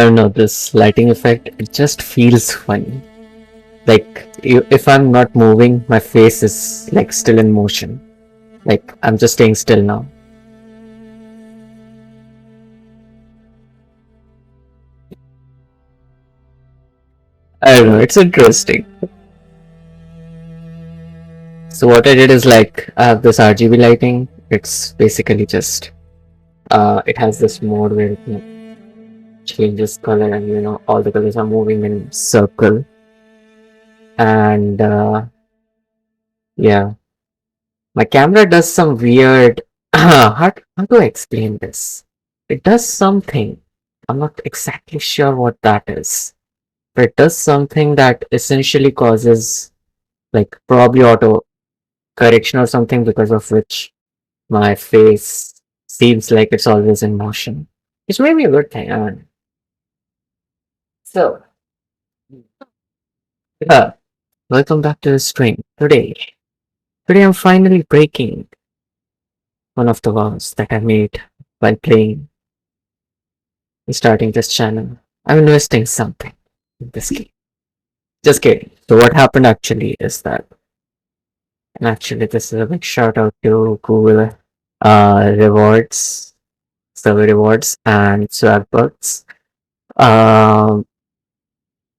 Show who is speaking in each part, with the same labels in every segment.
Speaker 1: I don't know, this lighting effect, it just feels funny. Like, if I'm not moving, my face is like still in motion. Like, I'm just staying still now. I don't know, it's interesting. So what I did is like, I have this RGB lighting. It's basically just, it has this mode where it changes color and all the colors are moving in circle. And yeah, my camera does some weird, how do I explain this? It does something. I'm not exactly sure what that is. But it does something that essentially causes like probably auto correction or something because of which my face seems like it's always in motion. Which may be a good thing. I don't know. So, yeah, welcome back to the stream. Today I'm finally breaking one of the vows that I made while playing and starting this channel. I'm investing something in this game. Just kidding. So what happened actually is that, and actually this is a big shout out to Google rewards, survey rewards, and swag bucks. Um,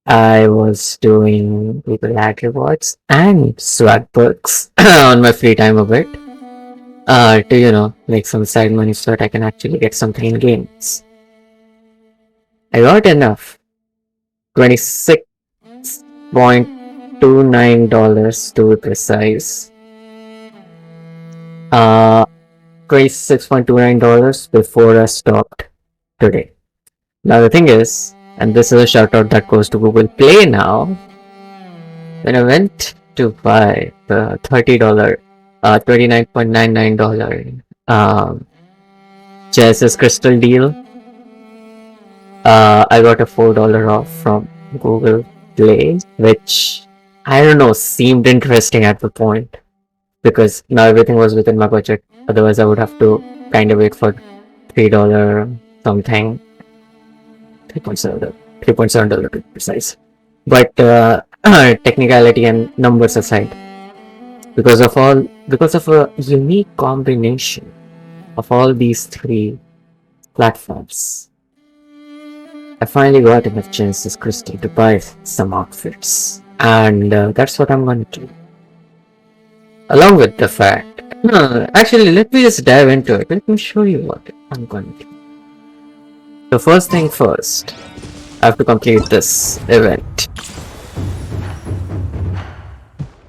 Speaker 1: I was doing Google Ad rewards and swag bucks on my free time a bit. To make some side money so that I can actually get something in games. I got enough. $26.29 to be precise. $26.29 before I stopped today. Now the thing is, and this is a shout out that goes to Google Play now. When I went to buy the $30, $29.99 Genesis Crystal deal, I got a $4 off from Google Play, which I don't know, seemed interesting at the point because now everything was within my budget. Otherwise, I would have to kind of wait for $3 something, $3.7 to be precise. But technicality and numbers aside, because of a unique combination of all these three platforms, I finally got enough Genesis Crystal to buy some outfits, and that's what I'm going to do. Along with the fact, actually, let me just dive into it. Let me show you what I'm going to do. So first thing first, I have to complete this event.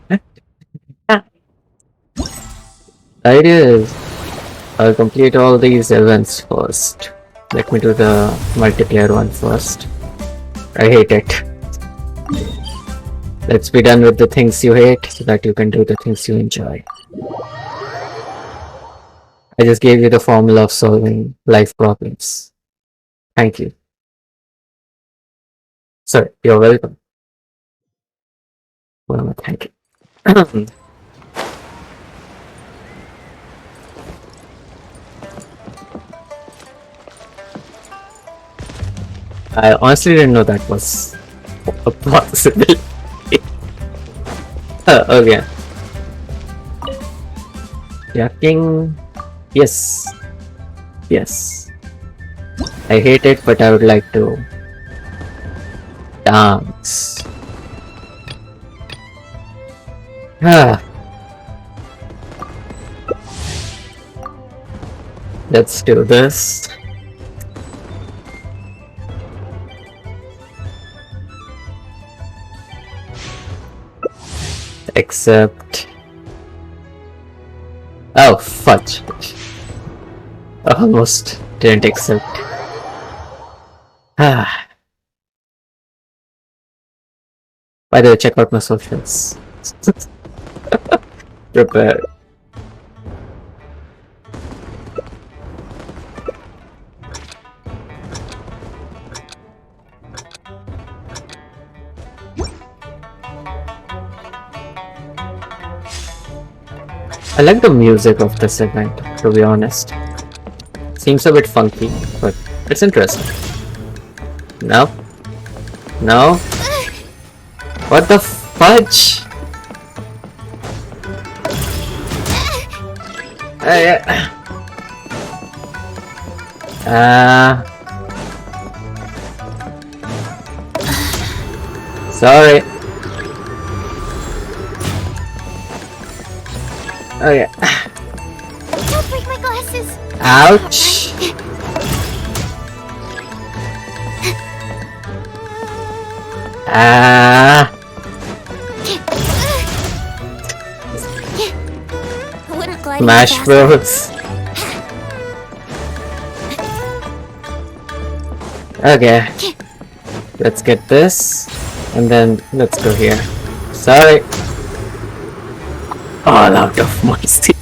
Speaker 1: The idea is, I'll complete all these events first. Let me do the multiplayer one first. I hate it. Let's be done with the things you hate so that you can do the things you enjoy. I just gave you the formula of solving life problems. Thank you. Sorry, you're welcome. What am I thanking? I honestly didn't know that was a possibility. Okay. Yeah, king. Yes. Yes. I hate it, but I would like to dance. Let's do this. Except... oh, fudge. Almost didn't accept. By the way, check out my socials. Prepare. I like the music of this event, to be honest. Seems a bit funky, but it's interesting. No. No. What the fudge? Yeah. Sorry. Okay.
Speaker 2: Don't break my glasses.
Speaker 1: Ouch.
Speaker 2: Wouldn't glide
Speaker 1: Smash
Speaker 2: faster.
Speaker 1: Bros. Okay. Let's get this. And then let's go here. Sorry. All out of mercy.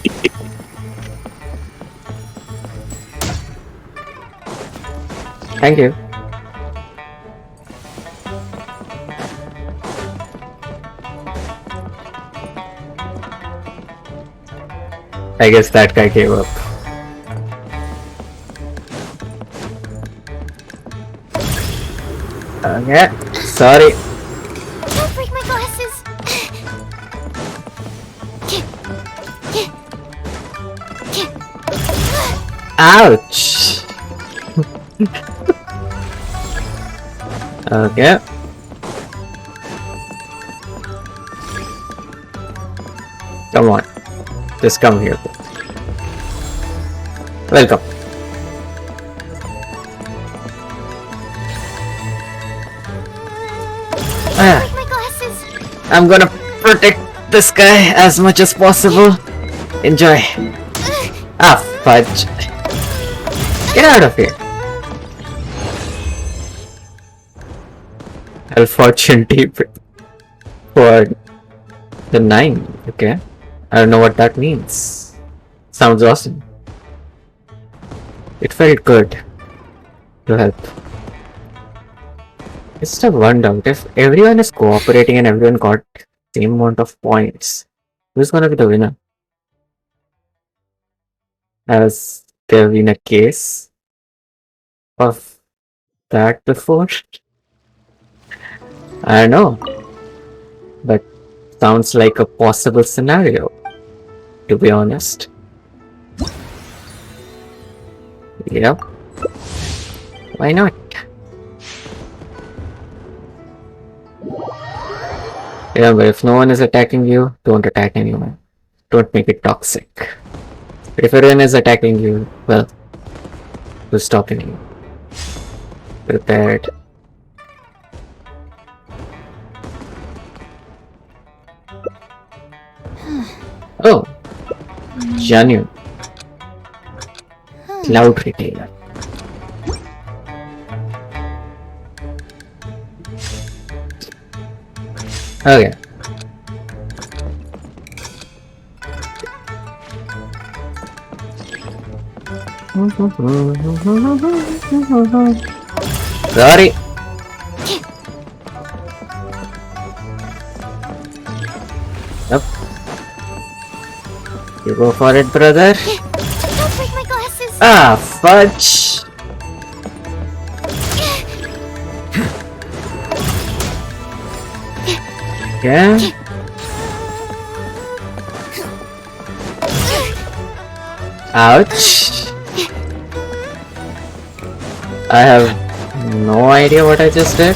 Speaker 1: Thank you. I guess that guy gave up. Okay. Sorry.
Speaker 2: Don't break my glasses.
Speaker 1: Ouch. Okay. Come on. Just come here. Welcome.
Speaker 2: Don't break my glasses.
Speaker 1: I'm gonna protect this guy as much as possible. Enjoy. Ah, fudge. Get out of here. Unfortunately for the 9. Okay. I don't know what that means. Sounds awesome. It felt good to help. It's just a one doubt. If everyone is cooperating and everyone got same amount of points, who's gonna be the winner? Has there been a case of that before? I don't know. But sounds like a possible scenario, to be honest. Yep. Why not? Yeah, but if no one is attacking you, don't attack anyone. Don't make it toxic. But if everyone is attacking you, well, who's stopping you? Prepared. Oh, genuine. Cloud retailer. Okay. Sorry. Yep. You go for it, brother.
Speaker 2: Don't break my glasses.
Speaker 1: Ah, fudge. Yeah. Ouch. I have no idea what I just did.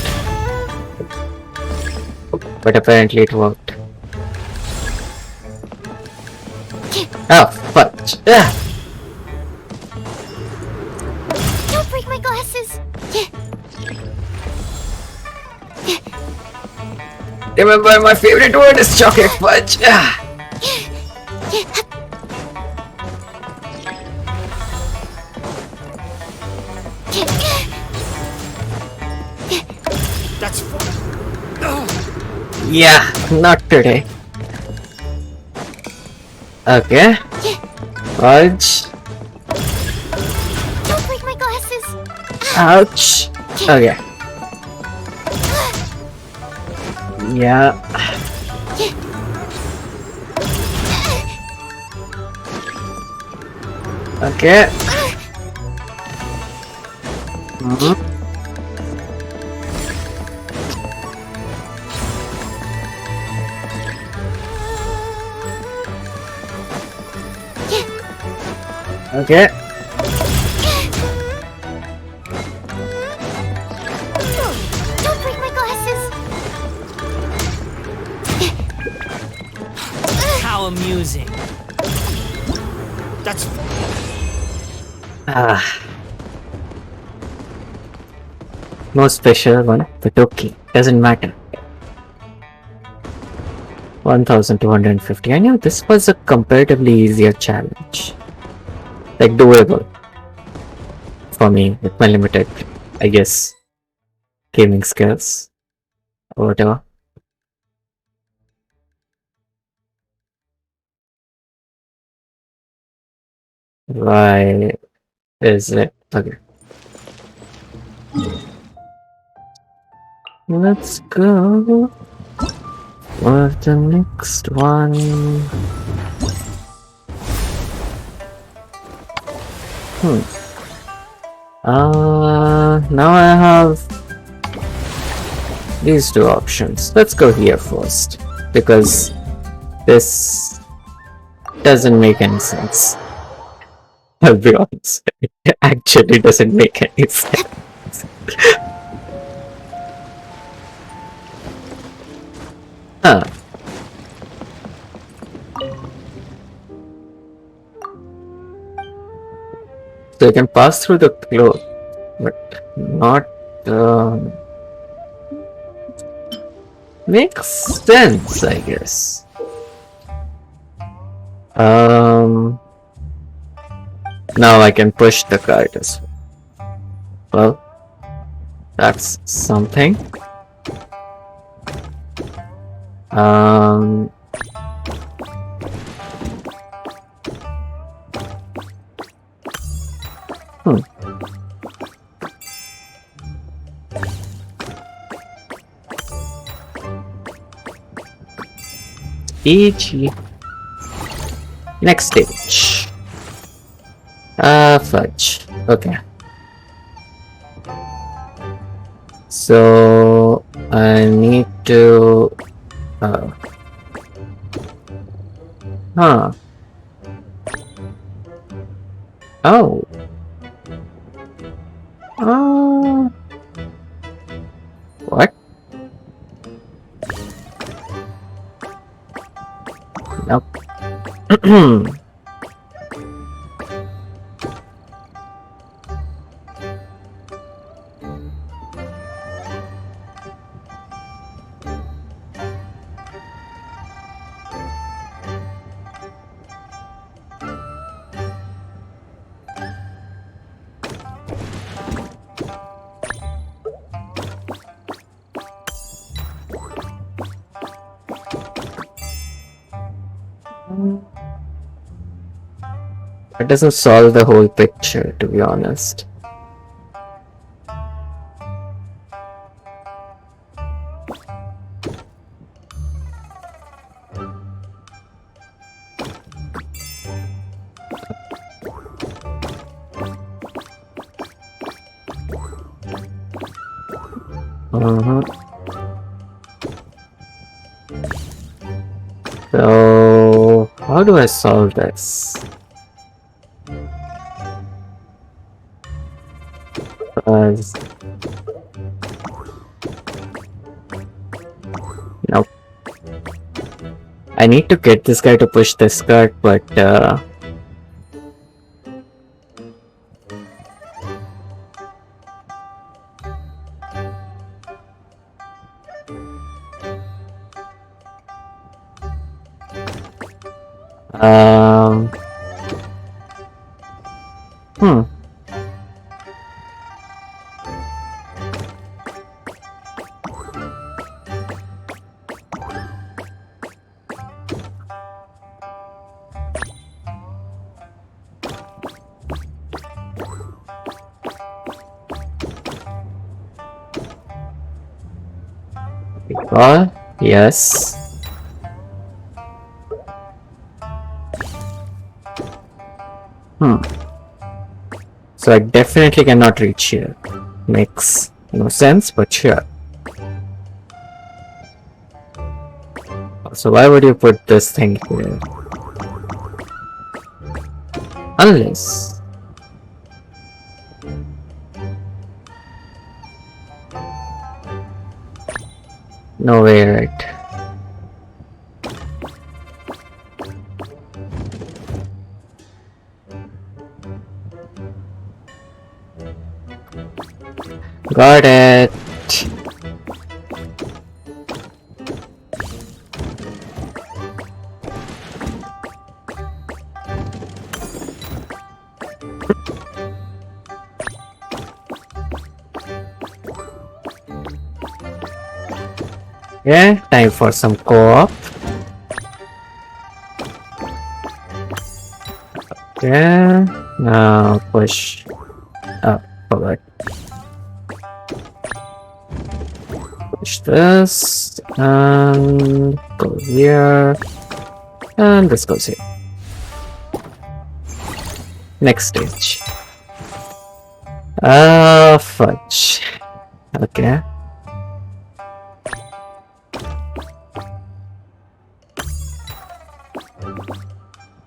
Speaker 1: But apparently it worked. Oh, fudge. Ah.
Speaker 2: Don't break my glasses.
Speaker 1: Remember, my favorite word is chocolate fudge. Ah.
Speaker 2: That's
Speaker 1: Yeah, not today. Okay. Fudge.
Speaker 2: Don't break my glasses.
Speaker 1: Ouch. Okay. Yeah. Okay. Okay.
Speaker 2: Don't break my glasses.
Speaker 3: How amusing. That's
Speaker 1: Ah. No special one, but okay. Doesn't matter. 1250. I knew this was a comparatively easier challenge. Like doable. For me, with my limited, I guess, gaming skills. Or whatever. Why is it? Okay. Let's go. What's the next one? Now I have these two options. Let's go here first, because this doesn't make any sense. I'll be honest. It actually doesn't make any sense. Huh. So you can pass through the cloth, but not. Makes sense, I guess. Now I can push the cart as well. Well, that's something. Hmm. EG. Next stage. Fudge. Okay. So I need to. Huh. Oh. What? Nope. It doesn't solve the whole picture, to be honest. So, how do I solve this? Nope. I need to get this guy to push this cart, but yes. So I definitely cannot reach here. Makes no sense, but sure. So why would you put this thing here? Unless... No way, right? Got it. Yeah, time for some co-op. Yeah, now push up forward. Push this and go here, and this goes here. Next stage. Fudge. Okay.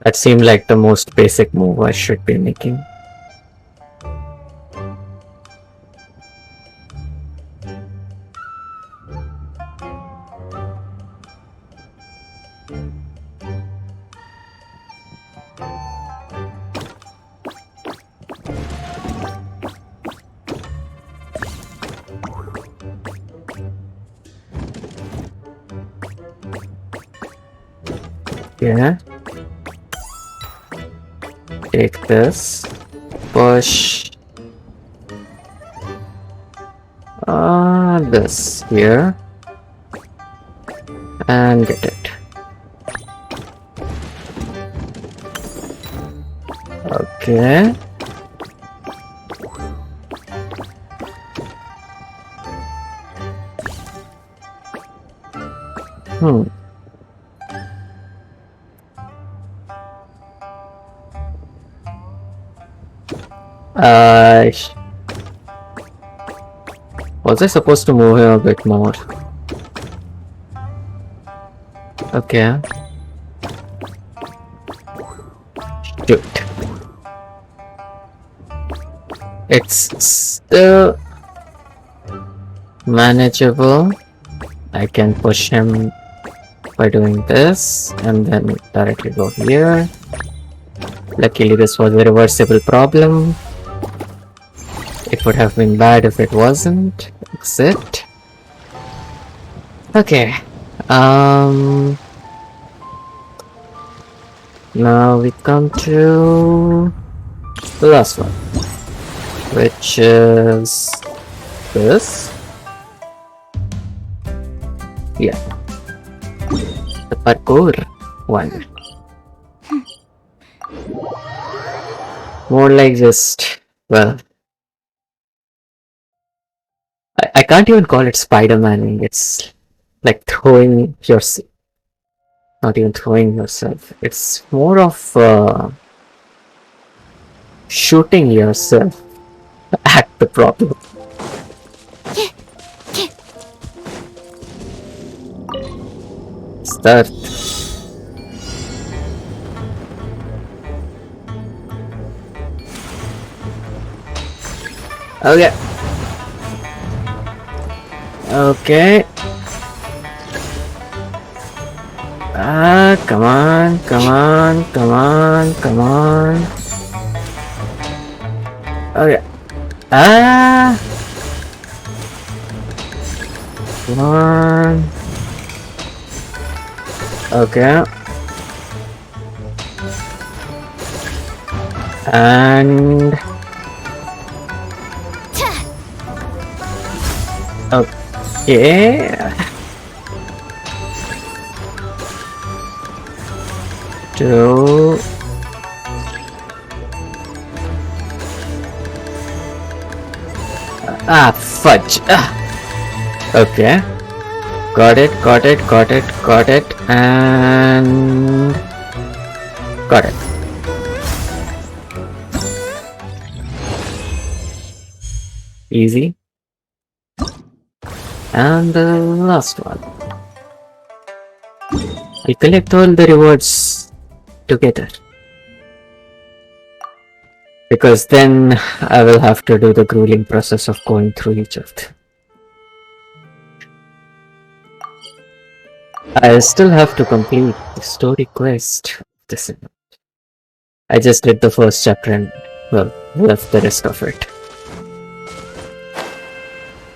Speaker 1: That seemed like the most basic move I should be making. Yeah. Take this. Push. This here. And get it. Okay. Was I supposed to move him a bit more? Okay. Shoot. It's still manageable. I can push him by doing this and then directly go here. Luckily this was a reversible problem. It would have been bad if it wasn't. Exit. Okay. Now we come to the last one, which is this. Yeah. The parkour one. More like just, well, I can't even call it Spider-Man. It's like throwing yourself, not even throwing yourself. It's more of shooting yourself at the problem. Start. Okay. Okay. Come on, come on, come on, come on. Okay. Come on. Okay. And okay. Two. Fudge. Okay. Got it, got it, got it, got it, and got it. Easy. And the last one. I collect all the rewards together. Because then I will have to do the grueling process of going through each of them. I still have to complete the story quest. This I just did the first chapter and well left the rest of it.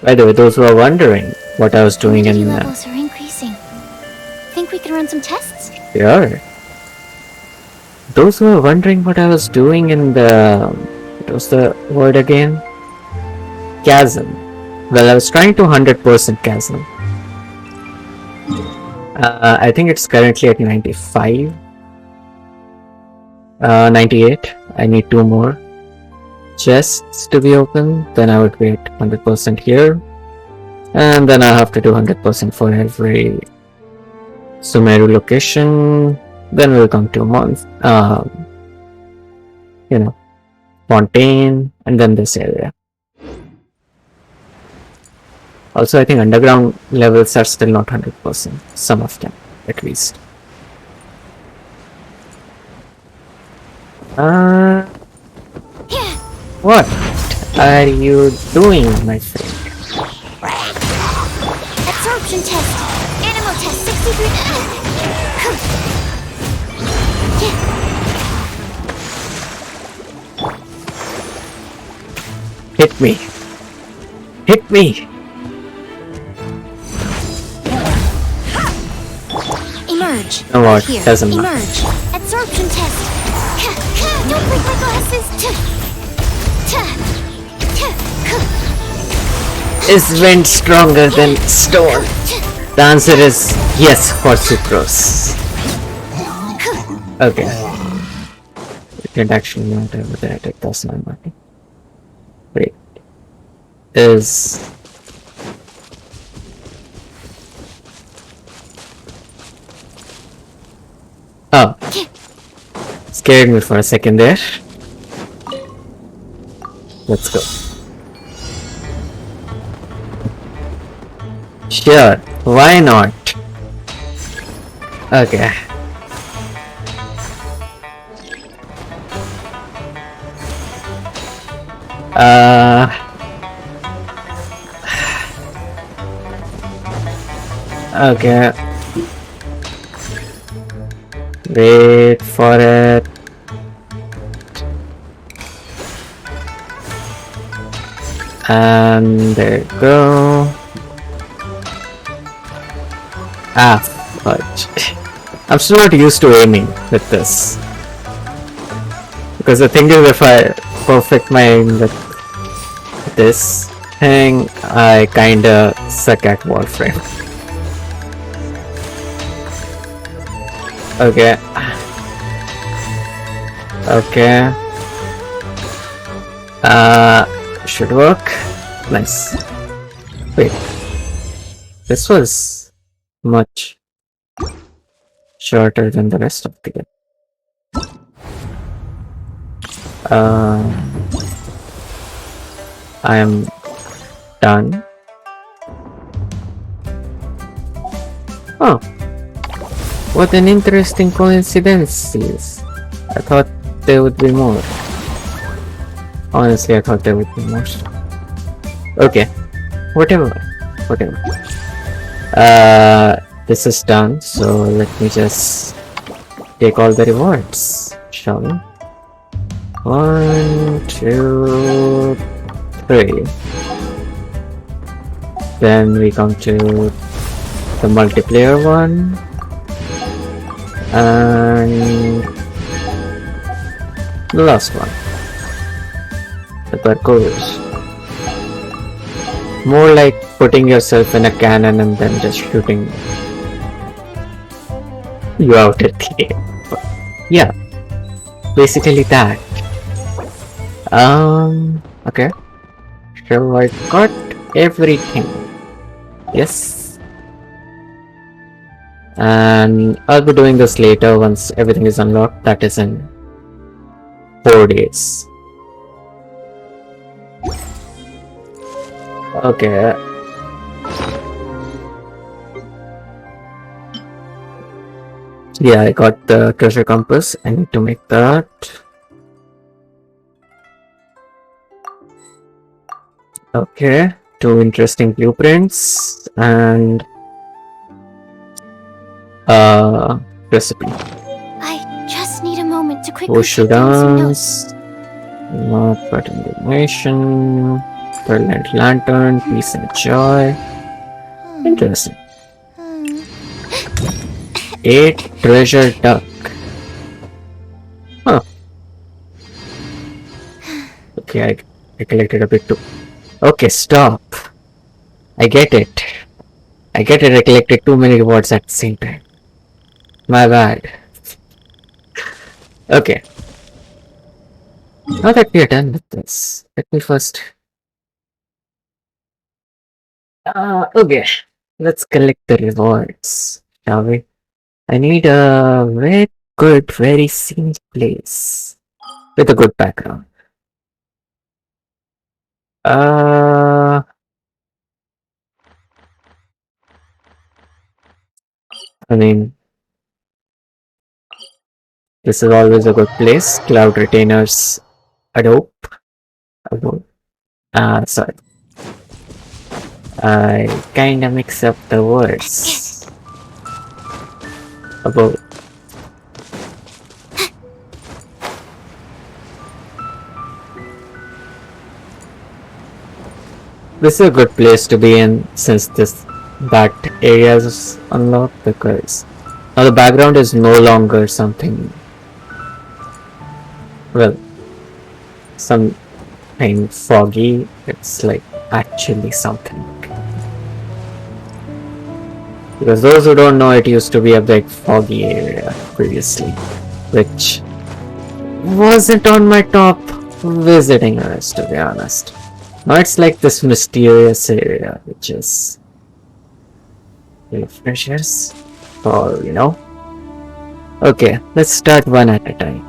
Speaker 1: By the way, those who are wondering what I was doing in
Speaker 2: levels are increasing. Think we can run some tests?
Speaker 1: Sure. Those who are wondering what I was doing in the what was the word again? Chasm. Well, I was trying to 100% chasm. I think it's currently at 95. 98. I need 2 more chests to be open. Then I would be at 100% here. And then I have to do 100% for every Sumeru location. Then we'll come to Fontaine, and then this area. Also, I think underground levels are still not 100%. Some of them, at least. What are you doing, my friend?
Speaker 2: Absorption test. Animal test 63.
Speaker 1: Hit me. Hit me.
Speaker 2: Emerge.
Speaker 1: No what?
Speaker 2: Here.
Speaker 1: Doesn't matter.
Speaker 2: Emerge. Absorption test. Don't break my glasses.
Speaker 1: Is wind stronger than stone? The answer is yes for Sucrose. Okay. It didn't actually matter whether I did that's not money. Wait. Is oh, scared me for a second there. Let's go. Sure, why not? Okay. Okay. Wait for it. And there you go. Ah, fudge. I'm still not used to aiming with this. Because the thing is, if I perfect my aim with this thing, I kinda suck at Warframe. Okay. Okay. Should work. Nice. Wait. This was much shorter than the rest of the game. I am done. Oh. What an interesting coincidence. I thought there would be more. Honestly, I thought there would be more. Okay. Whatever. This is done, so let me just take all the rewards, shall we? 1, 2, 3. Then we come to the multiplayer one. And the last one, the parkour. More like putting yourself in a cannon and then just shooting you out at the air. Yeah, basically that. Okay. So I got everything. Yes. And I'll be doing this later once everything is unlocked. That is in 4 days. Okay. Yeah, I got the treasure compass. I need to make that. Okay, two interesting blueprints and recipe.
Speaker 2: I just need a moment to quickly
Speaker 1: Horseshoe
Speaker 2: take down some notes.
Speaker 1: dance, not button animation, brilliant lantern, peace and joy. Interesting. 8 treasure duck. Huh. Okay, I collected a bit too. Okay, stop. I get it. I get it. I collected too many rewards at the same time. My bad. Okay. Now that we are done with this, let me first. Okay. Let's collect the rewards, shall we? I need a very good, very scenic place with a good background. Uh, I mean, this is always a good place. Cloud retainers, adobe, adobe. Sorry, I kinda mix up the words. About. This is a good place to be in since that area is unlocked because now the background is no longer something, well, something foggy. It's like actually something. Because those who don't know, it used to be a big foggy area previously, which wasn't on my top visiting list, to be honest. Now it's like this mysterious area, which is refreshers, or you know. Okay, let's start one at a time.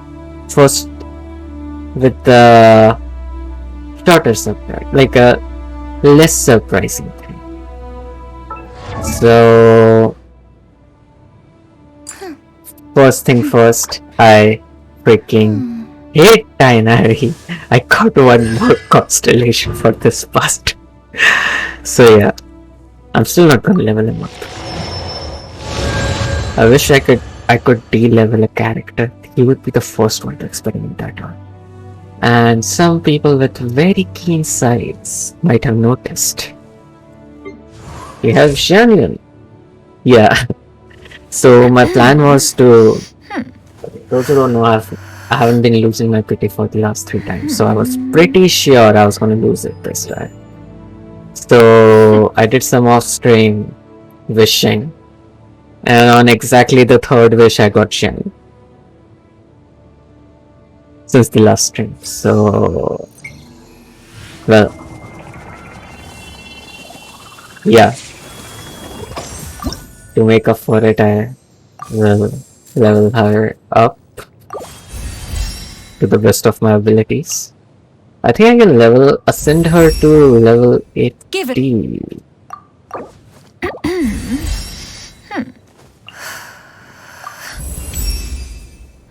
Speaker 1: First, with the shorter surprise, like a less surprising thing. So, first thing first, I freaking hate Tainari. I got one more constellation for this past. So yeah, I'm still not gonna level him up. I wish I could de-level a character. He would be the first one to experiment that on. And some people with very keen sights might have noticed. We have Xianyan. Yeah. So my plan was to. Those who don't know, I haven't been losing my pity for the last 3 times, so I was pretty sure I was gonna lose it this time. So I did some off-stream wishing, and on exactly the 3rd wish I got Xian. Since the last stream, so well, yeah. To make up for it, I will level her up to the best of my abilities. I think I can ascend her to level 80.
Speaker 3: Give it.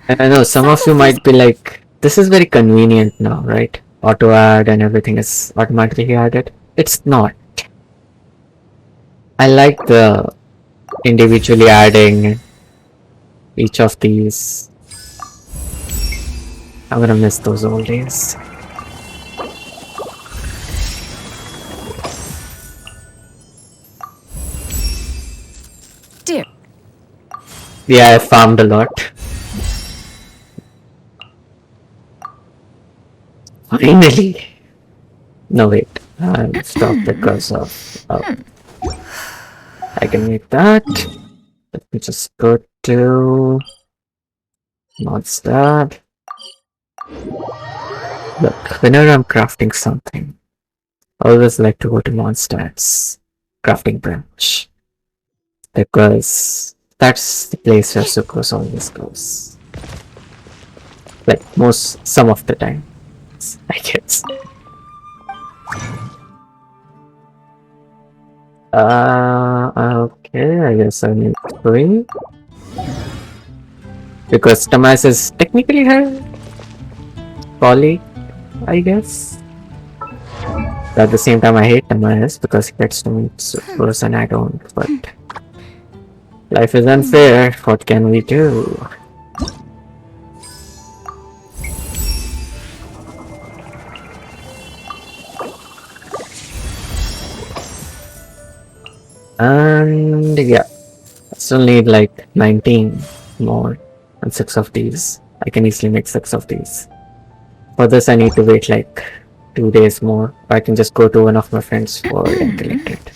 Speaker 1: I know some of you might be like, this is very convenient now, right? Auto add and everything is automatically added. It's not. I like the individually adding each of these. I'm gonna miss those old days.
Speaker 3: Dear.
Speaker 1: Yeah, I farmed a lot. Finally! No, wait. I'll stop because of. I can make that. Let me just go to. Not that. Look, whenever I'm crafting something, I always like to go to Mondstadt's crafting branch. Because that's the place where Sucrose always goes. Like, some of the time, I guess. Okay, I guess I need 3. Because Tamas is technically her colleague, I guess. But at the same time, I hate MIS because it gets to meet a person I don't. But life is unfair. What can we do? And yeah, I still need like 19 more and 6 of these. I can easily make 6 of these. For this, I need to wait like 2 days more. Or I can just go to one of my friends for it and collect it.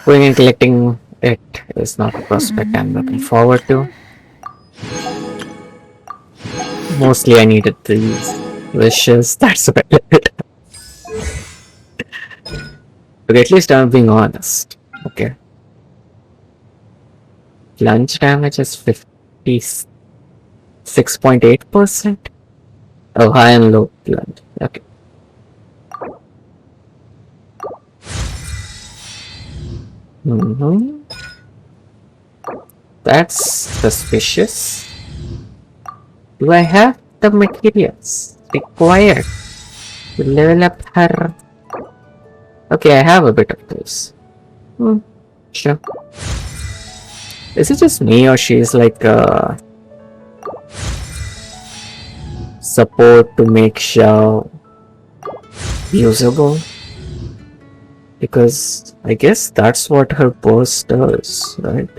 Speaker 1: Going and collecting it is not a prospect I'm looking forward to. Mostly I needed these wishes, that's about it. Okay, at least I'm being honest. Okay. Lunge damage is 56.8%. Oh, high and low lunge. Okay. That's suspicious. Do I have the materials required to level up her? Okay, I have a bit of this. Sure. Is it just me or she's like support to make Xiao usable? Because I guess that's what her burst does, right?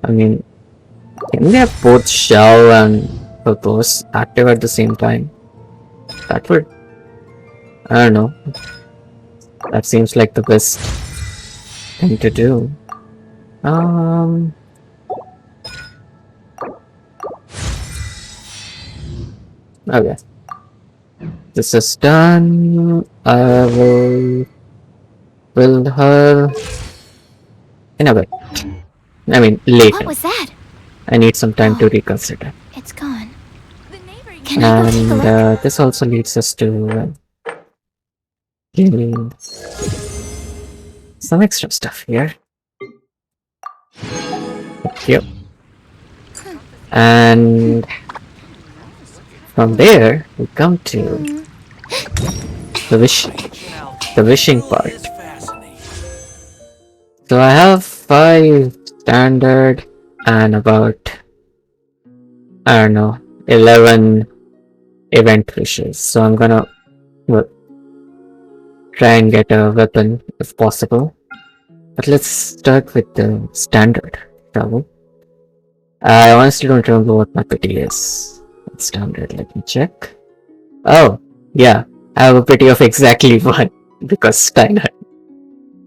Speaker 1: I mean, can we have both Xiao and her burst active at the same time? That would... I don't know. That seems like the best thing to do. Okay. This is done. I will build her in a bit. I mean, later.
Speaker 2: What was that?
Speaker 1: I need some time to reconsider.
Speaker 2: It's gone. Can I go take a look?
Speaker 1: And this also leads us to gaining some extra stuff here. Thank you. And from there, we come to the wishing part. So I have 5 standard and about, I don't know, 11 event wishes. So I'm gonna try and get a weapon if possible. But let's start with the standard, shall we? I honestly don't remember what my pity is. It's standard, let me check. Oh, yeah, I have a pity of exactly 1 because Steiner.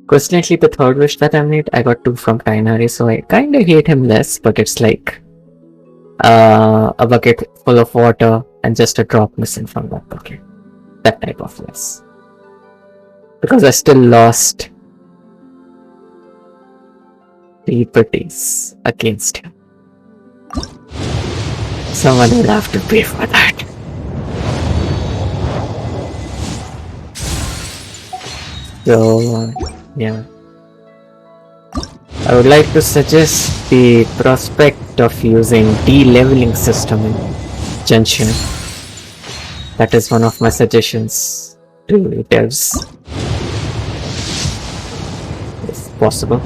Speaker 1: Coincidentally, the third wish that I made, I got 2 from Tainari, so I kinda hate him less, but it's like a bucket full of water and just a drop missing from that bucket. That type of less. Because I still lost 3 pities against him. Someone will have to pay for that. So, yeah. I would like to suggest the prospect of using de-leveling system in Genshin. That is one of my suggestions to devs, if possible.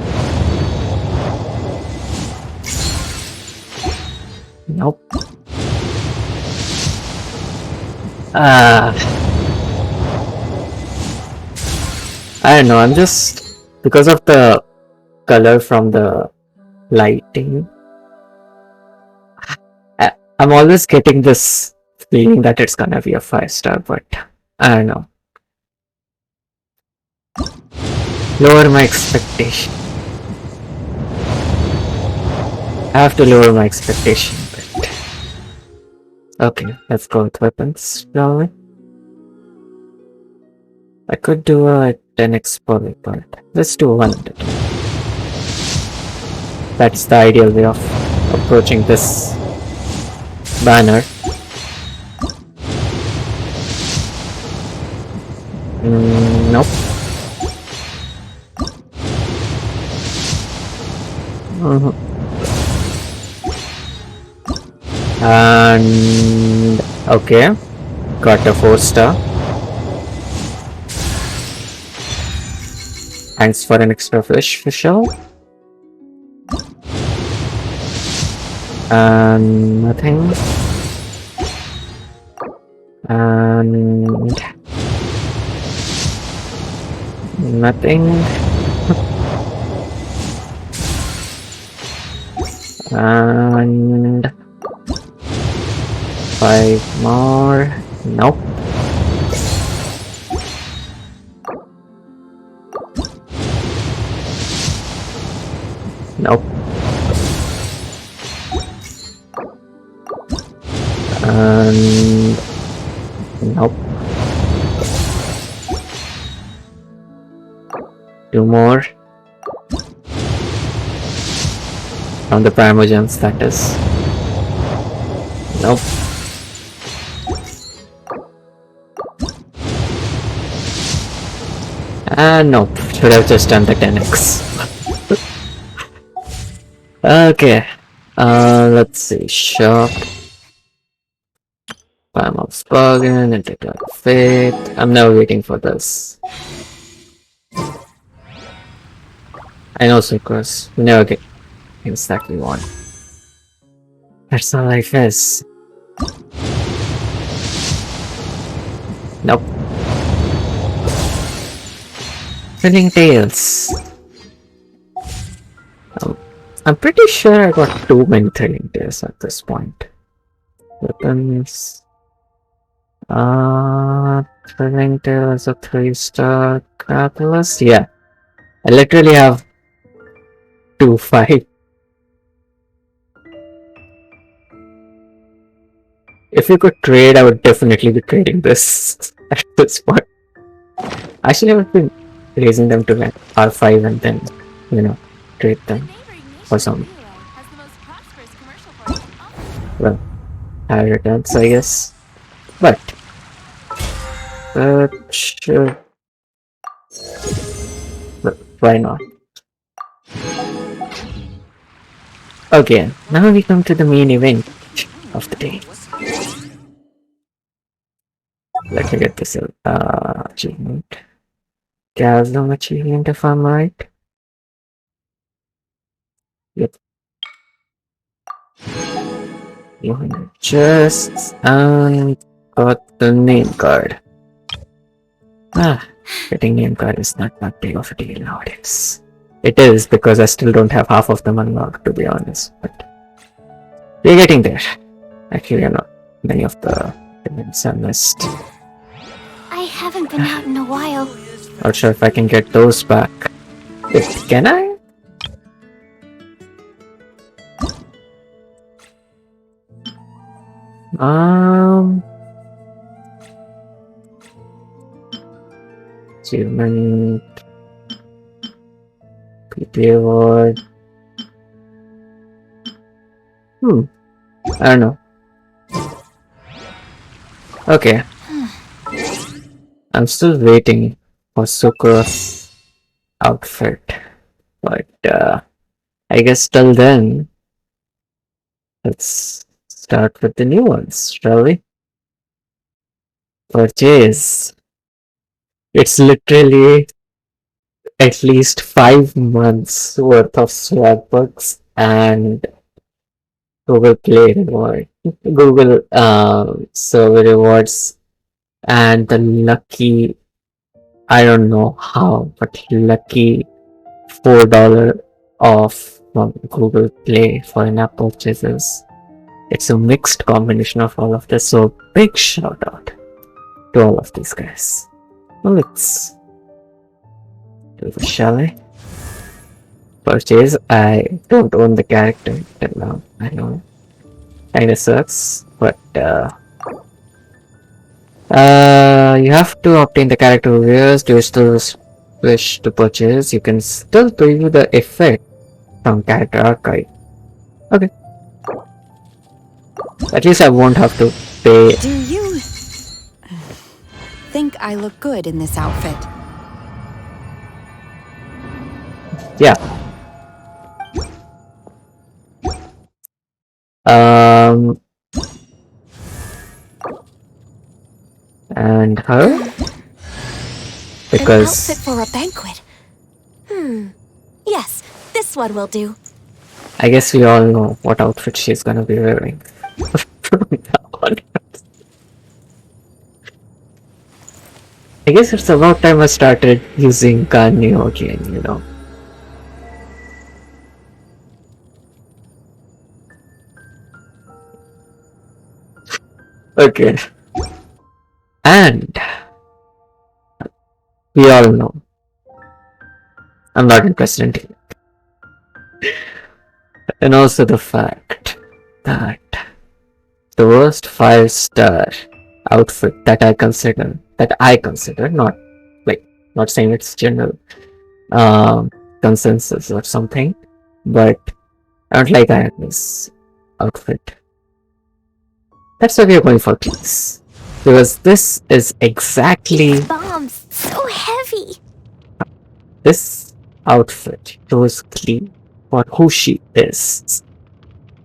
Speaker 1: Nope. I don't know, I'm just... because of the color from the lighting, I'm always getting this feeling that it's gonna be a 5-star, but I don't know. Lower my expectation. I have to lower my expectation a bit. Okay, let's go with weapons, shall we? I could do a 10x poly, but let's do 1 at a time. That's the ideal way of approaching this banner. Nope. And okay, got a 4-star. Thanks for an extra fish, Fisher. And nothing. And nothing. And 5 more. Nope. Nope. And nope. 2 more. On the Primogems, that is. Nope. Nope. Should have just done the 10x. Okay. Let's see. Shop. Primal's Bargain, Intercloud Fate. I'm now waiting for this. I know, Sucrose. We never get things that we want. That's how life is. Nope. Thrilling Tales. I'm pretty sure I got too many Thrilling Tales at this point. Weapons. Thrilling Tales, a 3-star Catalyst. Yeah. I literally have 2-5. If you could trade, I would definitely be trading this at this point. Actually, I would be raising them to like R5 and then, trade them for some, well, higher returns, I guess. But, sure. But why not? Okay, now we come to the main event of the day. Let me get this achievement. Chasm achievement, if I'm right. Yep. 200 chests and got the name card. Getting name card is not that big of a deal nowadays. It is because I still don't have half of them unlocked, to be honest. But we're getting there. Actually, many of the events are missed.
Speaker 2: I haven't been out in a while.
Speaker 1: Not sure if I can get those back. Wait, can I? Achievement. PP award. I don't know. Okay. I'm still waiting for Sucro's outfit. But I guess till then, let's start with the new ones, shall we? Purchase. It's literally at least 5 months worth of swag bucks and Google Play reward, Google server rewards, and the lucky, I don't know how, but lucky $4 off from Google Play for in-app purchases. It's a mixed combination of all of this, so big shout out to all of these guys. Well, let's do this, shall I? Purchase. I don't own the character till now. I know. Kinda sucks, but you have to obtain the character reviewers. Do you still wish to purchase? You can still preview the effect from character archive. Okay. At least I won't have to pay.
Speaker 3: Do you think I look good in this outfit?
Speaker 1: Yeah. And her?
Speaker 3: An
Speaker 1: Because
Speaker 3: outfit for a banquet. one will do.
Speaker 1: I guess we all know what outfit she's gonna be wearing. From now on. I guess it's about time I started using Ganyo again, you know. Okay. And we all know I'm not interested in it. And also the fact that the worst 5-star outfit that I consider, not like, not saying it's general consensus or something, but I don't like Ayaka's outfit. That's why we are going for keys. Because this is exactly
Speaker 2: Bombs, so heavy.
Speaker 1: this outfit shows Klee for who she is.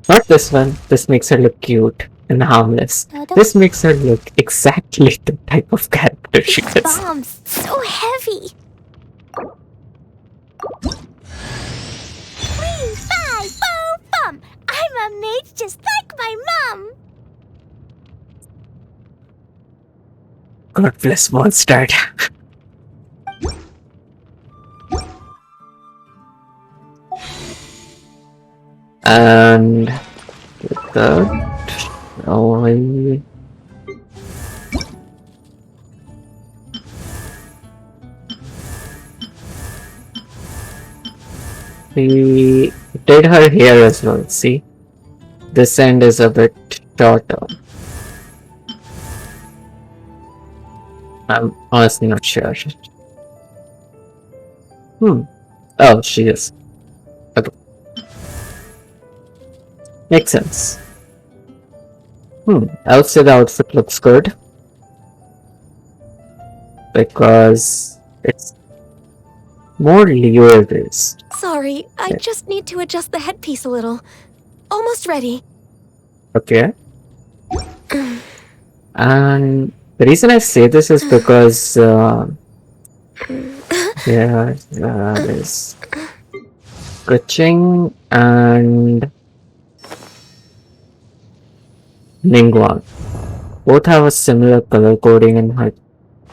Speaker 1: Not this one. This makes her look cute and harmless. This makes her look exactly the type of character she is.
Speaker 2: Bombs, so heavy. 3, 5, 4, bum. I'm a mage just like my mom.
Speaker 1: God bless Mondstadt. And with that, we did her hair as well, see? This end is a bit shorter. I'm honestly not sure. Oh, she is. Okay. Makes sense. I would say the outfit looks good. Because it's more Leo based.
Speaker 3: Sorry, I just need to adjust the headpiece a little. Almost ready.
Speaker 1: Okay. And the reason I say this is because there is Kuching and Ningguang. Both have a similar color coding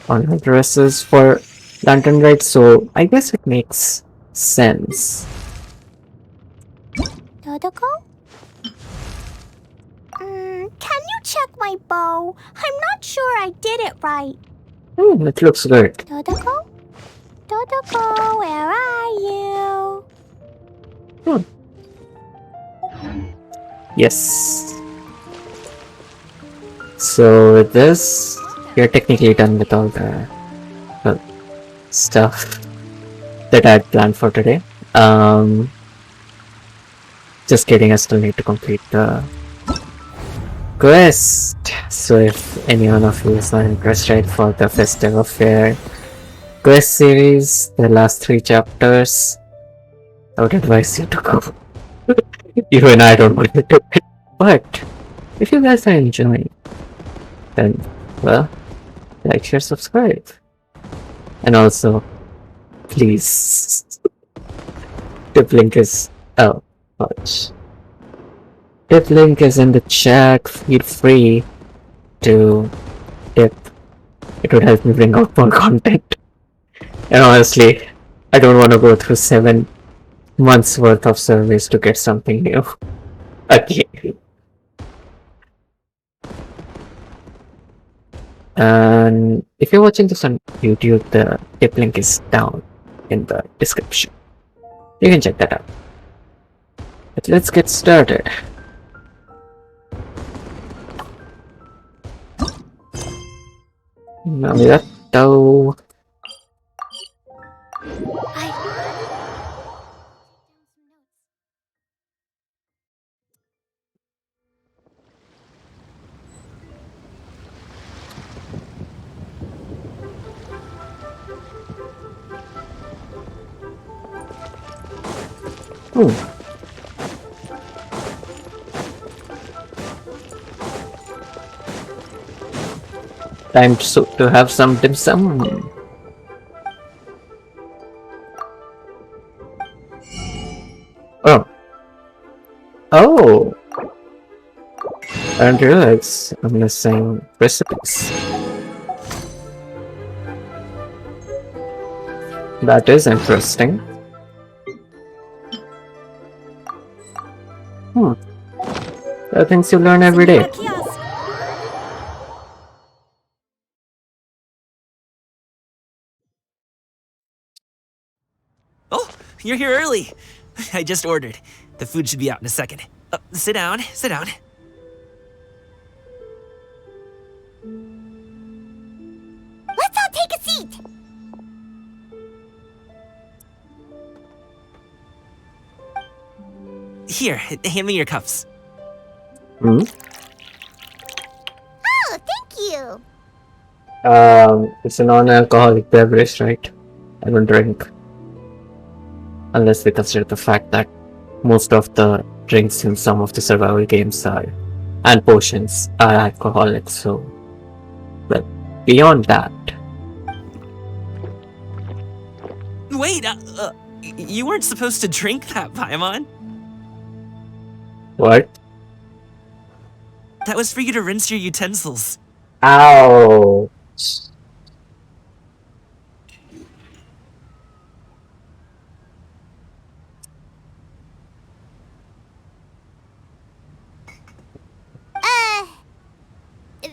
Speaker 1: on her dresses for Lantern Rite, so I guess it makes sense.
Speaker 2: Dodoko? Can you check my bow? I'm not sure I did it right.
Speaker 1: It looks good.
Speaker 2: Dodoko? Dodoko, where are you?
Speaker 1: Yes. So with this, you're technically done with all the stuff that I had planned for today. Just kidding, I still need to complete the quest. So if any one of you is not interested for the Festive Affair quest series, the last 3 chapters, I would advise you to go. Even I don't want to do it. But if you guys are enjoying, then, well, like, share, subscribe. And also, please, tip link is, oh, gosh. Tip link is in the chat, feel free to tip. It would help me bring out more content. And honestly, I don't want to go through 7 months worth of surveys to get something new. Okay. And if you're watching this on YouTube, the tip link is down in the description. You can check that out. But let's get started. Namiratto. Time to have some dim sum. Oh, I didn't realize I'm missing recipes. That is interesting. Hmm. There are things you learn every day.
Speaker 3: Kiosk.
Speaker 4: Oh, you're here early. I just ordered. The food should be out in a second. Sit down, sit down.
Speaker 2: Let's all take a seat.
Speaker 4: Here, hand me your cups.
Speaker 1: Hmm?
Speaker 2: Oh, thank you.
Speaker 1: It's a non-alcoholic beverage, right? I don't drink. Unless we consider the fact that most of the drinks in some of the survival games are and potions are alcoholic, so well beyond that.
Speaker 4: Wait, you weren't supposed to drink that, Paimon.
Speaker 1: What?
Speaker 4: That was for you to rinse your utensils.
Speaker 1: Ow!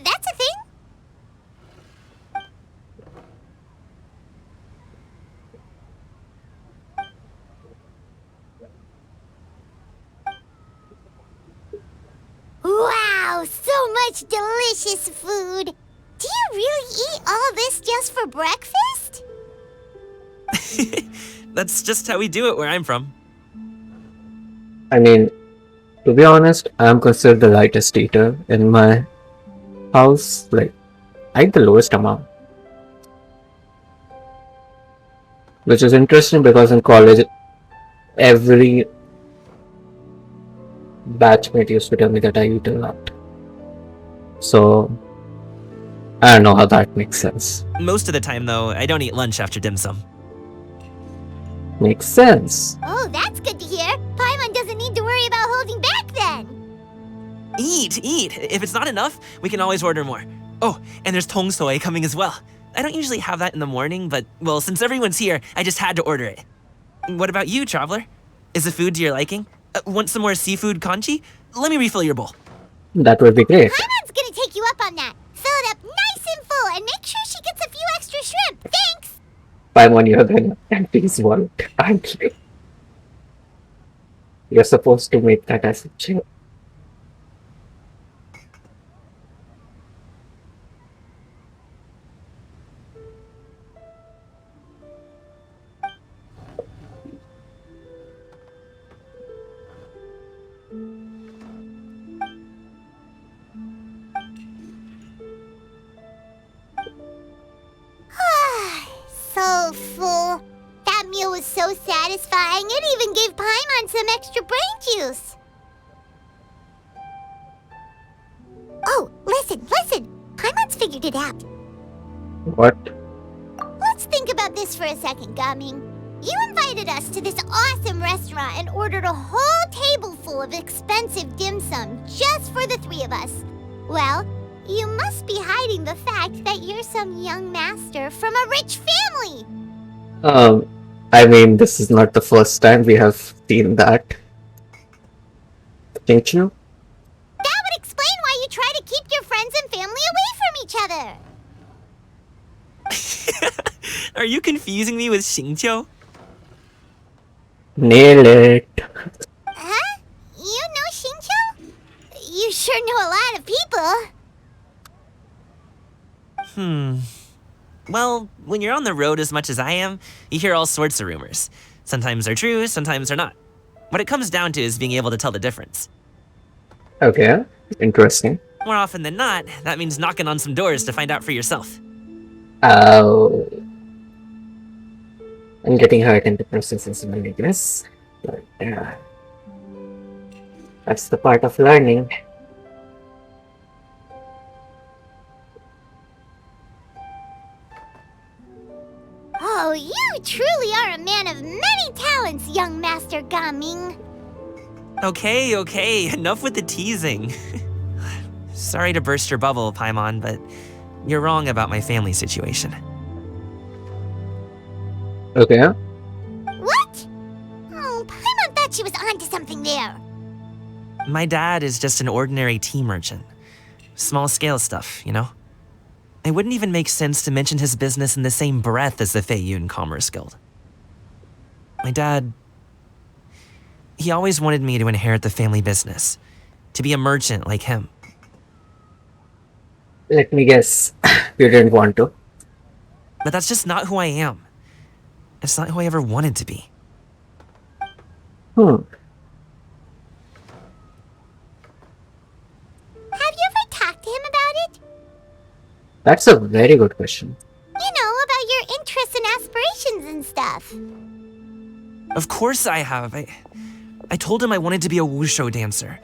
Speaker 2: That's a thing? Wow, so much delicious food. Do you really eat all this just for breakfast?
Speaker 4: That's just how we do it where I'm from.
Speaker 1: I mean, to be honest, I'm considered the lightest eater in my house. Like, I eat the lowest amount. Which is interesting because in college, every batchmate used to tell me that I eat a lot. So, I don't know how that makes sense.
Speaker 4: Most of the time, though, I don't eat lunch after dim sum.
Speaker 1: Makes sense.
Speaker 2: Oh, that's good to hear. Paimon doesn't need to worry about holding back then.
Speaker 4: Eat, eat. If it's not enough, we can always order more. Oh, and there's tong soy coming as well. I don't usually have that in the morning, but, well, since everyone's here, I just had to order it. What about you, Traveler? Is the food to your liking? Want some more seafood congee? Let me refill your bowl.
Speaker 1: That would be great.
Speaker 2: Paimon's gonna take you up on that. Fill it up nice and full and make sure she gets a few extra shrimp. Thanks!
Speaker 1: I'm on your then empty his wallet, aren't you? You're supposed to make that as a joke.
Speaker 2: So full. That meal was so satisfying, it even gave Paimon some extra brain juice. Oh, listen. Paimon's figured it out.
Speaker 1: What?
Speaker 2: Let's think about this for a second, Gaming. You invited us to this awesome restaurant and ordered a whole table full of expensive dim sum just for the three of us. Well, you must be hiding the fact that you're some young master from a rich family.
Speaker 1: I mean, this is not the first time we have seen that. Think you?
Speaker 2: That would explain why you try to keep your friends and family away from each other.
Speaker 4: Are you confusing me with Xingqiu?
Speaker 1: Nail it.
Speaker 2: Huh? You know Xingqiu? You sure know a lot of people.
Speaker 4: Well, when you're on the road as much as I am, you hear all sorts of rumors. Sometimes they're true, sometimes they're not. What it comes down to is being able to tell the difference.
Speaker 1: Okay, interesting.
Speaker 4: More often than not, that means knocking on some doors to find out for yourself.
Speaker 1: Oh. I'm getting hurt in the process is my weakness. But that's the part of learning.
Speaker 2: Oh, you truly are a man of many talents, young Master Gaming.
Speaker 4: Okay, enough with the teasing. Sorry to burst your bubble, Paimon, but you're wrong about my family situation.
Speaker 1: Okay.
Speaker 2: What? Oh, Paimon thought she was onto something there.
Speaker 4: My dad is just an ordinary tea merchant. Small scale stuff, you know? It wouldn't even make sense to mention his business in the same breath as the Feiyun Commerce Guild. My dad... he always wanted me to inherit the family business. To be a merchant like him.
Speaker 1: Let me guess. You didn't want to.
Speaker 4: But that's just not who I am. It's not who I ever wanted to be.
Speaker 1: Hmm.
Speaker 2: Have you ever talked to him about it?
Speaker 1: That's a very good question.
Speaker 2: You know, about your interests and aspirations and stuff.
Speaker 4: Of course I have. I told him I wanted to be a wushu dancer.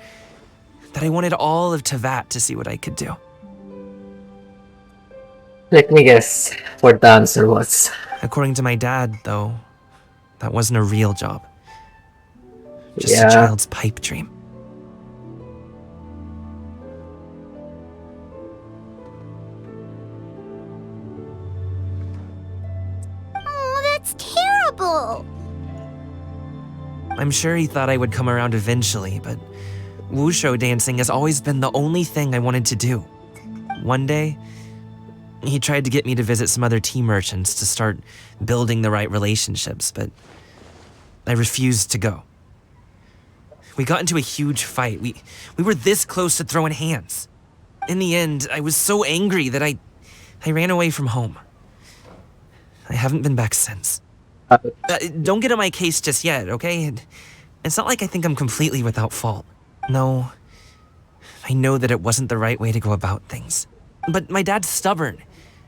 Speaker 4: That I wanted all of Tevat to see what I could do.
Speaker 1: Let me guess what the answer was.
Speaker 4: According to my dad, though, that wasn't a real job. Just
Speaker 1: Yeah.
Speaker 4: a child's pipe dream.
Speaker 2: Oh, that's terrible.
Speaker 4: I'm sure he thought I would come around eventually, but wushu dancing has always been the only thing I wanted to do. One day, he tried to get me to visit some other tea merchants to start building the right relationships, but I refused to go. We got into a huge fight. We were this close to throwing hands. In the end, I was so angry that I ran away from home. I haven't been back since. Don't get on my case just yet, okay? It's not like I think I'm completely without fault. No, I know that it wasn't the right way to go about things. But my dad's stubborn.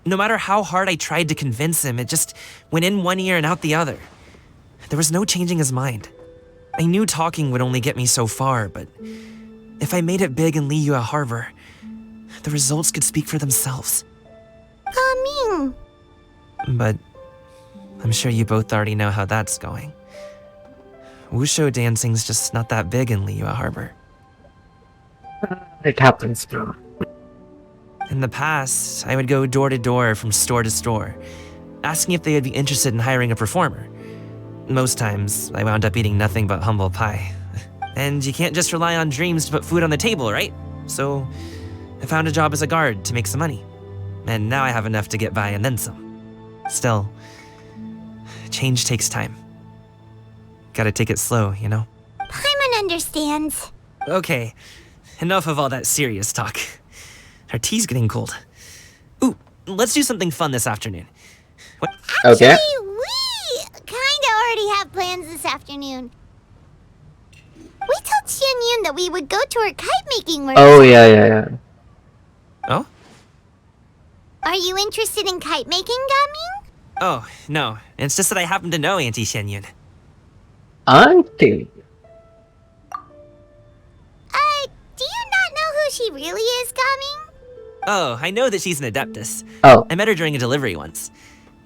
Speaker 4: No matter how hard I tried to convince him, it just went in one ear and out the other. There was no changing his mind. I knew talking would only get me so far, but if I made it big in Liyue Harbor, the results could speak for themselves.
Speaker 2: Ming.
Speaker 4: But I'm sure you both already know how that's going. Wushu dancing's just not that big in Liyue Harbor.
Speaker 1: It happens, bro.
Speaker 4: In the past, I would go door to door from store to store, asking if they would be interested in hiring a performer. Most times, I wound up eating nothing but humble pie. And you can't just rely on dreams to put food on the table, right? So, I found a job as a guard to make some money. And now I have enough to get by and then some. Still, change takes time. Gotta take it slow, you know?
Speaker 2: Paimon understands.
Speaker 4: Okay, enough of all that serious talk. Our tea's getting cold. Ooh, let's do something fun this afternoon. What?
Speaker 1: Okay.
Speaker 2: Actually, we kinda already have plans this afternoon. We told Xianyun that we would go to her kite-making workshop.
Speaker 1: Oh, yeah.
Speaker 4: Oh?
Speaker 2: Are you interested in kite-making, Gaming?
Speaker 4: Oh, no. It's just that I happen to know Auntie Xianyun.
Speaker 1: Auntie.
Speaker 2: Do you not know who she really is, Gaming?
Speaker 4: Oh, I know that she's an adeptus.
Speaker 1: Oh,
Speaker 4: I met her during a delivery once.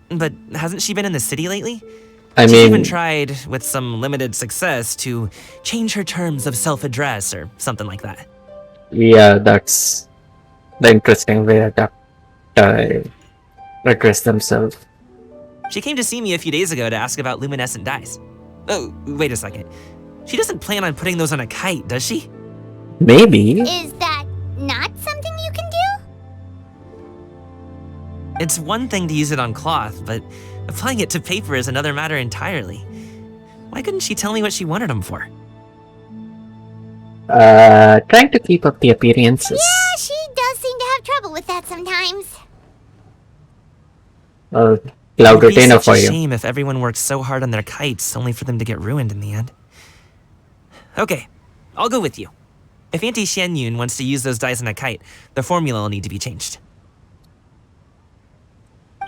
Speaker 4: But hasn't she been in the city lately?
Speaker 1: I
Speaker 4: She's
Speaker 1: mean,
Speaker 4: even tried, with some limited success, to change her terms of self-address or something like that.
Speaker 1: yeah, that's the interesting way that address themselves.
Speaker 4: She came to see me a few days ago to ask about luminescent dyes. Oh, wait a second. She doesn't plan on putting those on a kite, does she?
Speaker 1: Maybe.
Speaker 2: Is that not something you can do?
Speaker 4: It's one thing to use it on cloth, but applying it to paper is another matter entirely. Why couldn't she tell me what she wanted them for?
Speaker 1: Trying to keep up the appearances.
Speaker 2: Yeah, she does seem to have trouble with that sometimes.
Speaker 1: Cloud
Speaker 4: It would be
Speaker 1: retainer
Speaker 4: such
Speaker 1: for
Speaker 4: a
Speaker 1: you.
Speaker 4: shame if everyone worked so hard on their kites only for them to get ruined in the end. Okay, I'll go with you. If Auntie Xianyun wants to use those dyes on a kite, the formula will need to be changed.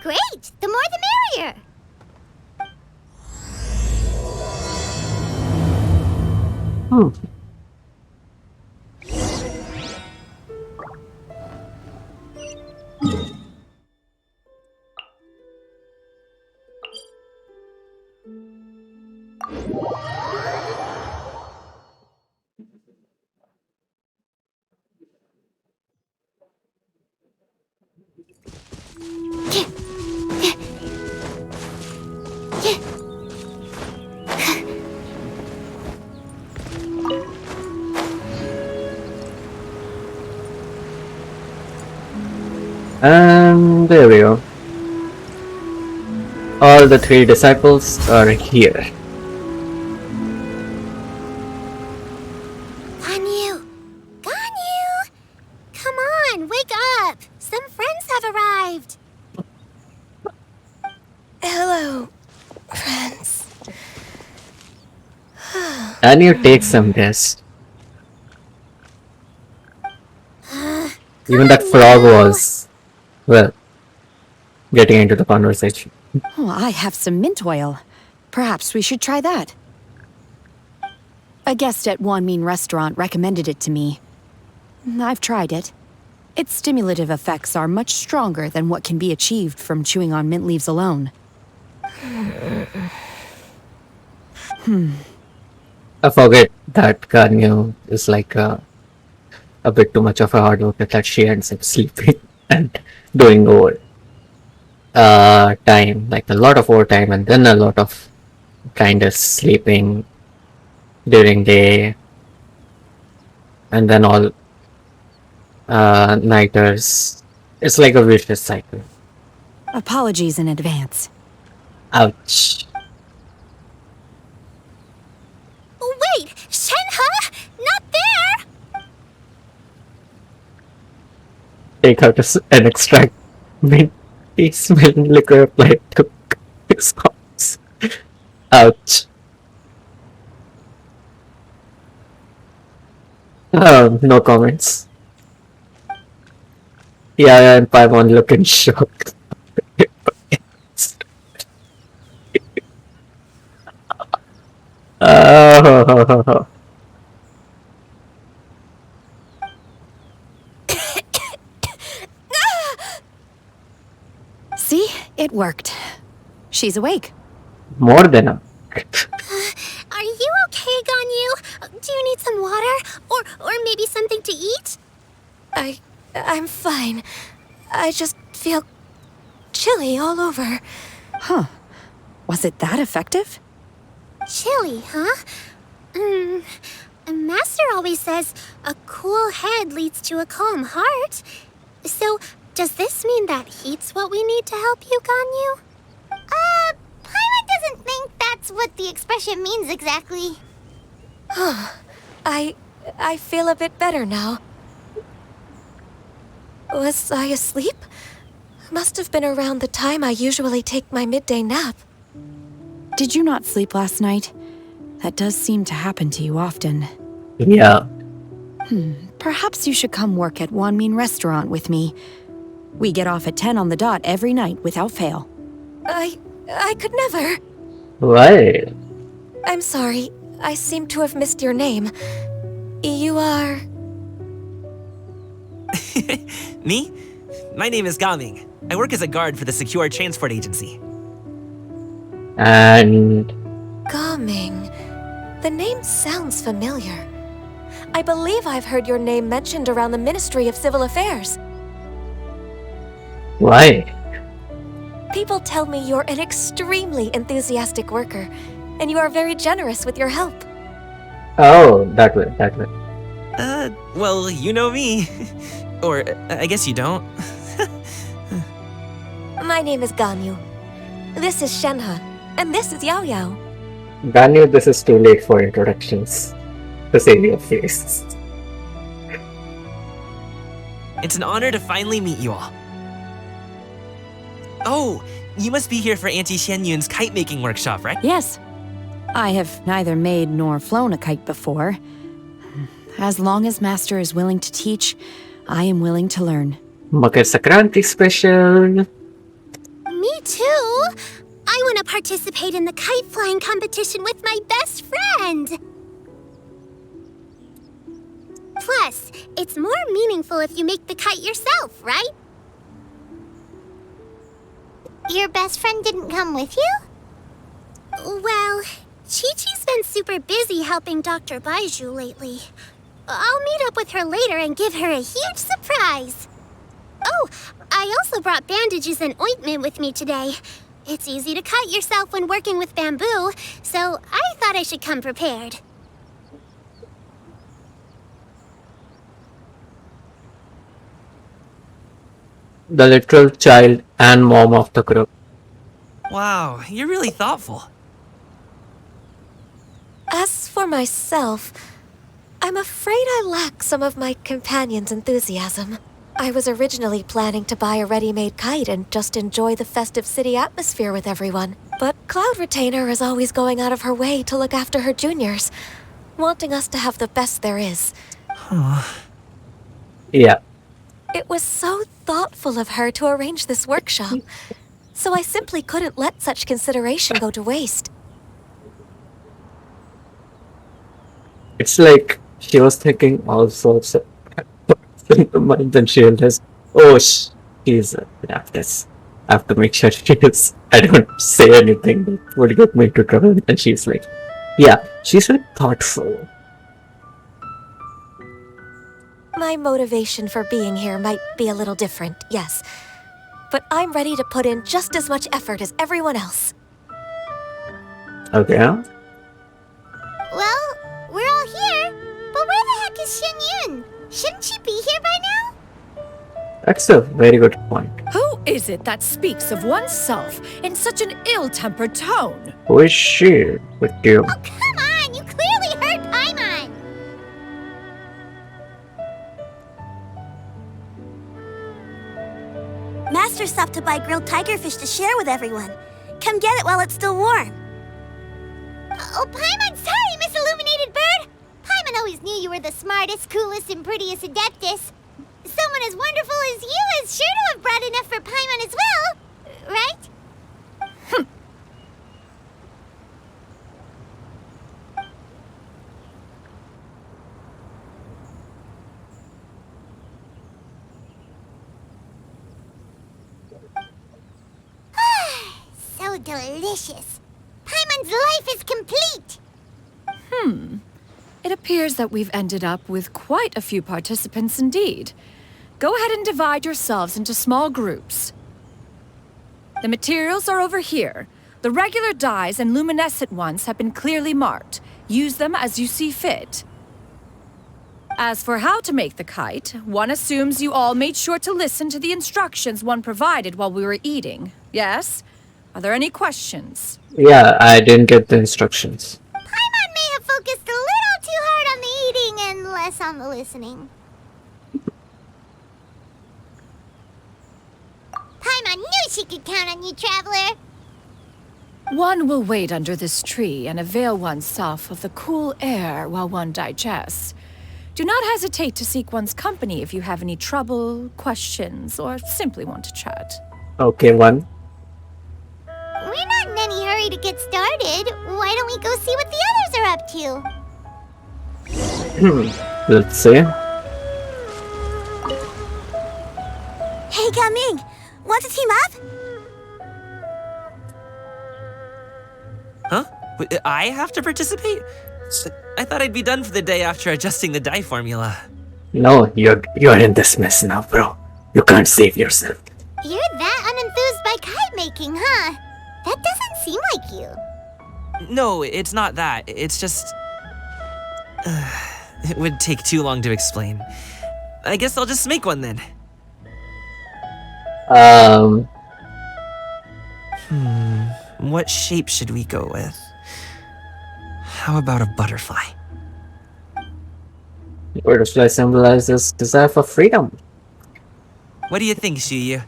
Speaker 2: Great! The more the merrier!
Speaker 1: Hmm. And there we go. All the 3 disciples are here.
Speaker 2: Ganyu! Ganyu! Come on, wake up! Some friends have arrived!
Speaker 3: Hello, friends.
Speaker 1: And you take some rest. Even that frog was, well, getting into the conversation.
Speaker 5: Oh, I have some mint oil. Perhaps we should try that. A guest at Wanmin Restaurant recommended it to me. I've tried it. Its stimulative effects are much stronger than what can be achieved from chewing on mint leaves alone.
Speaker 1: I forget that Ganyu is like a bit too much of a hard worker that she ends up sleeping and doing over time, like a lot of overtime and then a lot of kind of sleeping during day and then all nighters. It's like a vicious cycle.
Speaker 5: Apologies in advance.
Speaker 1: Ouch.
Speaker 2: Wait! Shenhe! Not there!
Speaker 1: Take out an extract minty smelling liquor applied to his corpse. Ouch. No comments. Yeah, and Paimon look in shock. Oh.
Speaker 5: See? It worked. She's awake.
Speaker 1: More than a.
Speaker 2: Are you okay, Ganyu? Do you need some water? Or maybe something to eat?
Speaker 3: I'm fine. I just feel chilly all over.
Speaker 5: Huh. Was it that effective?
Speaker 2: Chilly, huh? Master always says a cool head leads to a calm heart. So, does this mean that heat's what we need to help you, Ganyu? Paimon doesn't think that's what the expression means exactly.
Speaker 3: I feel a bit better now. Was I asleep? Must have been around the time I usually take my midday nap.
Speaker 5: Did you not sleep last night? That does seem to happen to you often.
Speaker 1: Yeah.
Speaker 5: Perhaps you should come work at Wanmin Restaurant with me. We get off at 10 on the dot every night without fail.
Speaker 3: I could never.
Speaker 1: Why?
Speaker 3: I'm sorry. I seem to have missed your name. You are...
Speaker 4: Me? My name is Gaming. I work as a guard for the Secure Transport Agency.
Speaker 1: And
Speaker 3: Gaming. The name sounds familiar. I believe I've heard your name mentioned around the Ministry of Civil Affairs.
Speaker 1: why?
Speaker 3: People tell me you're an extremely enthusiastic worker, and you are very generous with your help.
Speaker 1: Oh, that way.
Speaker 4: Well, you know me. Or, I guess you don't.
Speaker 3: My name is Ganyu. This is Shenhe, and this is Yao Yao.
Speaker 1: Ganyu, this is too late for introductions. To save your face.
Speaker 4: It's an honor to finally meet you all. Oh, you must be here for Auntie Xianyun's kite-making workshop, right?
Speaker 5: Yes. I have neither made nor flown a kite before. As long as Master is willing to teach, I am willing to learn.
Speaker 1: Makar Sankranti special.
Speaker 2: Me too! I want to participate in the kite flying competition with my best friend! Plus, it's more meaningful if you make the kite yourself, right? Your best friend didn't come with you? Well, Chi-Chi's been super busy helping Dr. Baiju lately. I'll meet up with her later and give her a huge surprise. Oh, I I also brought bandages and ointment with me today. It's easy to cut yourself when working with bamboo, so I thought I should come prepared.
Speaker 1: The literal child and mom of the group.
Speaker 4: Wow, you're really thoughtful.
Speaker 3: As for myself, I'm afraid I lack some of my companion's enthusiasm. I was originally planning to buy a ready-made kite and just enjoy the festive city atmosphere with everyone. But Cloud Retainer is always going out of her way to look after her juniors, wanting us to have the best there is.
Speaker 1: Yeah.
Speaker 3: It was so thoughtful of her to arrange this workshop, so I simply couldn't let such consideration go to waste.
Speaker 1: It's like she was thinking all sorts of in the mind, then she realized, oh, she's this. I have to make sure she is. I don't say anything that would get me into trouble. And she's like, yeah, she's very thoughtful.
Speaker 3: My motivation for being here might be a little different, yes. But I'm ready to put in just as much effort as everyone else.
Speaker 1: Okay.
Speaker 2: Well, we're all here, but where the heck is Shen Yun? Shouldn't she be here by now?
Speaker 1: That's a very good point.
Speaker 6: Who is it that speaks of oneself in such an ill-tempered tone?
Speaker 1: Who is she with you?
Speaker 2: Oh, come on! You clearly heard Paimon!
Speaker 7: Master stopped to buy grilled tigerfish to share with everyone. Come get it while it's still warm.
Speaker 2: Oh, Paimon, sorry, Miss Illuminated Bird! Paimon always knew you were the smartest, coolest, and prettiest Adeptus. Someone as wonderful as you is sure to have brought enough for Paimon as well, right? So delicious. Paimon's life is complete.
Speaker 6: It appears that we've ended up with quite a few participants indeed. Go ahead and divide yourselves into small groups. The materials are over here. The regular dyes and luminescent ones have been clearly marked. Use them as you see fit. As for how to make the kite, one assumes you all made sure to listen to the instructions one provided while we were eating. Yes? Are there any questions?
Speaker 1: Yeah, I didn't get the instructions.
Speaker 2: Paimon may have focused a little too hard on the eating and less on the listening. Paimon knew she could count on you, Traveler.
Speaker 6: One will wait under this tree and avail oneself of the cool air while one digests. Do not hesitate to seek one's company if you have any trouble, questions, or simply want to chat.
Speaker 1: Okay, one.
Speaker 2: We're not in any hurry to get started. Why don't we go see what the others are up to?
Speaker 1: Let's see.
Speaker 7: Hey, Gaming! Want to team up?
Speaker 4: Huh? I have to participate? I thought I'd be done for the day after adjusting the dye formula.
Speaker 1: No, you're in this mess now, bro. You can't save yourself.
Speaker 2: You're that unenthused by kite making, huh? That doesn't seem like you.
Speaker 4: No, it's not that. It's just... it would take too long to explain. I guess I'll just make one then. What shape should we go with? How about a butterfly?
Speaker 1: Butterfly symbolizes desire for freedom.
Speaker 4: What do you think, Shuyu?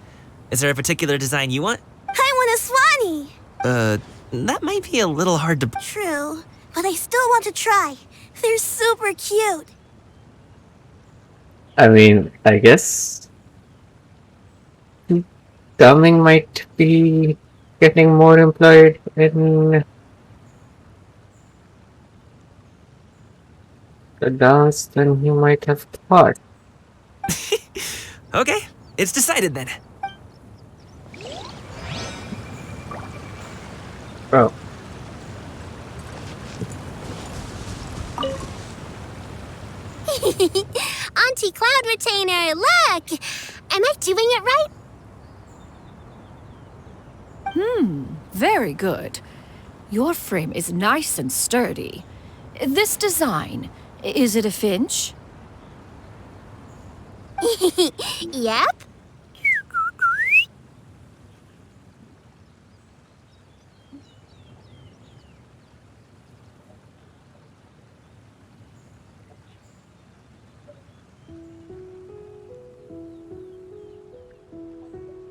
Speaker 4: Is there a particular design you want?
Speaker 7: I want a swanee!
Speaker 4: That might be a little hard to...
Speaker 7: True, but I still want to try. They're super cute.
Speaker 1: I mean, I guess Dumming might be getting more employed in the dance than you might have thought.
Speaker 4: Okay, it's decided then.
Speaker 1: Bro,
Speaker 2: Auntie Cloud Retainer, look! Am I doing it right?
Speaker 6: Very good. Your frame is nice and sturdy. This design, is it a finch?
Speaker 2: Yep.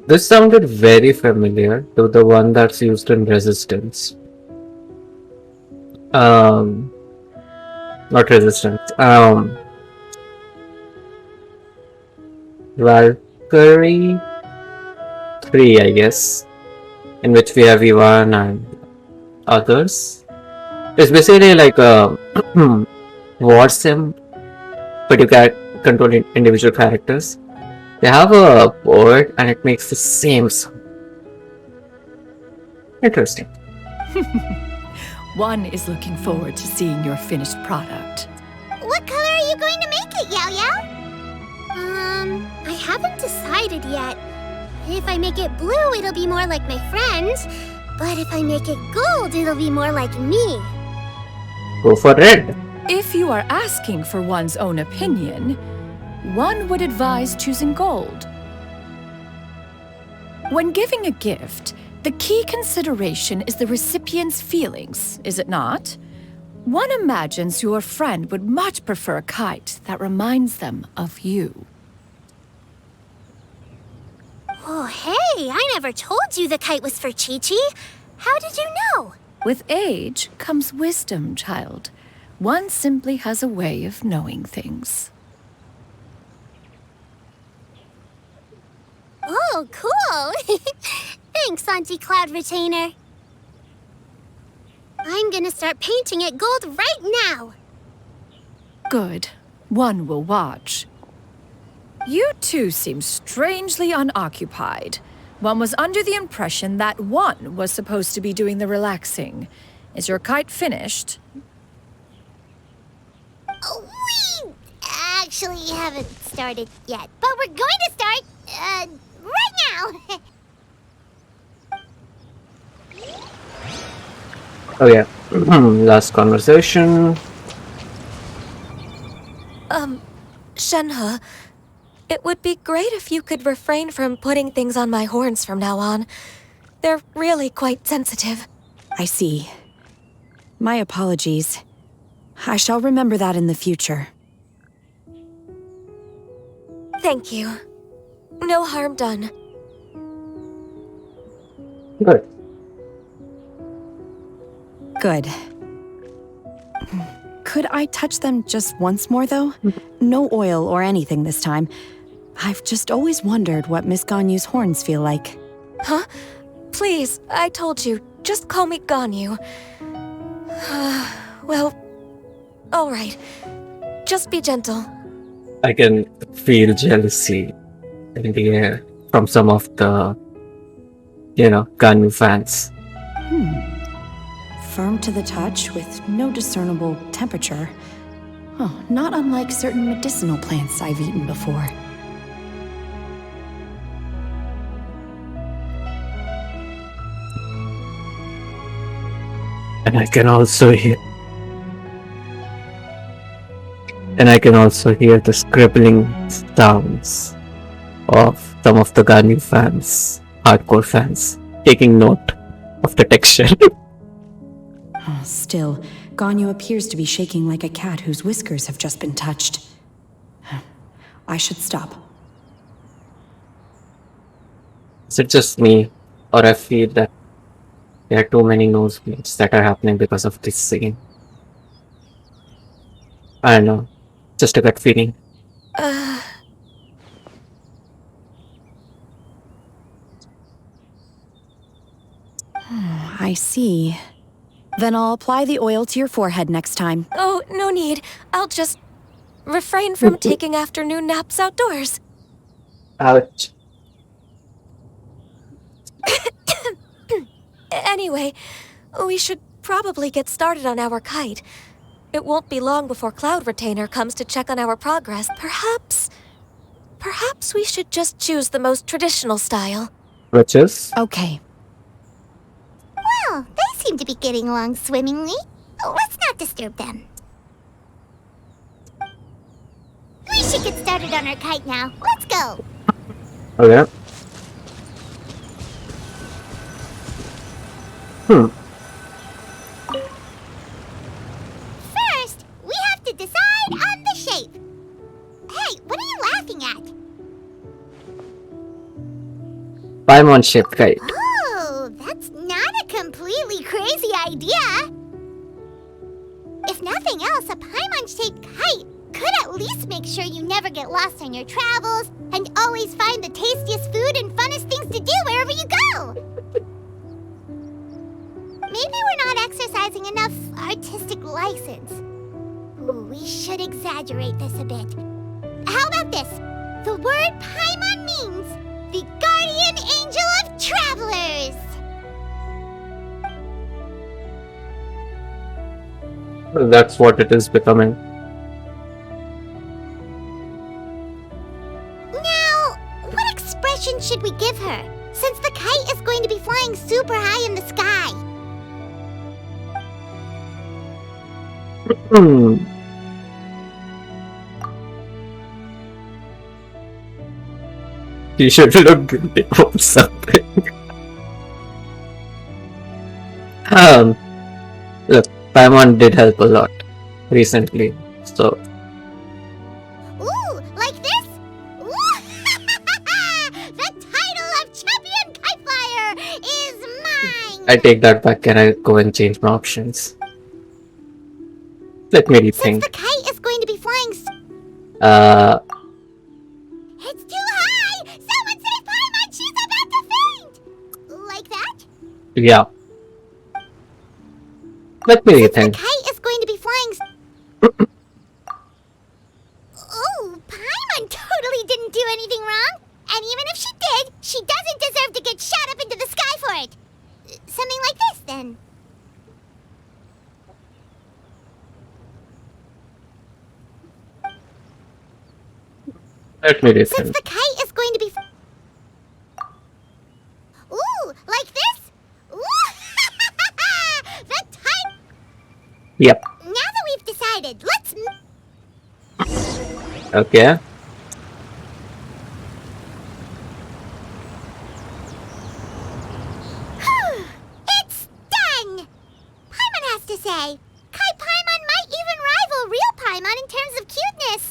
Speaker 1: This sounded very familiar to the one that's used in Resistance. Um, Not Resistance. Valkyrie 3, I guess, in which we have Ivan and others. It's basically like a war sim, but you can control individual characters. They have a board and it makes the same sound. Interesting.
Speaker 6: One is looking forward to seeing your finished product.
Speaker 2: What color are you going to make it, Yao Yao? I haven't decided yet. If I make it blue, it'll be more like my friends. But if I make it gold, it'll be more like me.
Speaker 1: Go for red.
Speaker 6: If you are asking for one's own opinion, one would advise choosing gold. When giving a gift, the key consideration is the recipient's feelings, is it not? One imagines your friend would much prefer a kite that reminds them of you.
Speaker 2: Oh, hey, I never told you the kite was for Chi-Chi. How did you know?
Speaker 6: With age comes wisdom, child. One simply has a way of knowing things.
Speaker 2: Oh, cool. Thanks, Auntie Cloud Retainer. I'm gonna start painting it gold right now.
Speaker 6: Good. One will watch. You two seem strangely unoccupied. One was under the impression that one was supposed to be doing the relaxing. Is your kite finished?
Speaker 2: Oh, we actually haven't started yet, but we're going to start, right now.
Speaker 1: Oh yeah. Last conversation.
Speaker 3: Shenhe, it would be great if you could refrain from putting things on my horns from now on. They're really quite sensitive.
Speaker 5: I see. My apologies. I shall remember that in the future.
Speaker 3: Thank you. No harm done.
Speaker 1: Good.
Speaker 5: Good. Could I touch them just once more, though? No oil or anything this time. I've just always wondered what Miss Ganyu's horns feel like.
Speaker 3: Huh? Please, I told you. Just call me Ganyu. Well, all right. Just be gentle.
Speaker 1: I can feel jealousy in the air from some of the, Ganyu fans.
Speaker 5: Firm to the touch with no discernible temperature. Oh, not unlike certain medicinal plants I've eaten before.
Speaker 1: And I can also hear the scribbling sounds of some of the Ganyu fans, hardcore fans, taking note of the texture.
Speaker 5: Still, Ganyu appears to be shaking like a cat whose whiskers have just been touched. I should stop.
Speaker 1: Is it just me, or I feel that there are too many nosebleeds that are happening because of this scene? I don't know. Just a gut feeling.
Speaker 5: I see. Then I'll apply the oil to your forehead next time.
Speaker 3: Oh, no need. I'll just refrain from taking afternoon naps outdoors.
Speaker 1: Ouch.
Speaker 3: Anyway, we should probably get started on our kite. It won't be long before Cloud Retainer comes to check on our progress. Perhaps we should just choose the most traditional style.
Speaker 1: Which is?
Speaker 5: Okay.
Speaker 2: seem to be getting along swimmingly. Let's not disturb them. We should get started on our kite now. Let's go.
Speaker 1: Okay.
Speaker 2: First, we have to decide on the shape. Hey, what are you laughing at?
Speaker 1: Paimon shaped kite.
Speaker 2: Oh, that's not a completely crazy idea. If nothing else, a Paimon-shaped kite could at least make sure you never get lost on your travels and always find the tastiest food and funnest things to do wherever you go. Maybe we're not exercising enough artistic license. Ooh, we should exaggerate this a bit. How about this? The word Paimon means the guardian angel of travelers.
Speaker 1: That's what it is becoming.
Speaker 2: Now, what expression should we give her, since the kite is going to be flying super high in the sky?
Speaker 1: You should look guilty about something. Look, Paimon did help a lot recently, so
Speaker 2: Ooh, like this? Ooh, the title of champion kite flyer is mine!
Speaker 1: I take that back. Can I go and change my options? Let me
Speaker 2: Since
Speaker 1: rethink.
Speaker 2: the kite is going to be flying It's too high! Someone save Paimon! She's about to faint! Like that?
Speaker 1: Yeah. Let me
Speaker 2: Since the
Speaker 1: rethink.
Speaker 2: kite is going to be flying Oh, Paimon totally didn't do anything wrong! And even if she did, she doesn't deserve to get shot up into the sky for it! Something like this, then.
Speaker 1: Let me
Speaker 2: Since
Speaker 1: rethink.
Speaker 2: the kite is going to be Ooh, like this? Ooh! The title...
Speaker 1: Yep.
Speaker 2: Now that we've decided, let's...
Speaker 1: Okay.
Speaker 2: It's done! Paimon has to say, Kai Paimon might even rival real Paimon in terms of cuteness.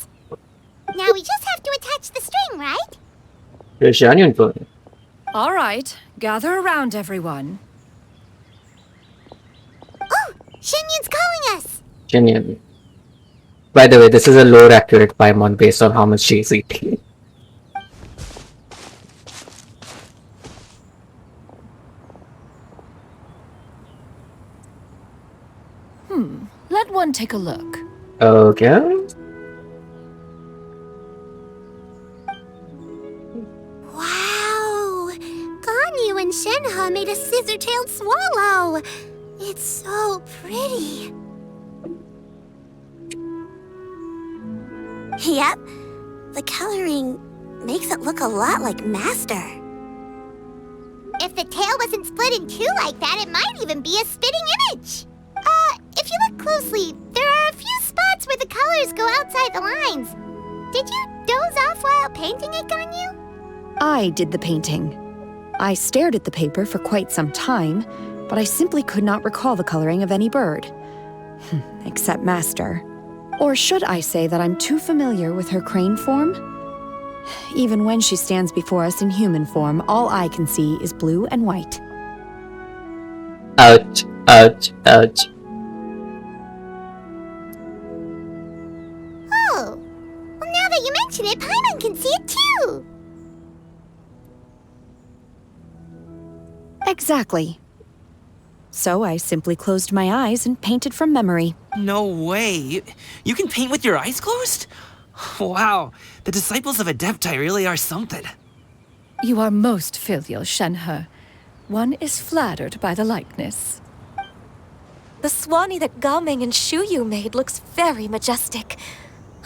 Speaker 2: Now we just have to attach the string, right?
Speaker 1: You're genuine for me.
Speaker 6: All right, gather around, everyone.
Speaker 2: Oh, Shenyun's calling us!
Speaker 1: Genuinely. By the way, this is a lore accurate Paimon based on how much she's eating.
Speaker 6: Let one take a look.
Speaker 1: Okay.
Speaker 7: Wow! Ganyu and Shenhe made a scissor-tailed swallow. It's so pretty. Yep, the coloring makes it look a lot like Master.
Speaker 2: If the tail wasn't split in two like that, it might even be a spitting image. If you look closely, there are a few spots where the colors go outside the lines. Did you doze off while painting it, Ganyu?
Speaker 5: I did the painting. I stared at the paper for quite some time, but I simply could not recall the coloring of any bird. Except Master. Or should I say that I'm too familiar with her crane form? Even when she stands before us in human form, all I can see is blue and white.
Speaker 1: Ouch, ouch, ouch.
Speaker 2: Oh, well, now that you mention it, Paimon can see it too.
Speaker 5: Exactly. So I simply closed my eyes and painted from memory.
Speaker 4: No way. You can paint with your eyes closed? Wow, the disciples of Adepti really are something.
Speaker 6: You are most filial, Shenhe. One is flattered by the likeness.
Speaker 3: The Swanee that Gaming and Shuyu made looks very majestic.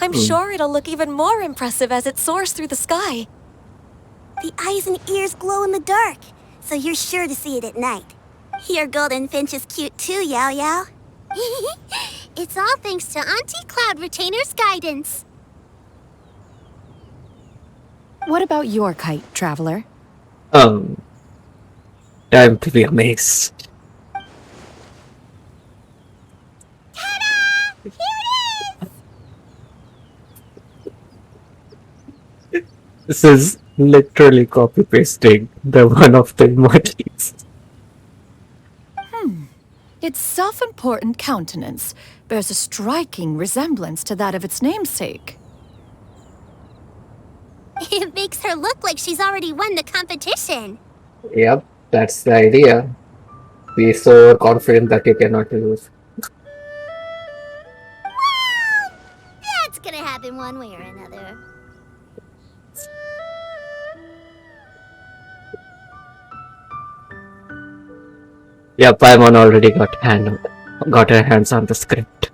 Speaker 3: I'm sure it'll look even more impressive as it soars through the sky.
Speaker 7: The eyes and ears glow in the dark, so you're sure to see it at night. Your golden finch is cute too, Yao Yao. It's all thanks to Auntie Cloud Retainer's guidance.
Speaker 5: What about your kite, Traveler?
Speaker 1: Time to be amazed.
Speaker 2: Here it is!
Speaker 1: This is literally copy pasting the one of the emojis.
Speaker 6: Its self-important countenance bears a striking resemblance to that of its namesake.
Speaker 7: It makes her look like she's already won the competition.
Speaker 1: Yep, that's the idea. Be so confident that you cannot lose.
Speaker 2: That's gonna happen one way or another.
Speaker 1: Yeah, Paimon already got her hands on the script.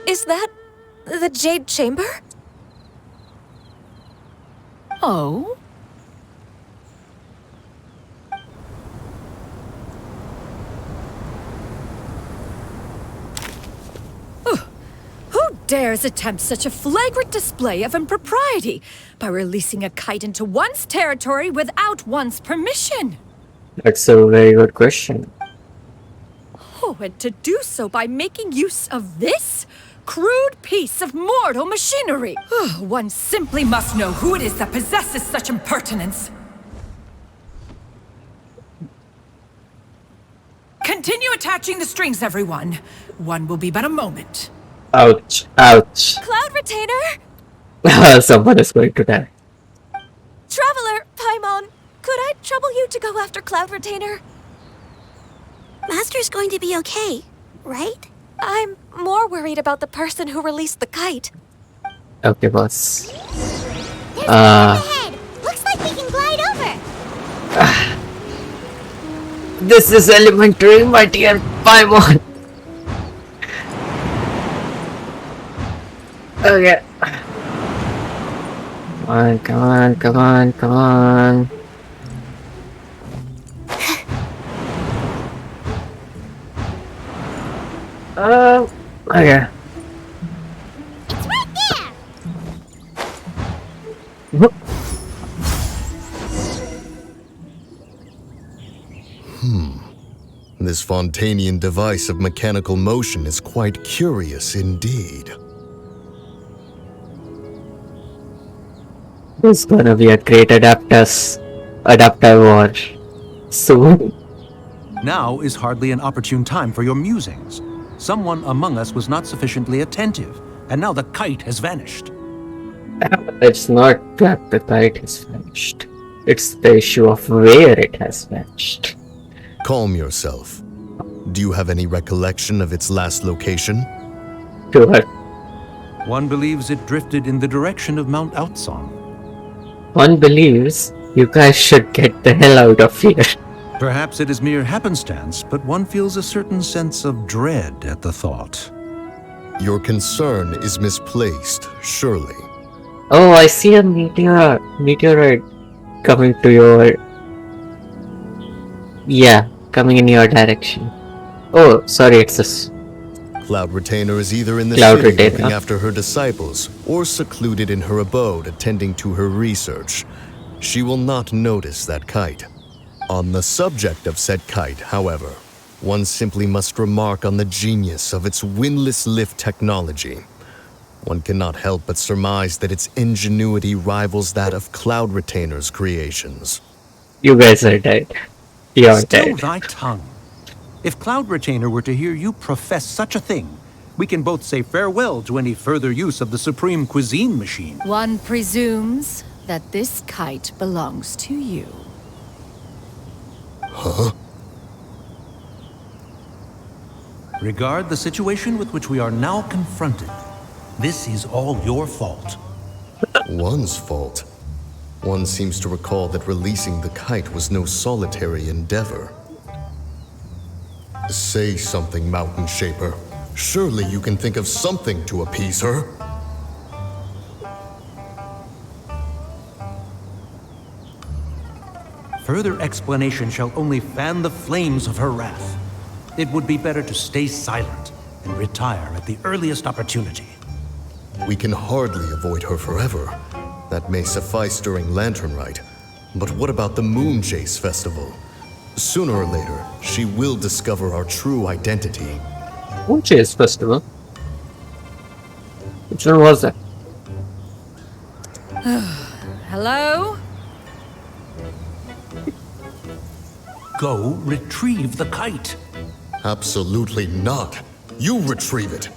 Speaker 3: Is that the Jade Chamber?
Speaker 6: Oh? Who dares attempt such a flagrant display of impropriety by releasing a kite into one's territory without one's permission?
Speaker 1: That's a very good question.
Speaker 6: Oh, and to do so by making use of this crude piece of mortal machinery. One simply must know who it is that possesses such impertinence. Continue attaching the strings, everyone. One will be but a moment.
Speaker 1: Ouch, ouch.
Speaker 3: Cloud Retainer?
Speaker 1: Someone is going to die.
Speaker 3: Traveler, Paimon, could I trouble you to go after Cloud Retainer?
Speaker 7: Master's going to be okay, right?
Speaker 3: I'm more worried about the person who released the kite.
Speaker 1: Okay, boss.
Speaker 2: There's one up ahead! Looks like we can glide over!
Speaker 1: This is elementary, my dear Paimon. Okay. Come on, come on, come on. Okay.
Speaker 2: It's right there!
Speaker 8: This Fontanian device of mechanical motion is quite curious indeed.
Speaker 1: There's gonna be a great adaptive war soon.
Speaker 9: Now is hardly an opportune time for your musings. Someone among us was not sufficiently attentive, and now the kite has vanished.
Speaker 1: It's not that the kite has vanished. It's the issue of where it has vanished.
Speaker 8: Calm yourself. Do you have any recollection of its last location?
Speaker 1: To her.
Speaker 9: One believes it drifted in the direction of Mount Outsong.
Speaker 1: One believes you guys should get the hell out of here.
Speaker 9: Perhaps it is mere happenstance, but one feels a certain sense of dread at the thought.
Speaker 8: Your concern is misplaced, surely.
Speaker 1: Oh, I see a meteorite coming to your... Yeah, coming in your direction. Oh, sorry, it's this.
Speaker 8: Cloud Retainer is either in the
Speaker 1: Cloud
Speaker 8: city
Speaker 1: Retainer.
Speaker 8: looking after her disciples, or secluded in her abode attending to her research. She will not notice that kite. On the subject of said kite, however, one simply must remark on the genius of its windless lift technology. One cannot help but surmise that its ingenuity rivals that of Cloud Retainer's creations.
Speaker 1: You guys are dead. You're
Speaker 9: Still
Speaker 1: dead.
Speaker 9: thy tongue. If Cloud Retainer were to hear you profess such a thing, we can both say farewell to any further use of the Supreme Cuisine Machine.
Speaker 6: One presumes that this kite belongs to you.
Speaker 8: Huh?
Speaker 9: Regard the situation with which we are now confronted. This is all your fault.
Speaker 8: One's fault. One seems to recall that releasing the kite was no solitary endeavor. Say something, Mountain Shaper. Surely you can think of something to appease her.
Speaker 9: Further explanation shall only fan the flames of her wrath. It would be better to stay silent and retire at the earliest opportunity.
Speaker 8: We can hardly avoid her forever. That may suffice during Lantern Rite. But what about the Moon Chase Festival? Sooner or later, she will discover our true identity.
Speaker 1: Moon Chase Festival? Which one was that?
Speaker 6: Hello?
Speaker 9: Go retrieve the kite.
Speaker 8: Absolutely not. You retrieve it.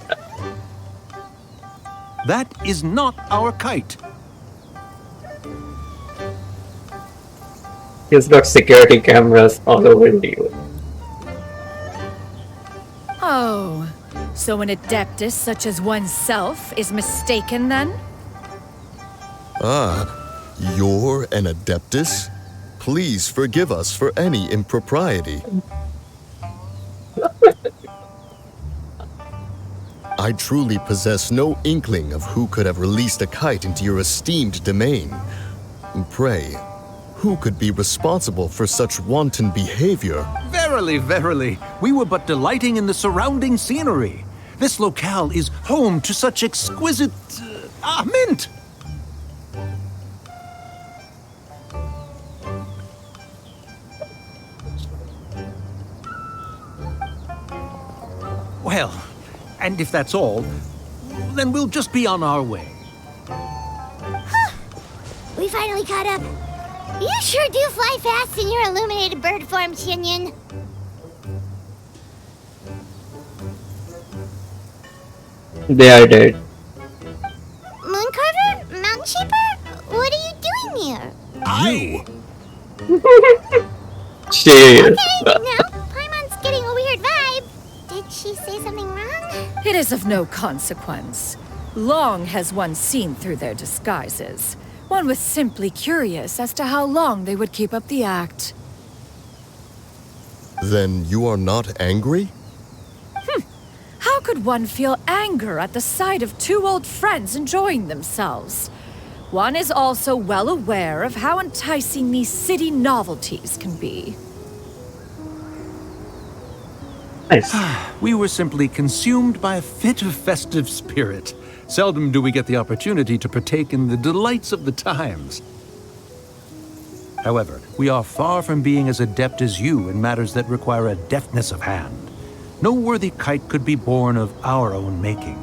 Speaker 9: That is not our kite.
Speaker 1: He's got security cameras all over you.
Speaker 6: Oh, so an adeptus such as oneself is mistaken then?
Speaker 8: Ah, you're an Adeptus? Please forgive us for any impropriety. I truly possess no inkling of who could have released a kite into your esteemed domain. Pray, who could be responsible for such wanton behavior?
Speaker 9: Verily, verily, we were but delighting in the surrounding scenery. This locale is home to such exquisite... mint! Well, and if that's all, then we'll just be on our way.
Speaker 2: We finally caught up. You sure do fly fast in your illuminated bird form, Shinyan.
Speaker 1: They are dead.
Speaker 2: Mooncarver? Mountain Shaper? What are you doing here?
Speaker 8: You!
Speaker 1: Shit.
Speaker 2: Now, Paimon's getting a weird vibe. Did she say something wrong?
Speaker 6: It is of no consequence. Long has one seen through their disguises. One was simply curious as to how long they would keep up the act.
Speaker 8: Then you are not angry?
Speaker 6: How could one feel anger at the sight of two old friends enjoying themselves? One is also well aware of how enticing these city novelties can be.
Speaker 1: Nice.
Speaker 9: We were simply consumed by a fit of festive spirit. Seldom do we get the opportunity to partake in the delights of the times. However, we are far from being as adept as you in matters that require a deftness of hand. No worthy kite could be born of our own making.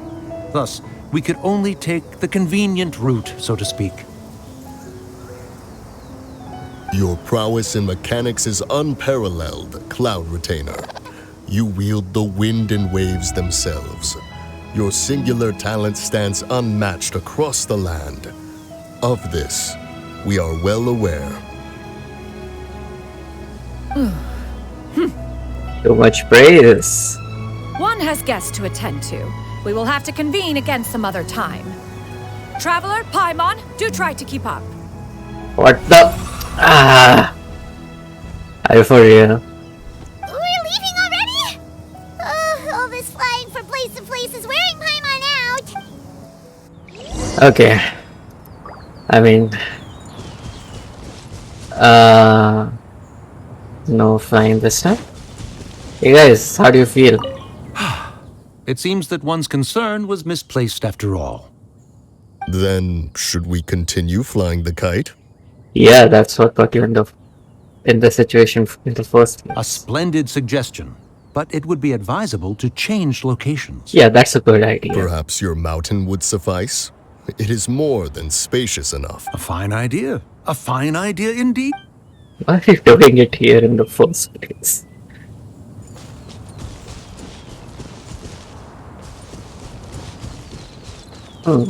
Speaker 9: Thus, we could only take the convenient route, so to speak.
Speaker 8: Your prowess in mechanics is unparalleled, Cloud Retainer. You wield the wind and waves themselves. Your singular talent stands unmatched across the land. Of this, we are well aware.
Speaker 1: Too much praise.
Speaker 6: One has guests to attend to. We will have to convene again some other time. Traveler, Paimon, do try to keep up.
Speaker 1: What the? Ah! Are you for real?
Speaker 2: We're leaving already? Oh, all this flying from place to place is wearing Paimon out.
Speaker 1: Okay. I mean, no flying this time. Hey guys, how do you feel?
Speaker 9: It seems that one's concern was misplaced after all.
Speaker 8: Then, should we continue flying the kite?
Speaker 1: Yeah, that's what got you in the situation in the first
Speaker 9: A
Speaker 1: place.
Speaker 9: splendid suggestion, but it would be advisable to change locations.
Speaker 1: Yeah, that's a good idea.
Speaker 8: Perhaps your mountain would suffice? It is more than spacious enough.
Speaker 9: A fine idea. A fine idea indeed.
Speaker 1: Why are you doing it here in the first place? Hmm.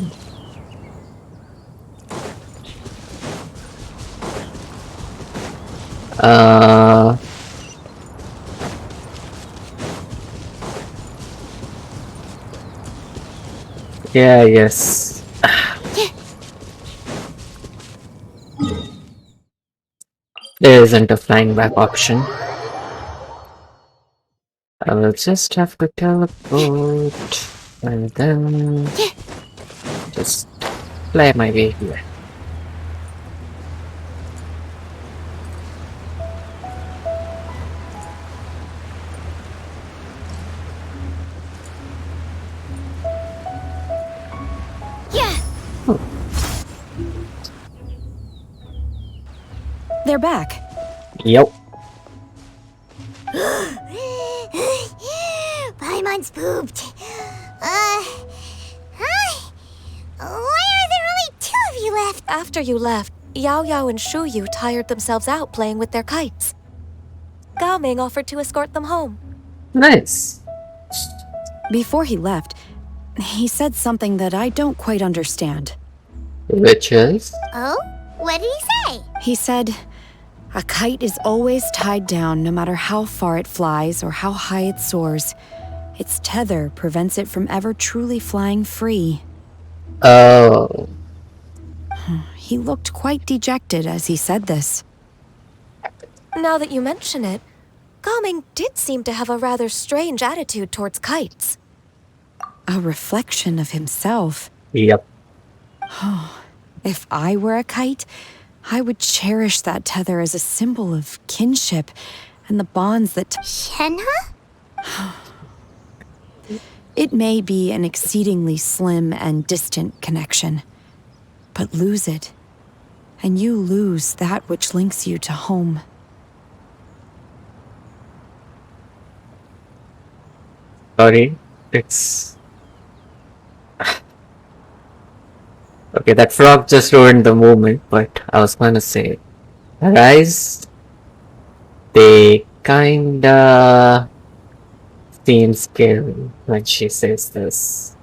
Speaker 1: Yeah, yes. There isn't a flying back option. I will just have to teleport and then just fly my way here.
Speaker 5: They're back.
Speaker 1: Yep.
Speaker 2: Paimon's pooped. Hi. Why are there only 2 of you left?
Speaker 3: After you left, Yao Yao and Shu Yu tired themselves out playing with their kites. Gao Ming offered to escort them home.
Speaker 1: Nice.
Speaker 5: Before he left, he said something that I don't quite understand.
Speaker 1: Which is?
Speaker 2: Oh? What did he say?
Speaker 5: He said, a kite is always tied down no matter how far it flies or how high it soars. Its tether prevents it from ever truly flying free.
Speaker 1: Oh.
Speaker 5: He looked quite dejected as he said this.
Speaker 3: Now that you mention it, Gao Ming did seem to have a rather strange attitude towards kites.
Speaker 5: A reflection of himself.
Speaker 1: Yep.
Speaker 5: If I were a kite, I would cherish that tether as a symbol of kinship and the bonds that...
Speaker 2: Shenhe?
Speaker 5: It may be an exceedingly slim and distant connection, but lose it, and you lose that which links you to home.
Speaker 1: Sorry. It's... Okay, that frog just ruined the moment, but I was gonna say... Her eyes... They kinda... seem scary when she says this.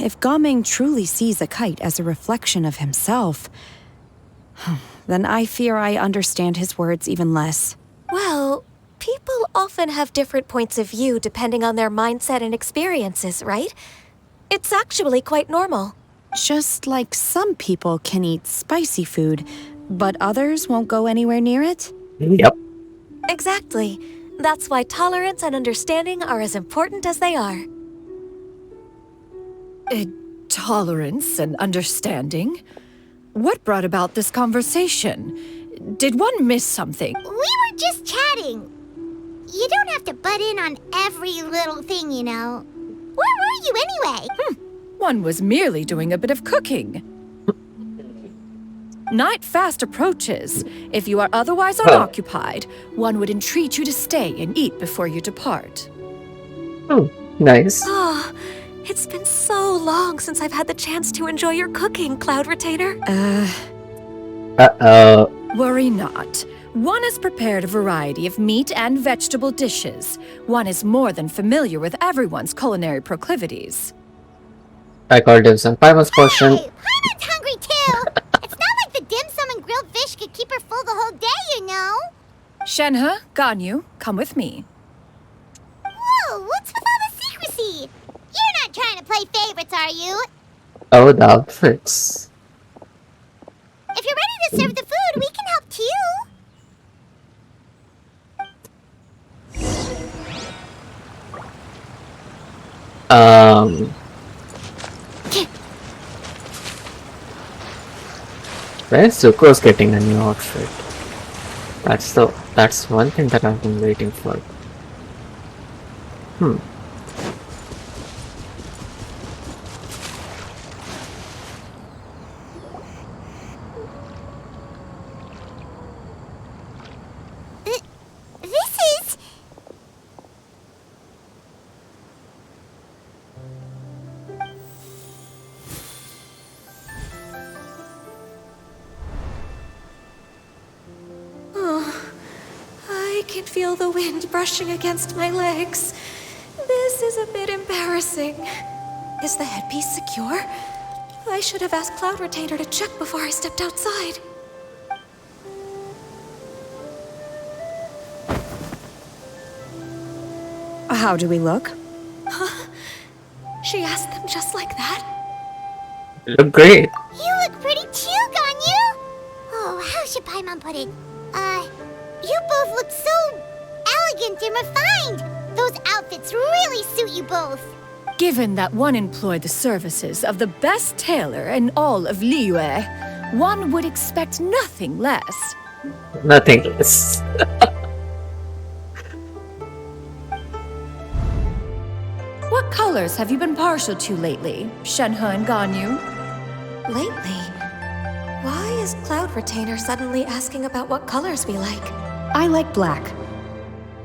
Speaker 5: If Gao Ming truly sees a kite as a reflection of himself, then I fear I understand his words even less.
Speaker 3: Well, people often have different points of view depending on their mindset and experiences, right? It's actually quite normal.
Speaker 5: Just like some people can eat spicy food, but others won't go anywhere near it?
Speaker 1: Yep.
Speaker 3: Exactly. That's why tolerance and understanding are as important as they are.
Speaker 6: Tolerance and understanding? What brought about this conversation? Did one miss something?
Speaker 2: We were just chatting. You don't have to butt in on every little thing, you know. Where were you anyway?
Speaker 6: One was merely doing a bit of cooking. Night fast approaches. If you are otherwise unoccupied, one would entreat you to stay and eat before you depart.
Speaker 1: Oh, nice.
Speaker 3: Oh, it's been so long since I've had the chance to enjoy your cooking, Cloud Retainer.
Speaker 1: Uh-oh.
Speaker 6: Worry not. One has prepared a variety of meat and vegetable dishes. One is more than familiar with everyone's culinary proclivities.
Speaker 1: I called him some Paimon's portion.
Speaker 2: Hey, Paimon's hungry too. It's not like the dim sum and grilled fish could keep her full the whole day, you know.
Speaker 6: Shenhe, Ganyu, come with me.
Speaker 2: Whoa, what's with all the secrecy? You're not trying to play favorites, are you?
Speaker 1: Oh, the outfits.
Speaker 2: If you're ready to serve the food, we can help too.
Speaker 1: Where's Zuko's getting a new outfit? That's one thing that I've been waiting for.
Speaker 2: This is...
Speaker 3: I can feel the wind brushing against my legs. This is a bit embarrassing. Is the headpiece secure? I should have asked Cloud Retainer to check before I stepped outside.
Speaker 5: How do we look?
Speaker 3: She asked them just like that?
Speaker 1: You look great.
Speaker 2: You look pretty too, Ganyu. Oh, how should Paimon put it? You both look so elegant and refined. Those outfits really suit you both.
Speaker 6: Given that one employed the services of the best tailor in all of Liyue, one would expect nothing less.
Speaker 1: Nothing less.
Speaker 6: What colors have you been partial to lately, Shenhe and Ganyu?
Speaker 3: Lately, why is Cloud Retainer suddenly asking about what colors we like?
Speaker 5: I like black.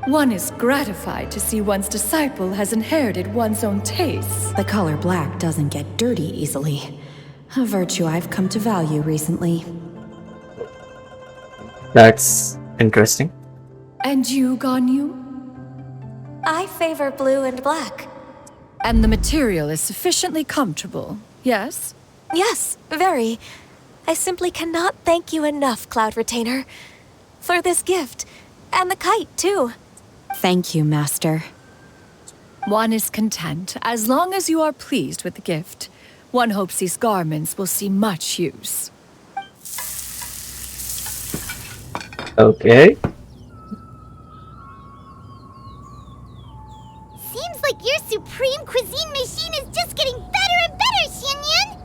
Speaker 6: One is gratified to see one's disciple has inherited one's own tastes.
Speaker 5: The color black doesn't get dirty easily. A virtue I've come to value recently.
Speaker 1: That's interesting.
Speaker 6: And you, Ganyu?
Speaker 3: I favor blue and black.
Speaker 6: And the material is sufficiently comfortable, yes?
Speaker 3: Yes, very. I simply cannot thank you enough, Cloud Retainer. For this gift. And the kite, too.
Speaker 5: Thank you, Master.
Speaker 6: One is content, as long as you are pleased with the gift. One hopes these garments will see much use.
Speaker 1: Okay.
Speaker 2: Seems like your supreme cuisine machine is just getting better and better, Xinyan!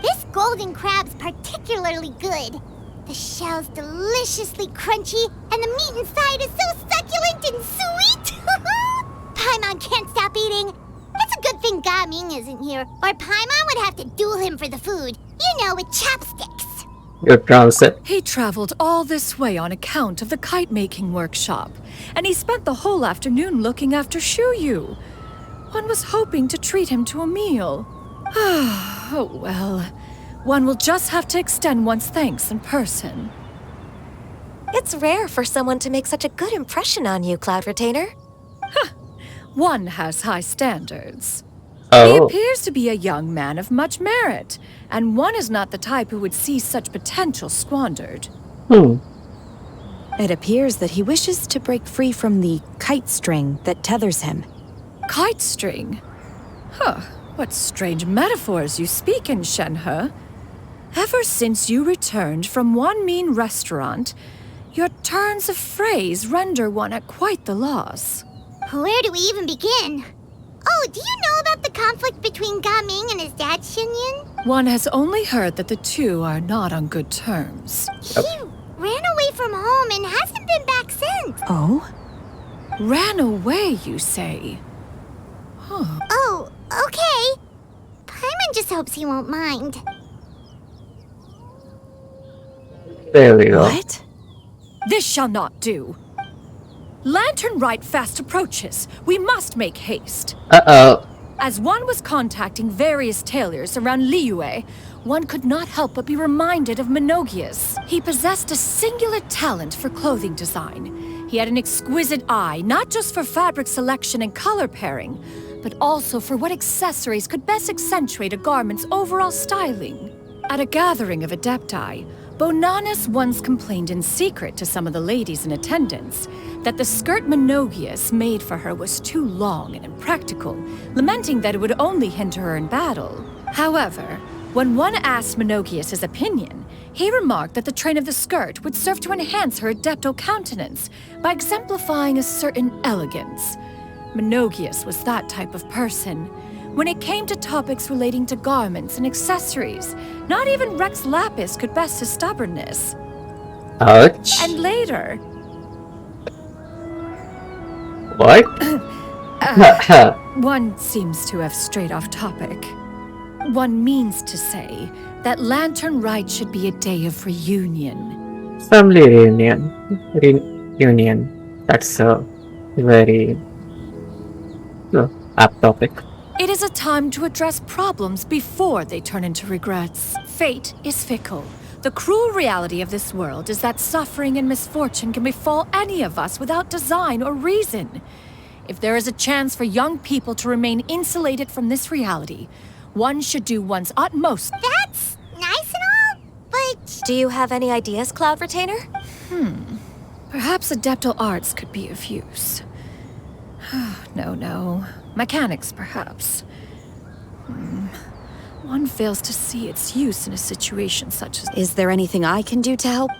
Speaker 2: This golden crab's particularly good. The shell's deliciously crunchy, and the meat inside is so succulent and sweet! Paimon can't stop eating. It's a good thing Gaming isn't here, or Paimon would have to duel him for the food. You know, with chopsticks.
Speaker 1: You're pronounce it.
Speaker 6: He traveled all this way on account of the kite-making workshop, and he spent the whole afternoon looking after Shuyu. One was hoping to treat him to a meal. Oh well. One will just have to extend one's thanks in person.
Speaker 3: It's rare for someone to make such a good impression on you, Cloud Retainer.
Speaker 6: One has high standards. He
Speaker 1: Oh.
Speaker 6: appears to be a young man of much merit, and one is not the type who would see such potential squandered.
Speaker 5: It appears that he wishes to break free from the kite string that tethers him.
Speaker 6: Kite string? Huh, what strange metaphors you speak in, Shenhe. Ever since you returned from one mean restaurant, your turns of phrase render one at quite the loss.
Speaker 2: Where do we even begin? Oh, do you know about the conflict between Gaming and his dad, Xinyan?
Speaker 6: One has only heard that the two are not on good terms.
Speaker 2: He ran away from home and hasn't been back since.
Speaker 5: Oh?
Speaker 6: Ran away, you say?
Speaker 2: Oh, okay. Paimon just hopes he won't mind.
Speaker 1: There we go.
Speaker 5: What?
Speaker 6: This shall not do. Lantern Rite fast approaches. We must make haste.
Speaker 1: Uh-oh.
Speaker 6: As one was contacting various tailors around Liyue, one could not help but be reminded of Menogius. He possessed a singular talent for clothing design. He had an exquisite eye, not just for fabric selection and color pairing, but also for what accessories could best accentuate a garment's overall styling. At a gathering of adepti, Bonanis once complained in secret to some of the ladies in attendance that the skirt Menogius made for her was too long and impractical, lamenting that it would only hinder her in battle. However, when one asked Menogius his opinion, he remarked that the train of the skirt would serve to enhance her adeptal countenance by exemplifying a certain elegance. Menogius was that type of person. When it came to topics relating to garments and accessories, not even Rex Lapis could best his stubbornness.
Speaker 1: Ouch.
Speaker 6: And later,
Speaker 1: What?
Speaker 6: one seems to have strayed off topic. One means to say that Lantern Rite should be a day of reunion.
Speaker 1: Family reunion. Reunion. That's a very apt topic.
Speaker 6: It is a time to address problems before they turn into regrets. Fate is fickle. The cruel reality of this world is that suffering and misfortune can befall any of us without design or reason. If there is a chance for young people to remain insulated from this reality, one should do one's utmost.
Speaker 2: That's nice and all, but...
Speaker 3: Do you have any ideas, Cloud Retainer?
Speaker 6: Perhaps adeptal arts could be of use. No. Mechanics, perhaps. One fails to see its use in a situation such as...
Speaker 5: Is there anything I can do to help?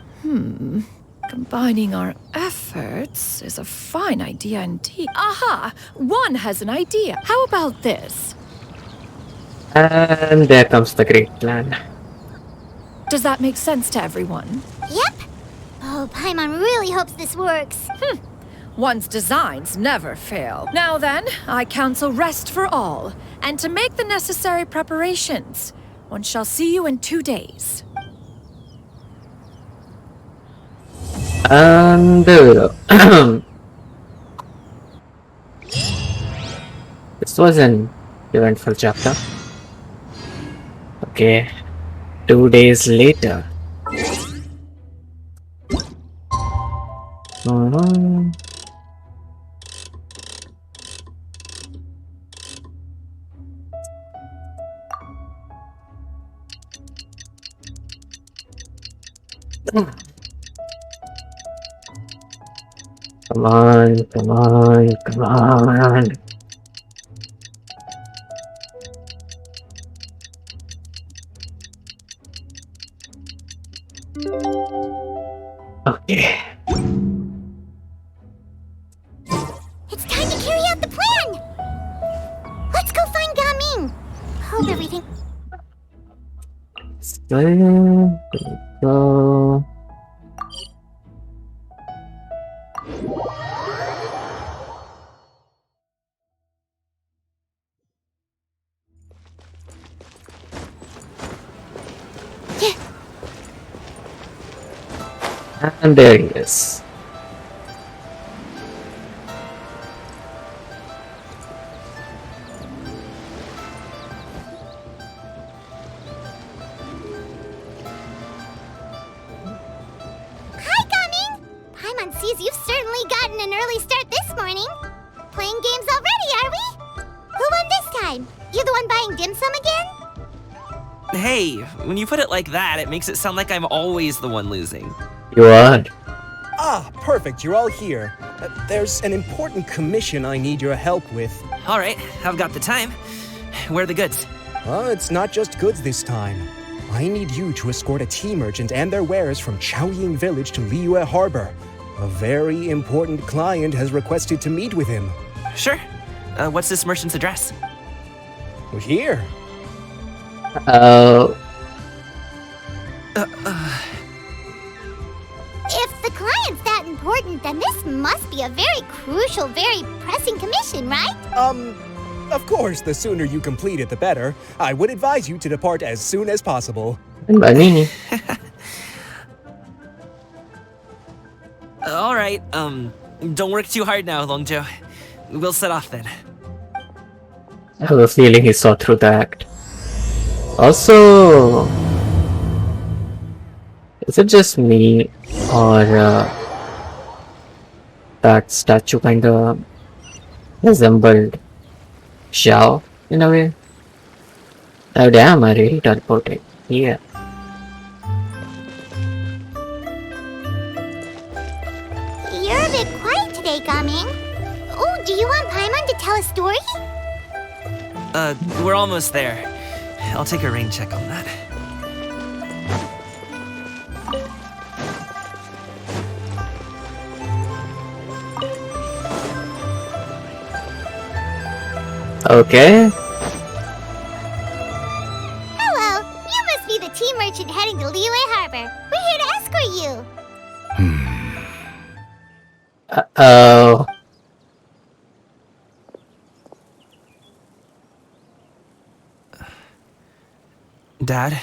Speaker 6: Combining our efforts is a fine idea indeed. Aha! One has an idea. How about this?
Speaker 1: And there comes the great plan.
Speaker 6: Does that make sense to everyone?
Speaker 2: Yep. Oh, Paimon really hopes this works.
Speaker 6: One's designs never fail. Now then, I counsel rest for all, and to make the necessary preparations. One shall see you in 2 days.
Speaker 1: And there we go. This was an eventful chapter. Okay, 2 days later. Mhm. Come on, come on, come on. Okay.
Speaker 2: It's time to carry out the plan! Let's go find Gaming! Hope everything...
Speaker 1: There we go. And there he is.
Speaker 2: Hi, Gaming! Paimon sees you've certainly gotten an early start this morning. Playing games already, are we? Who won this time? You the one buying dim sum again?
Speaker 4: Hey, when you put it like that, it makes it sound like I'm always the one losing.
Speaker 1: You are.
Speaker 10: Ah, perfect, you're all here. There's an important commission I need your help with.
Speaker 4: All right, I've got the time. Where are the goods?
Speaker 10: It's not just goods this time. I need you to escort a tea merchant and their wares from Chaoying Village to Liyue Harbor. A very important client has requested to meet with him.
Speaker 4: Sure. What's this merchant's address?
Speaker 10: Here.
Speaker 1: Oh,
Speaker 2: If the client's that important, then this must be a very crucial, very pressing commission, right?
Speaker 10: Of course, the sooner you complete it, the better. I would advise you to depart as soon as possible.
Speaker 1: and Banini.
Speaker 4: All right, don't work too hard now, Longjo. We'll set off then.
Speaker 1: I have a feeling he saw through the act. Also, is it just me or that statue kind of resembled Xiao in a way? Oh damn, I really teleported. Yeah.
Speaker 2: You're a bit quiet today, Gaming. Oh, do you want Paimon to tell a story?
Speaker 4: We're almost there. I'll take a rain check on that.
Speaker 1: Okay.
Speaker 2: Hello, you must be the tea merchant heading to Liyue Harbor. We're here to escort you.
Speaker 1: Oh.
Speaker 4: Dad?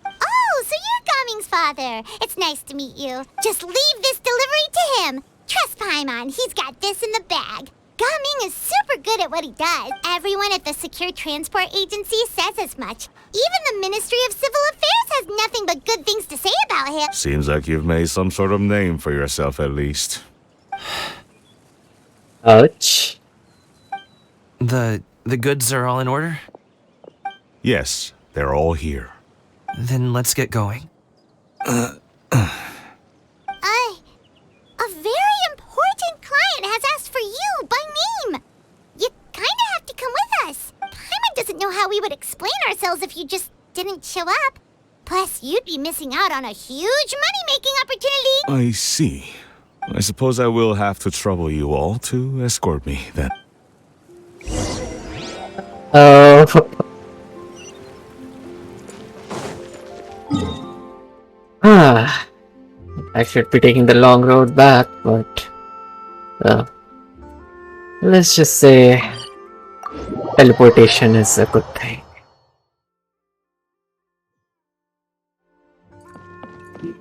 Speaker 2: Oh, so you're Gaming's father. It's nice to meet you. Just leave this delivery to him. Trust Paimon, he's got this in the bag. Gaming is super good at what he does. Everyone at the Secure Transport Agency says as much. Even the Ministry of Civil Affairs has nothing but good things to say about him.
Speaker 11: Seems like you've made some sort of name for yourself at least.
Speaker 1: Ouch.
Speaker 4: The goods are all in order?
Speaker 11: Yes, they're all here.
Speaker 4: Then let's get going.
Speaker 2: A very important client has asked for you by name. You kinda have to come with us. Paimon doesn't know how we would explain ourselves if you just didn't show up. Plus, you'd be missing out on a huge money-making opportunity.
Speaker 11: I see. I suppose I will have to trouble you all to escort me then.
Speaker 1: Oh. Ah. I should be taking the long road back, but let's just say teleportation is a good thing.
Speaker 2: We've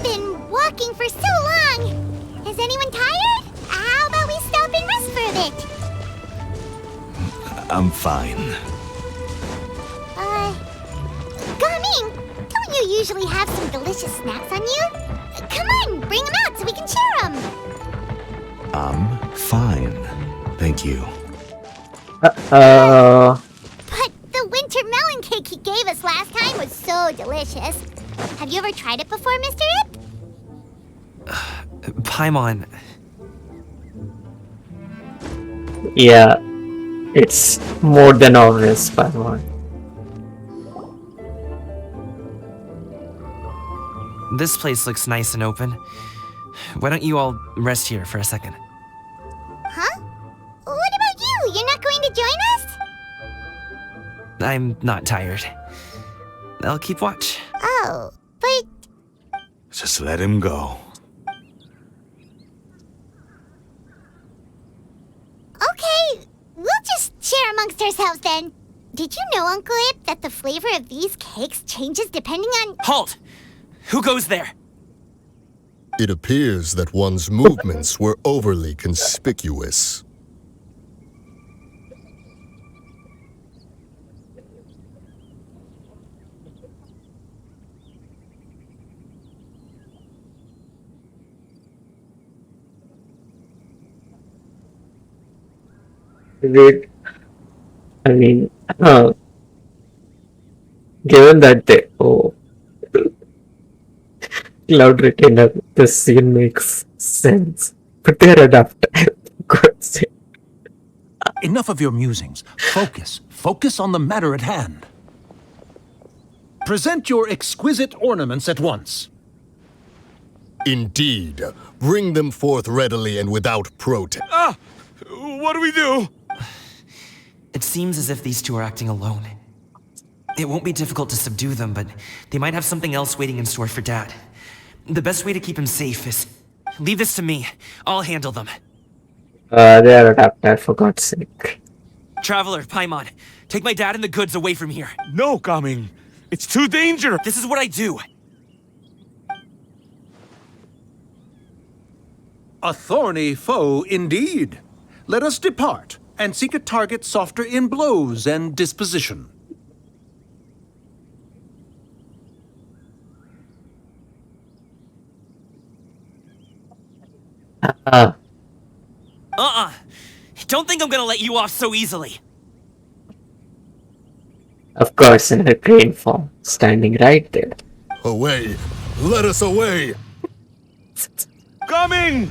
Speaker 2: been walking for so long. Is anyone tired? How about we stop and rest for a bit?
Speaker 11: I'm fine.
Speaker 2: Gaming, don't you usually have some delicious snacks on you? Come on, bring them out so we can share them.
Speaker 11: I'm fine. Thank you.
Speaker 2: But the winter melon cake he gave us last time was so delicious. Have you ever tried it before, Mr. Ip?
Speaker 4: Paimon,
Speaker 1: Yeah, it's more than obvious by one.
Speaker 4: this place looks nice and open. Why don't you all rest here for a second?
Speaker 2: Huh? What about you? You're not going to join us?
Speaker 4: I'm not tired. I'll keep watch.
Speaker 2: Oh, but
Speaker 11: Just let him go.
Speaker 2: okay. We'll just share amongst ourselves then. Did you know, Uncle Ip, that the flavor of these cakes changes depending on...
Speaker 4: Halt! Who goes there?
Speaker 8: It appears that one's movements were overly conspicuous.
Speaker 1: Wait, I mean, given that they cloud retainer, this scene makes sense. But they're adapted. God's sake.
Speaker 9: Enough of your musings. Focus. Focus on the matter at hand. Present your exquisite ornaments at once.
Speaker 8: Indeed. Bring them forth readily and without protest.
Speaker 11: Ah! What do we do?
Speaker 4: It seems as if these two are acting alone. It won't be difficult to subdue them, but they might have something else waiting in store for Dad. The best way to keep him safe is... leave this to me. I'll handle them.
Speaker 1: They are adapted, for God's sake.
Speaker 4: Traveler, Paimon, take my dad and the goods away from here.
Speaker 11: No, Gaming. It's too dangerous.
Speaker 4: This is what I do.
Speaker 9: A thorny foe indeed. Let us depart and seek a target softer in blows and disposition.
Speaker 4: Don't think I'm gonna let you off so easily.
Speaker 1: Of course, in her train form, standing right there.
Speaker 8: Away! Let us away!
Speaker 11: Coming!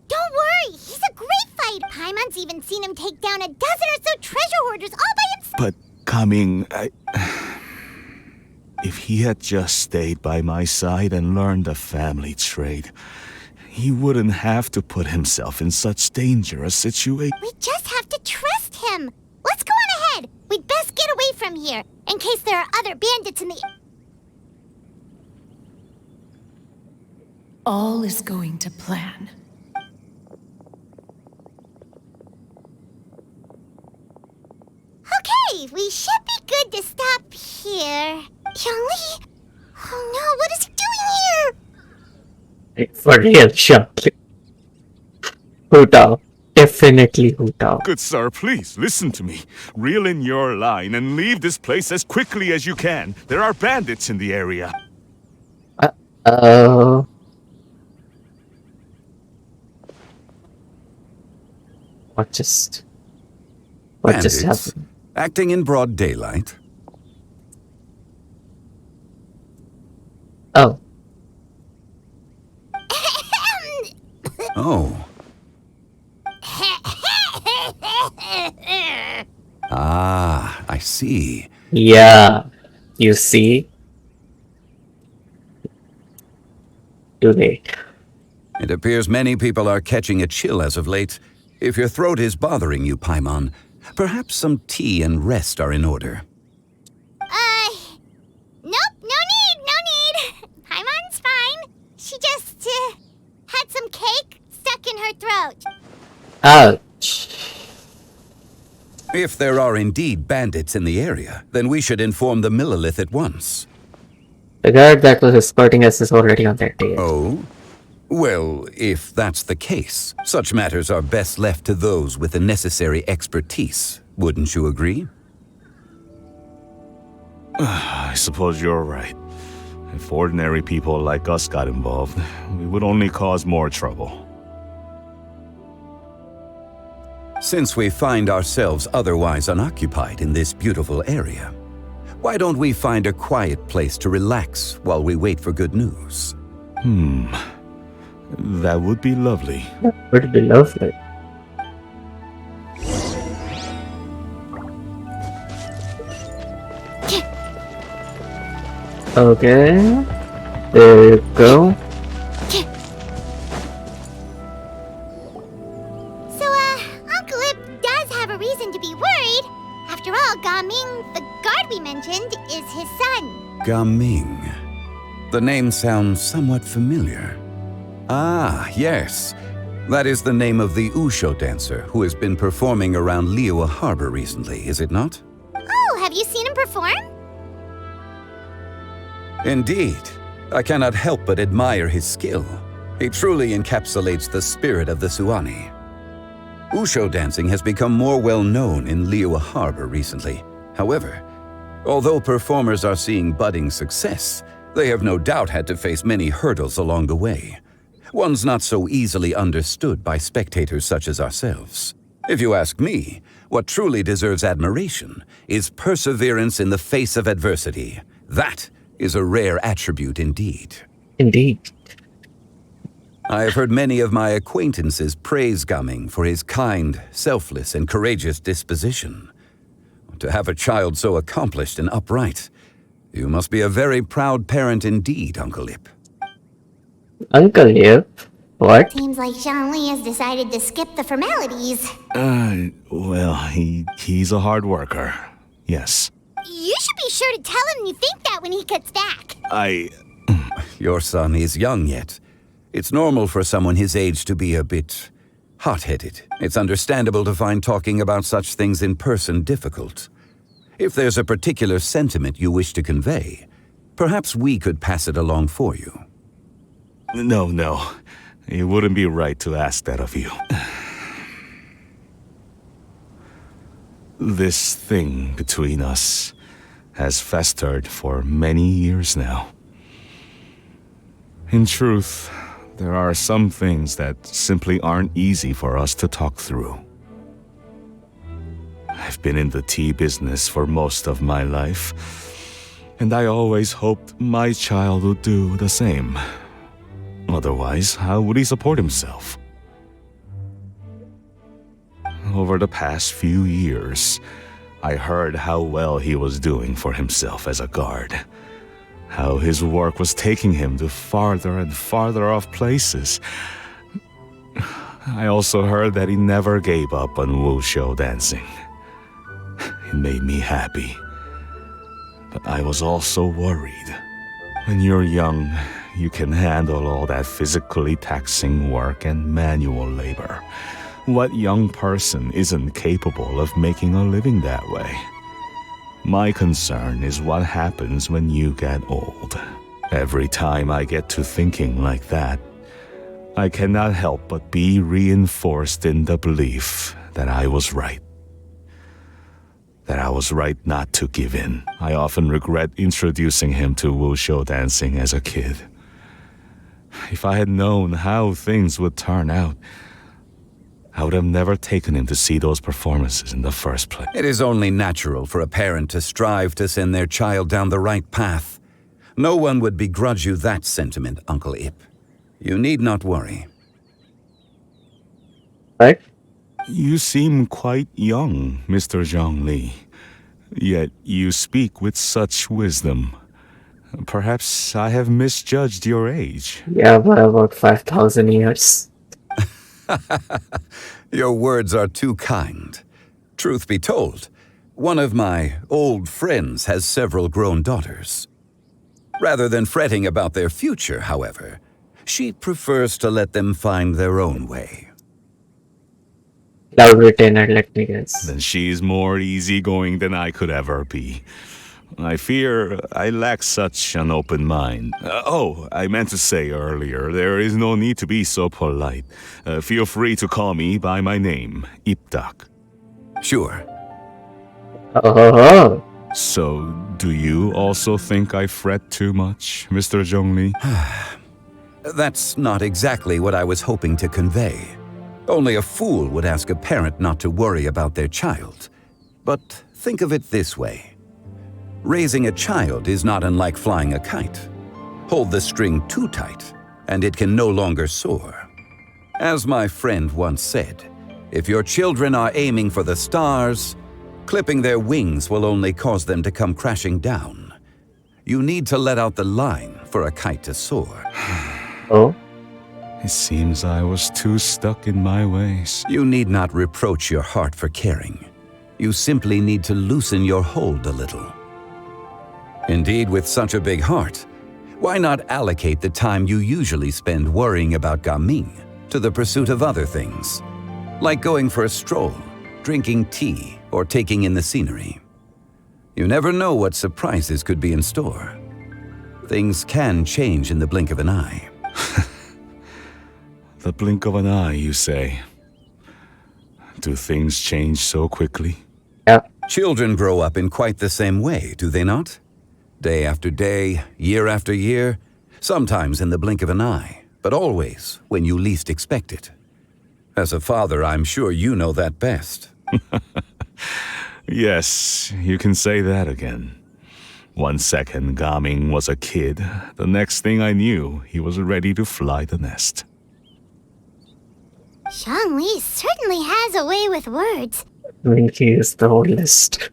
Speaker 2: Don't worry, he's a great fight. Paimon's even seen him take down a dozen or so treasure hoarders all by himself.
Speaker 11: But Coming, if he had just stayed by my side and learned the family trade, he wouldn't have to put himself in such dangerous situation.
Speaker 2: We just have to trust him. Let's go on ahead. We'd best get away from here, in case there are other bandits in the...
Speaker 6: All is going to plan.
Speaker 2: Okay, we should be good to stop here. Yongli? Oh no, what is he doing here?
Speaker 1: Like, for real, shortly. Hoot out. Definitely hoot out.
Speaker 11: Good sir, please listen to me. Reel in your line and leave this place as quickly as you can. There are bandits in the area.
Speaker 1: What just
Speaker 12: Bandits
Speaker 1: happened?
Speaker 12: acting in broad daylight.
Speaker 1: Oh,
Speaker 12: Oh. Ah, I see.
Speaker 1: yeah. You see? Too late.
Speaker 12: It appears many people are catching a chill as of late. If your throat is bothering you, Paimon, perhaps some tea and rest are in order.
Speaker 2: Nope, no need. Paimon's fine. She just, had some cake stuck in her throat.
Speaker 1: Ouch.
Speaker 12: If there are indeed bandits in the area, then we should inform the Millilith at once.
Speaker 1: The guard that was escorting us is already on their tail.
Speaker 12: Oh? Well, if that's the case, such matters are best left to those with the necessary expertise. Wouldn't you agree?
Speaker 11: I suppose you're right. If ordinary people like us got involved, we would only cause more trouble.
Speaker 12: Since we find ourselves otherwise unoccupied in this beautiful area, why don't we find a quiet place to relax while we wait for good news?
Speaker 11: That would be lovely.
Speaker 1: Would be lovely. Okay. There you go.
Speaker 2: So, Uncle Ip does have a reason to be worried. After all, Gaming, the guard we mentioned, is his son.
Speaker 12: Gaming. The name sounds somewhat familiar. Ah, yes. That is the name of the Usho dancer who has been performing around Liyue Harbor recently, is it not?
Speaker 2: Oh, have you seen him perform?
Speaker 12: Indeed. I cannot help but admire his skill. He truly encapsulates the spirit of the Suani. Usho dancing has become more well known in Liyue Harbor recently. However, although performers are seeing budding success, they have no doubt had to face many hurdles along the way. One's not so easily understood by spectators such as ourselves. If you ask me, what truly deserves admiration is perseverance in the face of adversity. That is a rare attribute indeed.
Speaker 1: Indeed.
Speaker 12: I have heard many of my acquaintances praise Gaming for his kind, selfless, and courageous disposition. To have a child so accomplished and upright, you must be a very proud parent indeed, Uncle Ip.
Speaker 1: Uncle Ip? What?
Speaker 2: Seems like Zhongli has decided to skip the formalities.
Speaker 11: Well, he's a hard worker. Yes.
Speaker 2: You should be sure to tell him you think that when he gets back.
Speaker 12: Your son is young yet. It's normal for someone his age to be a bit hot-headed. It's understandable to find talking about such things in person difficult. If there's a particular sentiment you wish to convey, perhaps we could pass it along for you.
Speaker 11: No. It wouldn't be right to ask that of you. This thing between us has festered for many years now. In truth, there are some things that simply aren't easy for us to talk through. I've been in the tea business for most of my life, and I always hoped my child would do the same. Otherwise, how would he support himself? Over the past few years, I heard how well he was doing for himself as a guard. How his work was taking him to farther and farther off places. I also heard that he never gave up on wushu dancing. It made me happy. But I was also worried. When you're young, you can handle all that physically taxing work and manual labor. What young person isn't capable of making a living that way? My concern is what happens when you get old. Every time I get to thinking like that, I cannot help but be reinforced in the belief that I was right. That I was right not to give in. I often regret introducing him to wushu dancing as a kid. If I had known how things would turn out, I would have never taken him to see those performances in the first place.
Speaker 12: It is only natural for a parent to strive to send their child down the right path. No one would begrudge you that sentiment, Uncle Ip. You need not worry.
Speaker 1: Right?
Speaker 11: You seem quite young, Mr. Zhongli. Yet you speak with such wisdom. Perhaps I have misjudged your age.
Speaker 1: Yeah, by about 5,000 years.
Speaker 12: Your words are too kind. Truth be told, one of my old friends has several grown daughters. Rather than fretting about their future, however, she prefers to let them find their own way.
Speaker 1: Cloud retainer, let me guess.
Speaker 11: Then she's more easygoing than I could ever be. I fear I lack such an open mind. I meant to say earlier, there is no need to be so polite. Feel free to call me by my name, Iptak.
Speaker 12: Sure.
Speaker 1: Oh,
Speaker 11: So, do you also think I fret too much, Mr. Zhongli?
Speaker 12: That's not exactly what I was hoping to convey. Only a fool would ask a parent not to worry about their child. But think of it this way. Raising a child is not unlike flying a kite. Hold the string too tight, and it can no longer soar. As my friend once said, if your children are aiming for the stars, clipping their wings will only cause them to come crashing down. You need to let out the line for a kite to soar.
Speaker 1: oh,
Speaker 11: It seems I was too stuck in my ways.
Speaker 12: You need not reproach your heart for caring. You simply need to loosen your hold a little. Indeed, with such a big heart, why not allocate the time you usually spend worrying about Gaming to the pursuit of other things, like going for a stroll, drinking tea, or taking in the scenery? You never know what surprises could be in store. Things can change in the blink of an eye.
Speaker 11: The blink of an eye, you say? Do things change so quickly?
Speaker 1: yeah.
Speaker 12: Children grow up in quite the same way, do they not? Day after day, year after year, sometimes in the blink of an eye, but always when you least expect it. As a father, I'm sure you know that best.
Speaker 11: Yes, you can say that again. 1 second, Gaming was a kid. The next thing I knew, he was ready to fly the nest.
Speaker 2: Zhongli certainly has a way with words.
Speaker 1: I mean, he is the oldest.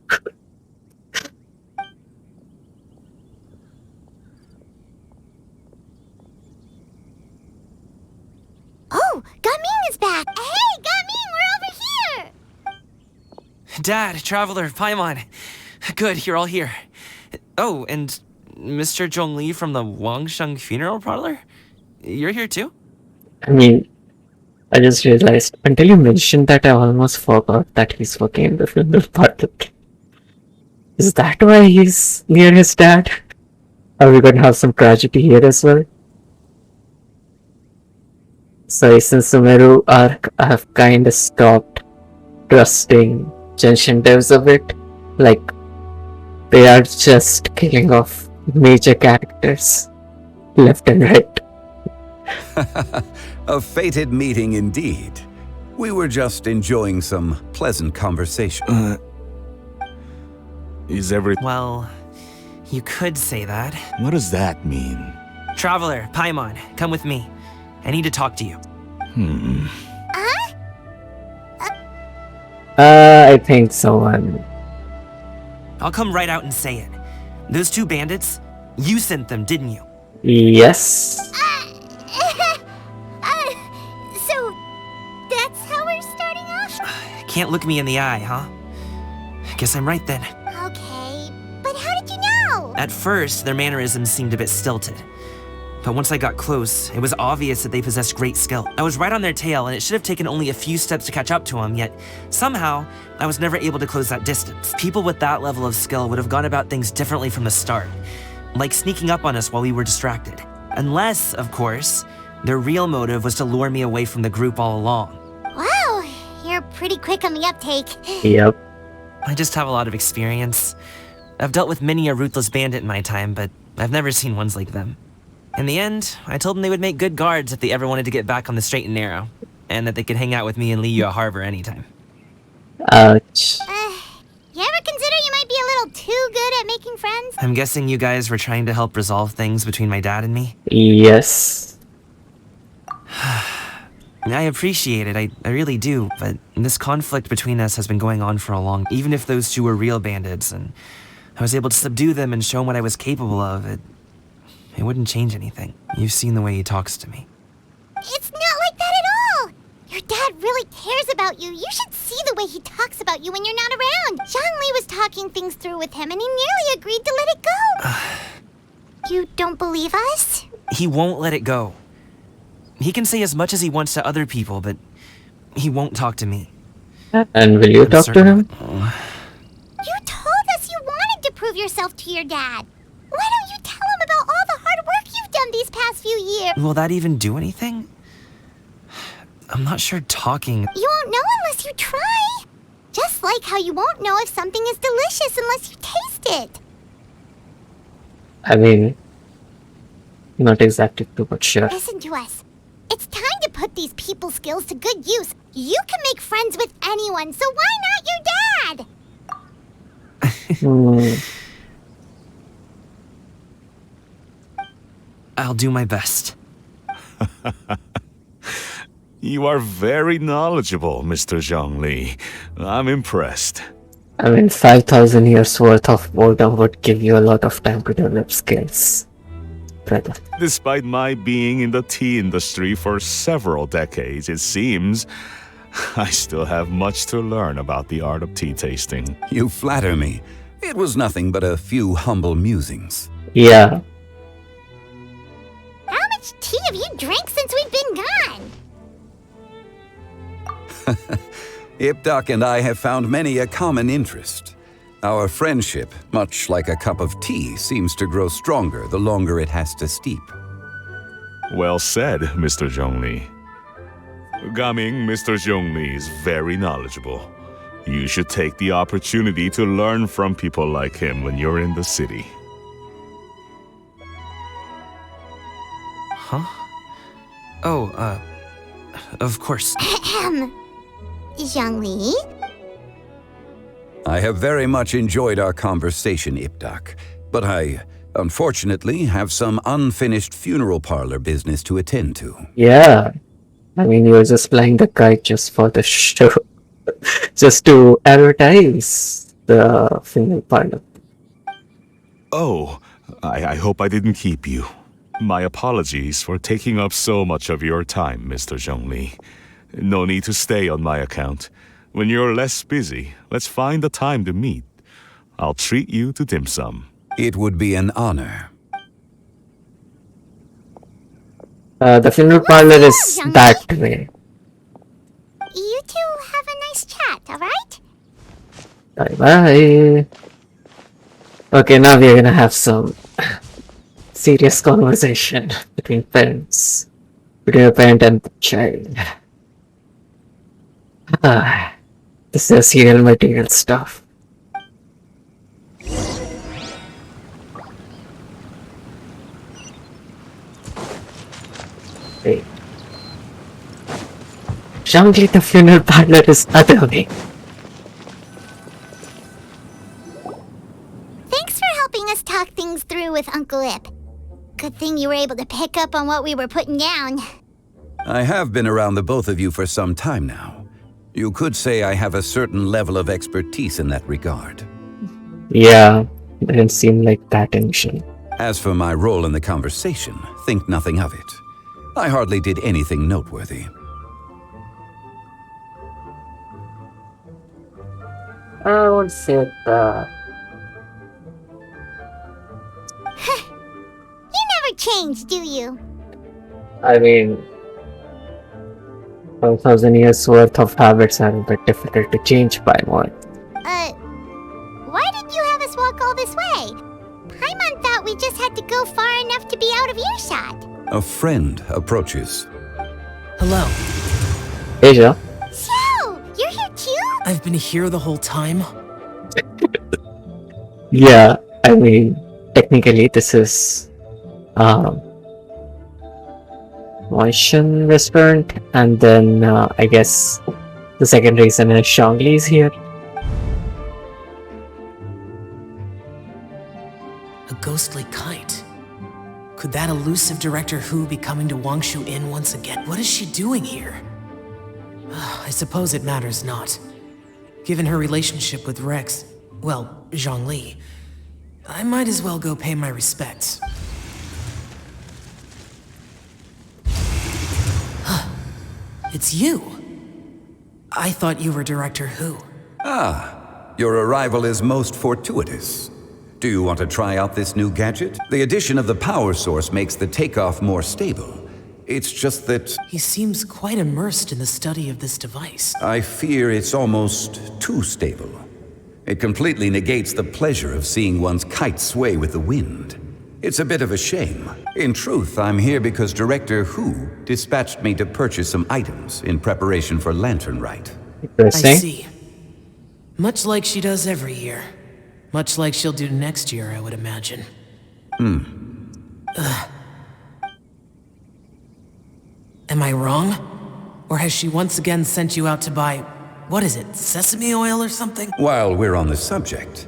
Speaker 2: Oh, Gaming is back! Hey, Gaming, we're over here!
Speaker 4: Dad, Traveler, Paimon. Good, you're all here. Oh, and Mr. Zhongli from the Wangsheng Funeral Parlor? You're here too?
Speaker 1: I mean, I just realized, until you mentioned that, I almost forgot that he's working in the funeral parlor. Is that why he's near his dad? Are we gonna have some tragedy here as well? So since Sumeru arc, I have kinda stopped trusting Genshin devs a bit. Like, they are just killing off major characters left and right.
Speaker 12: A fated meeting indeed. We were just enjoying some pleasant conversation.
Speaker 11: Is every...
Speaker 4: Well, you could say that.
Speaker 11: What does that mean?
Speaker 4: Traveler, Paimon, come with me. I need to talk to you.
Speaker 1: I think someone...
Speaker 4: I'll come right out and say it. Those two bandits, you sent them, didn't you?
Speaker 1: Yes.
Speaker 2: So, that's how we're starting off?
Speaker 4: Can't look me in the eye, huh? Guess I'm right then.
Speaker 2: Okay, but how did you know?
Speaker 4: At first, their mannerisms seemed a bit stilted. But once I got close, it was obvious that they possessed great skill. I was right on their tail, and it should have taken only a few steps to catch up to them, yet somehow, I was never able to close that distance. People with that level of skill would have gone about things differently from the start, like sneaking up on us while we were distracted. Unless, of course, their real motive was to lure me away from the group all along.
Speaker 2: Wow, you're pretty quick on the uptake.
Speaker 1: Yep.
Speaker 4: I just have a lot of experience. I've dealt with many a ruthless bandit in my time, but I've never seen ones like them. In the end, I told them they would make good guards if they ever wanted to get back on the straight and narrow, and that they could hang out with me in Liyue Harbor anytime.
Speaker 1: Ouch.
Speaker 2: You ever consider you might be a little too good at making friends?
Speaker 4: I'm guessing you guys were trying to help resolve things between my dad and me?
Speaker 1: Yes.
Speaker 4: I appreciate it, I really do, but this conflict between us has been going on for a long... Even if those two were real bandits, and I was able to subdue them and show them what I was capable of, it wouldn't change anything. You've seen the way he talks to me.
Speaker 2: It's not like that at all! Your dad really cares about you. You should see the way he talks about you when you're not around. Zhongli was talking things through with him, and he nearly agreed to let it go. You don't believe us?
Speaker 4: He won't let it go. He can say as much as he wants to other people, but he won't talk to me.
Speaker 1: And will you
Speaker 4: I'm
Speaker 1: talk to
Speaker 4: certain.
Speaker 1: him?
Speaker 2: You told us you wanted to prove yourself to your dad. Why don't you tell him about all the hard work you've done these past few years?
Speaker 4: Will that even do anything? I'm not sure talking.
Speaker 2: You won't know unless you try. Just like how you won't know if something is delicious unless you taste it.
Speaker 1: I mean, not exactly too much sure.
Speaker 2: Listen to us. It's time to put these people skills to good use. You can make friends with anyone, so why not your dad?
Speaker 1: Hmm.
Speaker 4: I'll do my best.
Speaker 11: You are very knowledgeable, Mr. Zhongli. I'm impressed.
Speaker 1: I mean, 5,000 years worth of boredom would give you a lot of time to develop skills, brother.
Speaker 11: Despite my being in the tea industry for several decades, it seems I still have much to learn about the art of tea tasting.
Speaker 12: You flatter me. It was nothing but a few humble musings.
Speaker 1: Yeah,
Speaker 2: How much tea have you drank since we've been gone?
Speaker 12: Ipdak and I have found many a common interest. Our friendship, much like a cup of tea, seems to grow stronger the longer it has to steep.
Speaker 11: Well said, Mr. Zhongli. Gaming, Mr. Zhongli is very knowledgeable. You should take the opportunity to learn from people like him when you're in the city.
Speaker 4: Huh? Oh, of course.
Speaker 2: Zhongli?
Speaker 12: I have very much enjoyed our conversation, Ipdak, but I, unfortunately, have some unfinished funeral parlor business to attend to.
Speaker 1: yeah. I mean, you're just flying the kite just for the show, just to advertise the female partner.
Speaker 11: Oh, I hope I didn't keep you. My apologies for taking up so much of your time, Mr. Zhongli. No need to stay on my account. When you're less busy, let's find a time to meet. I'll treat you to dim sum.
Speaker 12: It would be an honor.
Speaker 1: The funeral parlor is that way.
Speaker 2: You two have a nice chat, alright?
Speaker 1: Bye bye. Okay, now we're gonna have some serious conversation between parents, between a parent and the child. Ah, this is serial material stuff. Wait. Zhongli, the funeral parlor is other way.
Speaker 2: Thanks for helping us talk things through with Uncle Ip. Good thing you were able to pick up on what we were putting down.
Speaker 12: I have been around the both of you for some time now. You could say I have a certain level of expertise in that regard.
Speaker 1: Yeah, didn't seem like that initially.
Speaker 12: As for my role in the conversation, think nothing of it. I hardly did anything noteworthy.
Speaker 1: I won't say that.
Speaker 2: You never change, do you?
Speaker 1: I mean, 1,000 years worth of habits are a bit difficult to change by one.
Speaker 2: Why did you have us walk all this way? Paimon thought we just had to go far enough to be out of earshot.
Speaker 12: A friend approaches.
Speaker 13: Hello.
Speaker 1: Asia?
Speaker 2: So, you're here too?
Speaker 13: I've been here the whole time.
Speaker 1: Yeah, I mean, technically this is Moishan restaurant, and then I guess the second reason is Zhongli is here.
Speaker 13: A ghostly kite. Could that elusive Director Hu be coming to Wangshu Inn once again? What is she doing here? I suppose it matters not. Given her relationship with Rex, well, Zhongli, I might as well go pay my respects. It's you. I thought you were Director Hu.
Speaker 12: Ah, your arrival is most fortuitous. Do you want to try out this new gadget? The addition of the power source makes the takeoff more stable. It's just that
Speaker 13: He seems quite immersed in the study of this device.
Speaker 12: I fear it's almost too stable. It completely negates the pleasure of seeing one's kite sway with the wind. It's a bit of a shame. In truth, I'm here because Director Hu dispatched me to purchase some items in preparation for Lantern Rite.
Speaker 13: I
Speaker 1: Interesting.
Speaker 13: see. Much like she does every year. Much like she'll do next year, I would imagine. Am I wrong? Or has she once again sent you out to buy, what is it, sesame oil or something?
Speaker 12: While we're on the subject,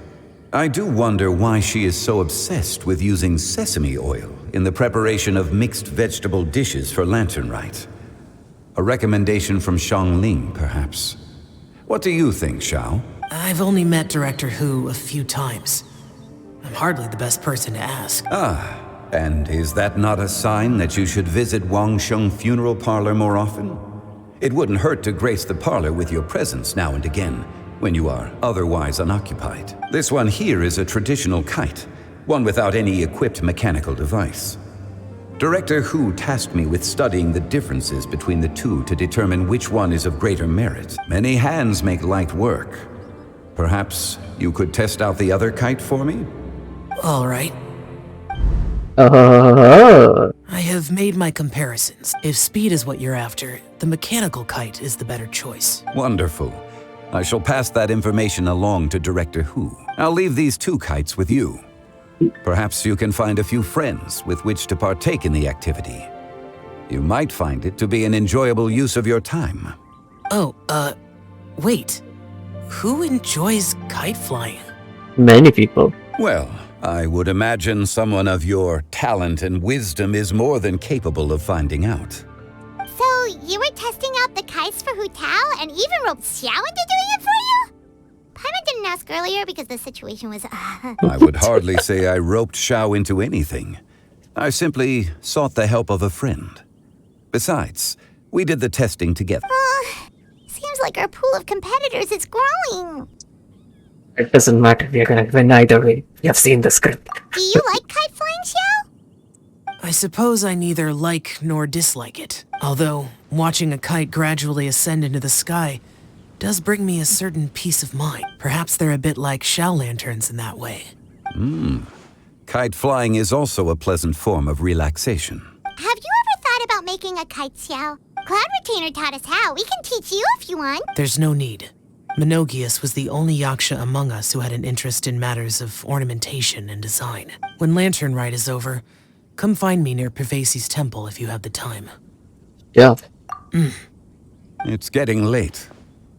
Speaker 12: I do wonder why she is so obsessed with using sesame oil in the preparation of mixed vegetable dishes for Lantern Rite. A recommendation from Xiangling, perhaps. What do you think, Xiao?
Speaker 13: I've only met Director Hu a few times. I'm hardly the best person to ask.
Speaker 12: And is that not a sign that you should visit Wangsheng Funeral Parlor more often? It wouldn't hurt to grace the parlor with your presence now and again, when you are otherwise unoccupied. This one here is a traditional kite, one without any equipped mechanical device. Director Hu tasked me with studying the differences between the two to determine which one is of greater merit. Many hands make light work. Perhaps you could test out the other kite for me?
Speaker 13: All right.
Speaker 1: Oh,
Speaker 13: I have made my comparisons. If speed is what you're after, the mechanical kite is the better choice.
Speaker 12: Wonderful. I shall pass that information along to Director Hu. I'll leave these two kites with you. Perhaps you can find a few friends with which to partake in the activity. You might find it to be an enjoyable use of your time.
Speaker 13: Oh, wait. Who enjoys kite flying?
Speaker 1: many people.
Speaker 12: Well, I would imagine someone of your talent and wisdom is more than capable of finding out.
Speaker 2: So, you were testing out the kites for Hu Tao and even roped Xiao into doing it for you? Paimon didn't ask earlier because the situation was...
Speaker 12: I would hardly say I roped Xiao into anything. I simply sought the help of a friend. Besides, we did the testing together.
Speaker 2: Seems like our pool of competitors is growing.
Speaker 1: It doesn't matter. We are gonna win either way. You have seen the script.
Speaker 2: Do you like kite flying, Xiao?
Speaker 13: I suppose I neither like nor dislike it. Although, watching a kite gradually ascend into the sky does bring me a certain peace of mind. Perhaps they're a bit like Xiao lanterns in that way.
Speaker 12: Kite flying is also a pleasant form of relaxation.
Speaker 2: Have you ever thought about making a kite, Xiao? Cloud Retainer taught us how. We can teach you if you want.
Speaker 13: There's no need. Menogius was the only Yaksha among us who had an interest in matters of ornamentation and design. When Lantern Rite is over, come find me near Pervasi's temple if you have the time.
Speaker 1: Yeah.
Speaker 12: It's getting late.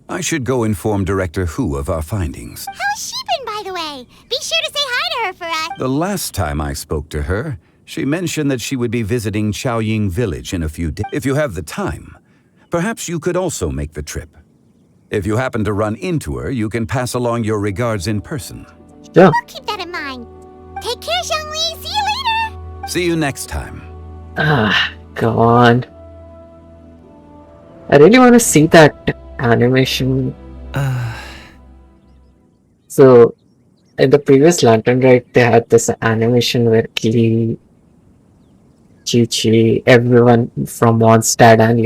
Speaker 12: I should go inform Director Hu of our findings.
Speaker 2: How's she been, by the way? Be sure to say hi to her for us.
Speaker 12: The last time I spoke to her, she mentioned that she would be visiting Chaoying Village in a few days. If you have the time, perhaps you could also make the trip. If you happen to run into her, you can pass along your regards in person.
Speaker 1: Yeah.
Speaker 2: We'll keep that in mind. Take care, Xiangli. See you later.
Speaker 12: See you next time.
Speaker 1: Go on. I really want to see that animation. So, in the previous Lantern Rite, they had this animation where Kili, Chi-Chi, everyone from Mondstadt and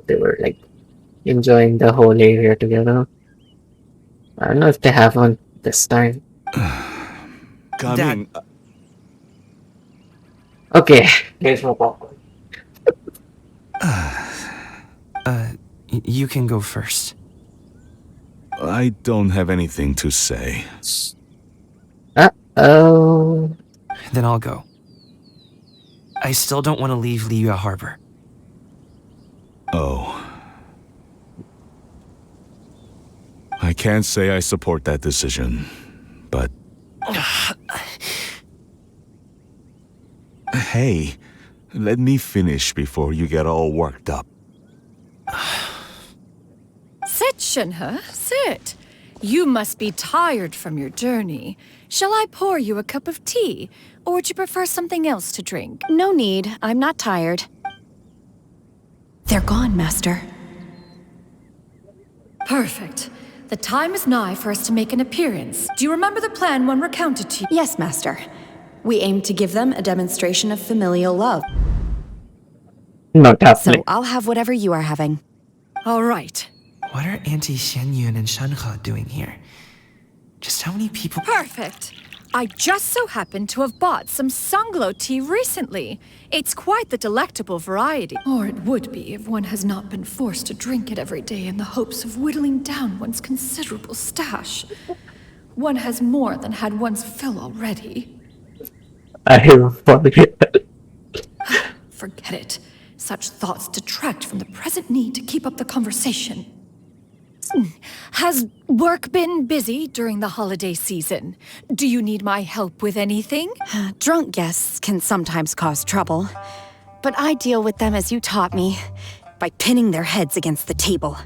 Speaker 1: they were like enjoying the whole area together. I don't know if they have one this time.
Speaker 11: Coming.
Speaker 1: Okay, here's my popcorn.
Speaker 14: You can go first.
Speaker 11: I don't have anything to say.
Speaker 1: Uh-oh.
Speaker 14: Then I'll go. I still don't want to leave Liyue Harbor.
Speaker 11: Oh. I can't say I support that decision, but... Hey, let me finish before you get all worked up.
Speaker 6: Sit, Shenhe, sit. You must be tired from your journey. Shall I pour you a cup of tea, or would you prefer something else to drink?
Speaker 5: No need. I'm not tired. They're gone, Master.
Speaker 6: Perfect. The time is nigh for us to make an appearance. Do you remember the plan when recounted to you?
Speaker 5: Yes, Master. We aim to give them a demonstration of familial love.
Speaker 1: Not happening.
Speaker 5: So I'll have whatever you are having.
Speaker 6: All right.
Speaker 14: What are Auntie Xianyun and Shanhe doing here? Just how many people?
Speaker 6: Perfect. I just so happen to have bought some Sunglow tea recently. It's quite the delectable variety. Or it would be if one has not been forced to drink it every day in the hopes of whittling down one's considerable stash. One has more than had one's fill already.
Speaker 1: I forget.
Speaker 6: Forget it. Such thoughts detract from the present need to keep up the conversation. Has work been busy during the holiday season? Do you need my help with anything?
Speaker 5: Drunk guests can sometimes cause trouble, but I deal with them as you taught me, by pinning their heads against the table.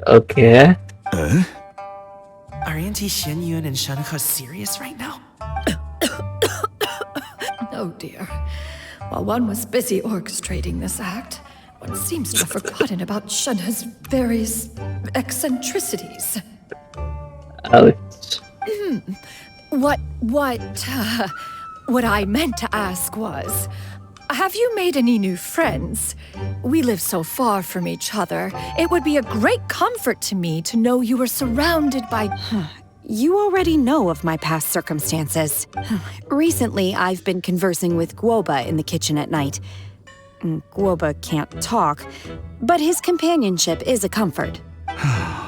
Speaker 1: Okay.
Speaker 14: Are Auntie Xianyun and Shanhe serious right now?
Speaker 6: Oh dear. While one was busy orchestrating this act, one seems to have forgotten about Shanhe's various eccentricities.
Speaker 1: Ouch.
Speaker 6: What I meant to ask was, have you made any new friends? We live so far from each other. It would be a great comfort to me to know you were surrounded by...
Speaker 5: You already know of my past circumstances. Recently, I've been conversing with Guoba in the kitchen at night. Guoba can't talk, but his companionship is a comfort.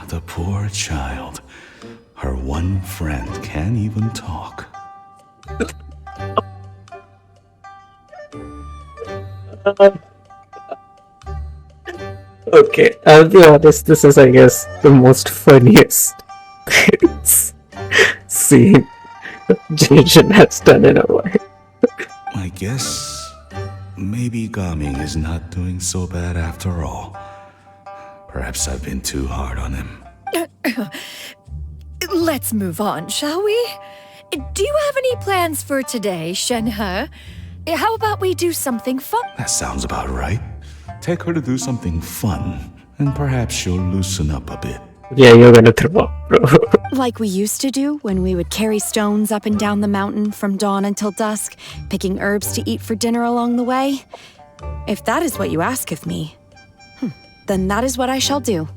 Speaker 11: The poor child. Her one friend can't even talk.
Speaker 1: Okay, I'll be honest, this is, I guess, the most funniest scene Genshin has done in a while.
Speaker 11: I guess maybe Gaming is not doing so bad after all. Perhaps I've been too hard on him.
Speaker 6: Let's move on, shall we? Do you have any plans for today, Shanhe? How about we do something fun?
Speaker 11: That sounds about right. Take her to do something fun, and perhaps she'll loosen up a bit.
Speaker 1: Yeah, you're gonna throw up, bro.
Speaker 5: Like we used to do when we would carry stones up and down the mountain from dawn until dusk, picking herbs to eat for dinner along the way. If that is what you ask of me, then that is what I shall do.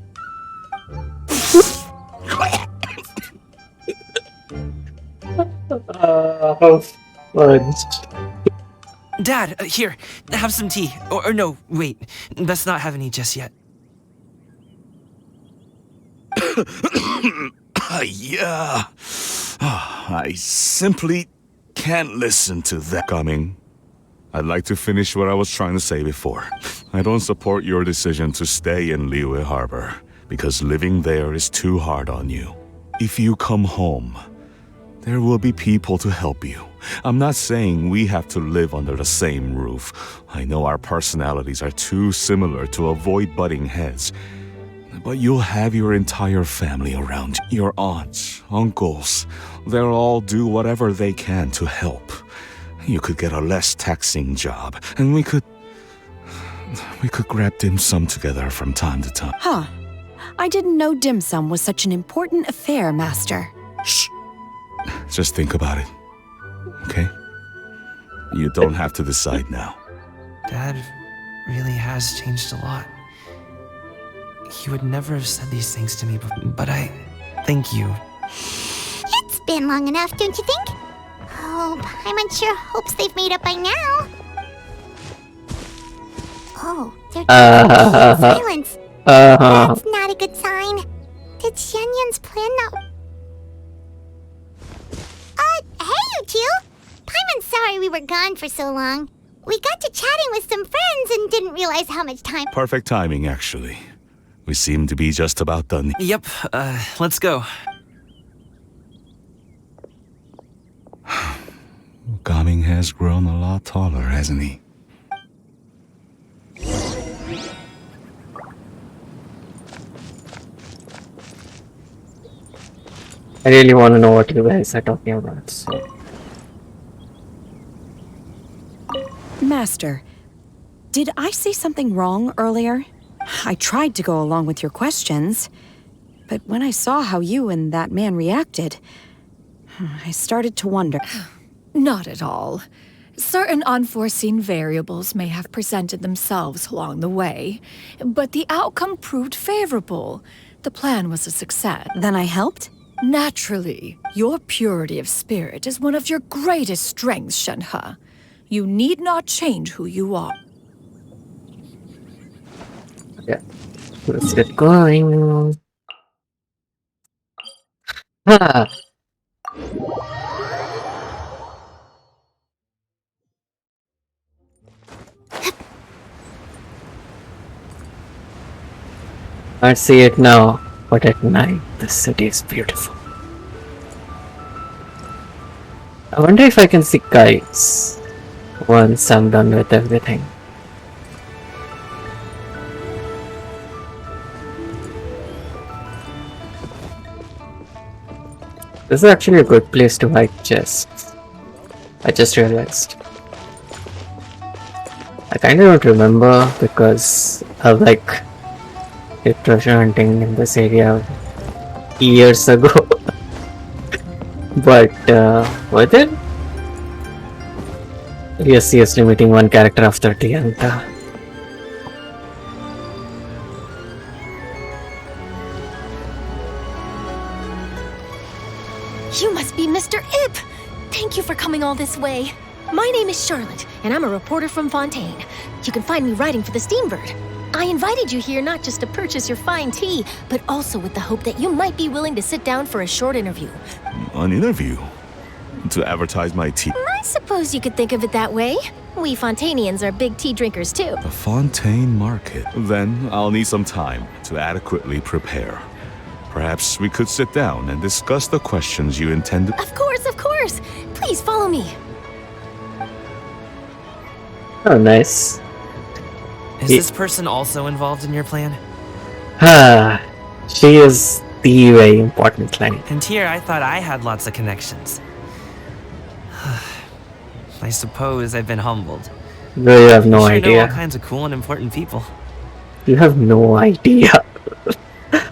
Speaker 1: Fudge.
Speaker 14: Dad, here, have some tea. Or no, wait, let's not have any just yet.
Speaker 11: Yeah. I simply can't listen to that. Coming. I'd like to finish what I was trying to say before. I don't support your decision to stay in Liyue Harbor, because living there is too hard on you. If you come home, there will be people to help you. I'm not saying we have to live under the same roof. I know our personalities are too similar to avoid butting heads. But you'll have your entire family around you. Your aunts, uncles, they'll all do whatever they can to help. You could get a less taxing job, and we could grab dim sum together from time to time.
Speaker 5: Huh. I didn't know dim sum was such an important affair, Master.
Speaker 11: Shh. Just think about it, okay? You don't have to decide now.
Speaker 14: Dad really has changed a lot. He would never have said these things to me before, but I thank you.
Speaker 2: It's been long enough, don't you think? Oh, Paimon sure hopes they've made up by now. Oh, they're silence. That's not a good sign. Did Xianyun's plan not... hey you two! Paimon's sorry we were gone for so long. We got to chatting with some friends and didn't realize how much time...
Speaker 11: Perfect timing, actually. We seem to be just about done.
Speaker 14: Yep, let's go.
Speaker 11: Gaming has grown a lot taller, hasn't he?
Speaker 1: I really want to know what you guys are talking about. So.
Speaker 5: Master, did I say something wrong earlier? I tried to go along with your questions, but when I saw how you and that man reacted, I started to wonder.
Speaker 6: Not at all. Certain unforeseen variables may have presented themselves along the way, but the outcome proved favorable. The plan was a success.
Speaker 5: Then I helped?
Speaker 6: Naturally, your purity of spirit is one of your greatest strengths, Shenhe. You need not change who you are.
Speaker 1: Yeah. Let's get going. Ah. I see it now, but at night the city is beautiful. I wonder if I can see kites once I'm done with everything. This is actually a good place to hide chests. I just realized. I kinda don't remember because of treasure hunting in this area years ago. But worth it? Yes, seriously, meeting one character after the end.
Speaker 15: You must be Mr. Ip! Thank you for coming all this way. My name is Charlotte, and I'm a reporter from Fontaine. You can find me writing for the Steambird. I invited you here not just to purchase your fine tea, but also with the hope that you might be willing to sit down for a short interview.
Speaker 11: An interview? To advertise my tea?
Speaker 15: I suppose you could think of it that way. We Fontainians are big tea drinkers too.
Speaker 11: The Fontaine Market. Then I'll need some time to adequately prepare. Perhaps we could sit down and discuss the questions you intended.
Speaker 15: Of course, of course! Please follow me.
Speaker 1: Oh, nice.
Speaker 4: Is this person also involved in your plan?
Speaker 1: She is the very important client.
Speaker 4: And here I thought I had lots of connections. I suppose I've been humbled.
Speaker 1: No, you have no
Speaker 4: I sure
Speaker 1: idea.
Speaker 4: know all kinds of cool and important people.
Speaker 1: You have no idea.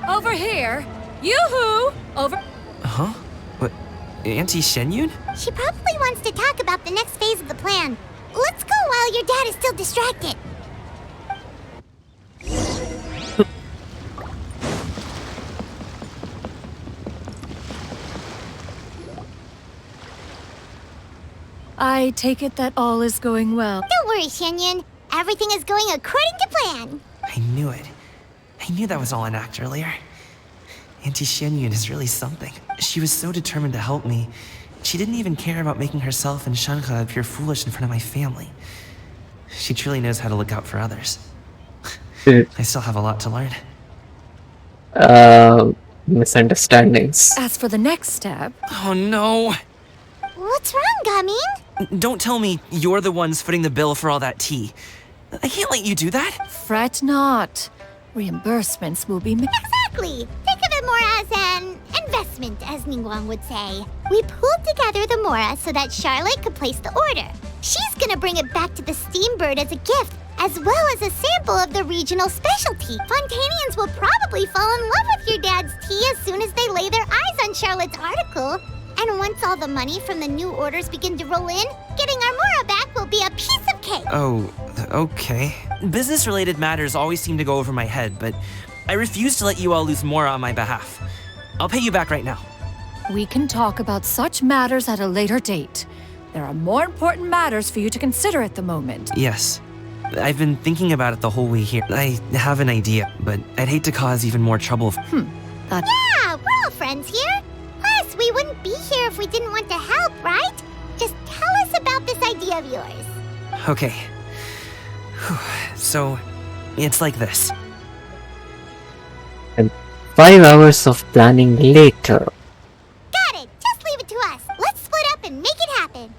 Speaker 6: Over here! Yoo-hoo! Over...
Speaker 4: Huh? What? Auntie Shenyun?
Speaker 2: She probably wants to talk about the next phase of the plan. Let's go while your dad is still distracted.
Speaker 6: I take it that all is going well.
Speaker 2: Don't worry, Shenyun. Everything is going according to plan.
Speaker 4: I knew it. I knew that was all an act earlier. Auntie Shenyun is really something. She was so determined to help me. She didn't even care about making herself and Shenhe appear foolish in front of my family. She truly knows how to look out for others. I still have a lot to learn.
Speaker 1: Misunderstandings.
Speaker 6: As for the next step...
Speaker 4: Oh no!
Speaker 2: What's wrong, Gaming?
Speaker 4: Don't tell me you're the ones footing the bill for all that tea. I can't let you do that.
Speaker 6: Fret not. Reimbursements will be made.
Speaker 2: Exactly. Think of it more as an investment, as Ningguang would say. We pooled together the Mora so that Charlotte could place the order. She's gonna bring it back to the Steambird as a gift, as well as a sample of the regional specialty. Fontainians will probably fall in love with your dad's tea as soon as they lay their eyes on Charlotte's article. And once all the money from the new orders begin to roll in, getting our Mora back will be a piece of cake.
Speaker 4: Oh, okay. Business-related matters always seem to go over my head, but I refuse to let you all lose more on my behalf. I'll pay you back right now.
Speaker 6: We can talk about such matters at a later date. There are more important matters for you to consider at the moment.
Speaker 4: Yes. I've been thinking about it the whole way here. I have an idea, but I'd hate to cause even more trouble.
Speaker 2: Yeah, we're all friends here. Plus, we wouldn't be here if we didn't want to help, right? Just tell us about this idea of yours.
Speaker 4: Okay. So, it's like this.
Speaker 1: And 5 hours of planning later.
Speaker 2: Got it. Just leave it to us. Let's split up and make it happen.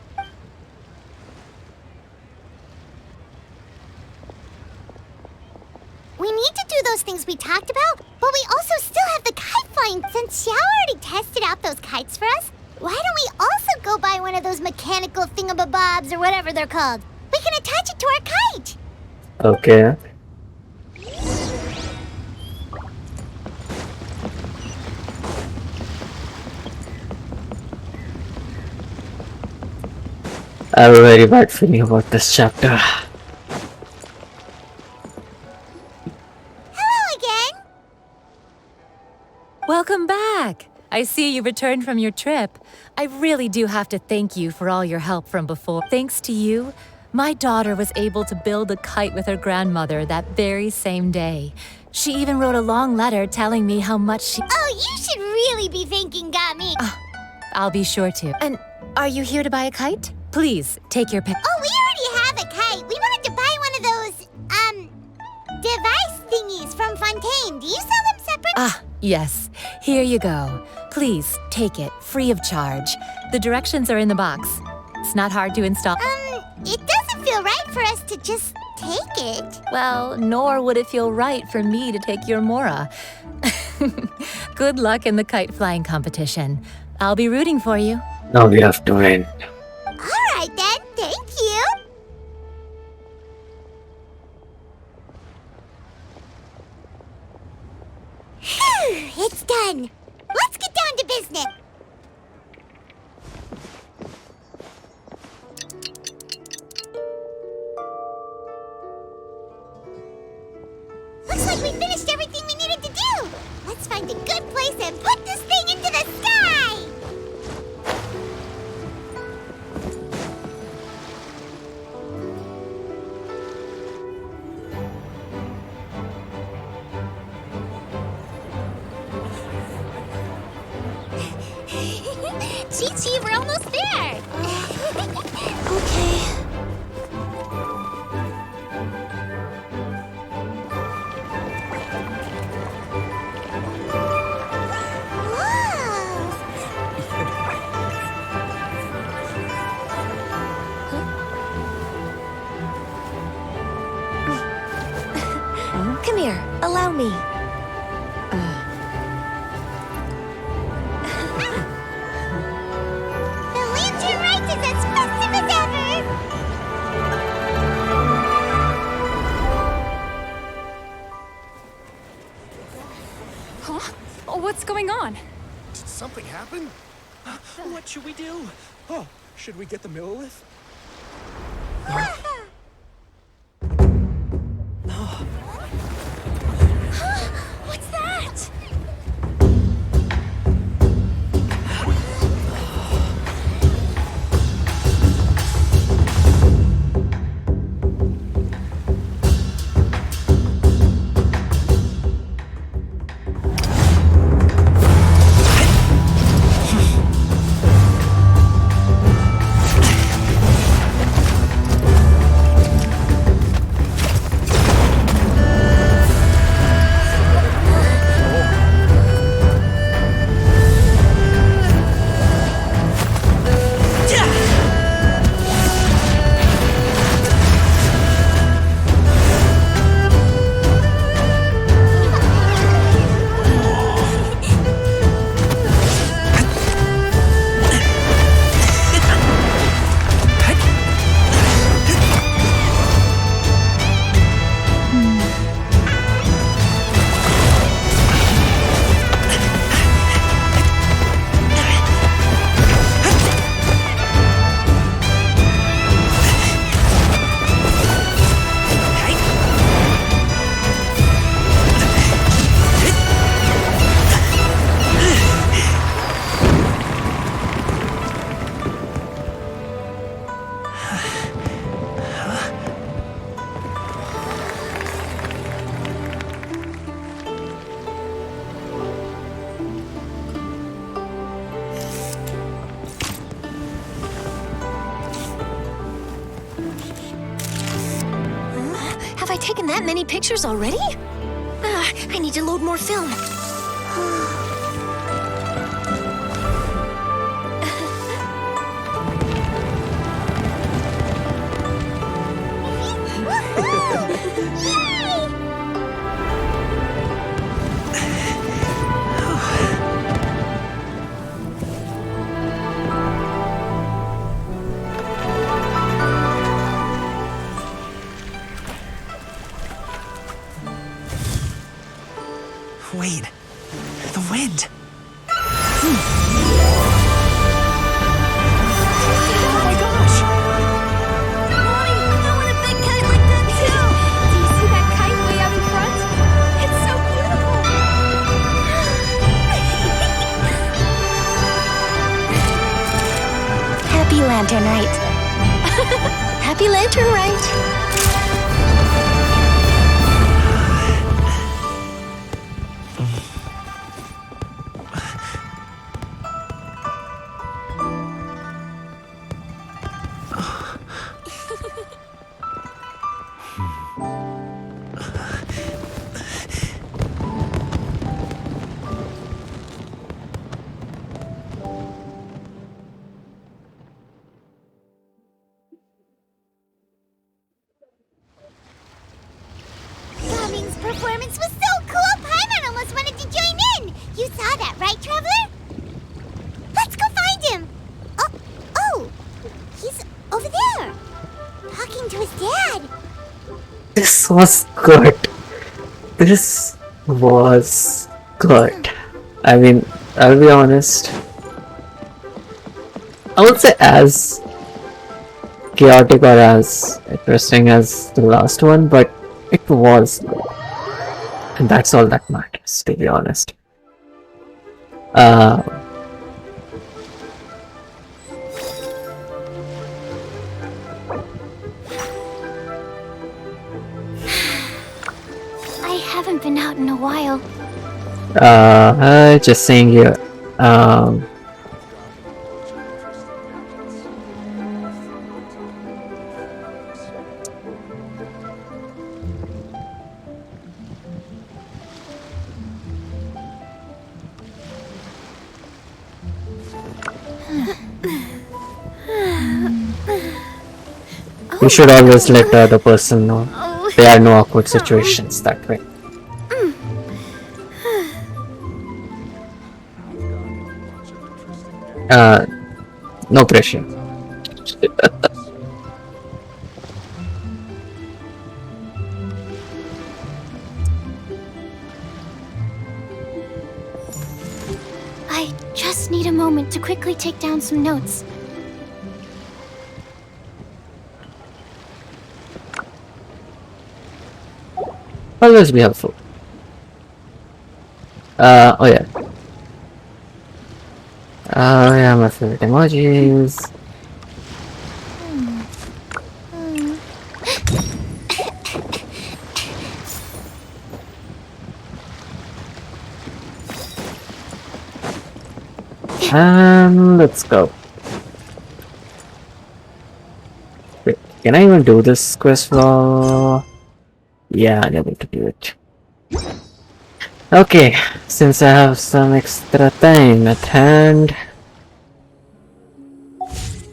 Speaker 2: We need to do those things we talked about, but we also still have the kite flying. Since Xiao already tested out those kites for us, why don't we also go buy one of those mechanical thingamabobs or whatever they're called? We can attach it to our kite.
Speaker 1: Okay. I have a very bad feeling about this chapter.
Speaker 2: Hello again.
Speaker 16: Welcome back! I see you returned from your trip. I really do have to thank you for all your help from before. Thanks to you, my daughter was able to build a kite with her grandmother that very same day. She even wrote a long letter telling me how much she—
Speaker 2: Oh, you should really be thanking Gami.
Speaker 16: I'll be sure to. And are you here to buy a kite? Please, take your pick.
Speaker 2: Oh, we already have a kite. We wanted to buy one of those, device thingies from Fontaine. Do you sell them separate?
Speaker 16: Yes. Here you go. Please, take it, free of charge. The directions are in the box. It's not hard to install.
Speaker 2: It doesn't feel right for us to just take it.
Speaker 16: Well, nor would it feel right for me to take your Mora. Good luck in the kite flying competition. I'll be rooting for you.
Speaker 1: Now we have to win.
Speaker 2: All right then, thank you. Phew, it's done. Let's get down to business. Looks like we finished everything we needed to do. Let's find a good place and put this thing into the sky. Chi-Chi, we're almost there. Okay.
Speaker 3: Come here, allow me.
Speaker 2: The Lantern Rite is as festive as ever!
Speaker 6: Huh? Oh, what's going on?
Speaker 10: Did something happen? What should we do? Oh, should we get the Millilith?
Speaker 2: What's that?
Speaker 15: Have I taken that many pictures already? I need to load more film.
Speaker 4: Wait, the wind.
Speaker 10: Oh my gosh!
Speaker 15: turn right.
Speaker 2: Gaming's performance was so cool, Paimon almost wanted to join in! You saw that, right, Traveler? Let's go find him! Oh! He's over there! Talking to his dad!
Speaker 1: This was good. This was good. I mean, I'll be honest. I would say as chaotic or as interesting as the last one, but it was good. And that's all that matters, to be honest.
Speaker 15: I haven't been out in a while.
Speaker 1: Just saying here. You should always let the other person know. There are no awkward situations that way. No pressure.
Speaker 15: I just need a moment to quickly take down some notes.
Speaker 1: Always be helpful. Oh yeah. Oh yeah, my favorite emojis. And let's go. Wait, can I even do this quest floor? Yeah, I need to do it. Okay, since I have some extra time at hand,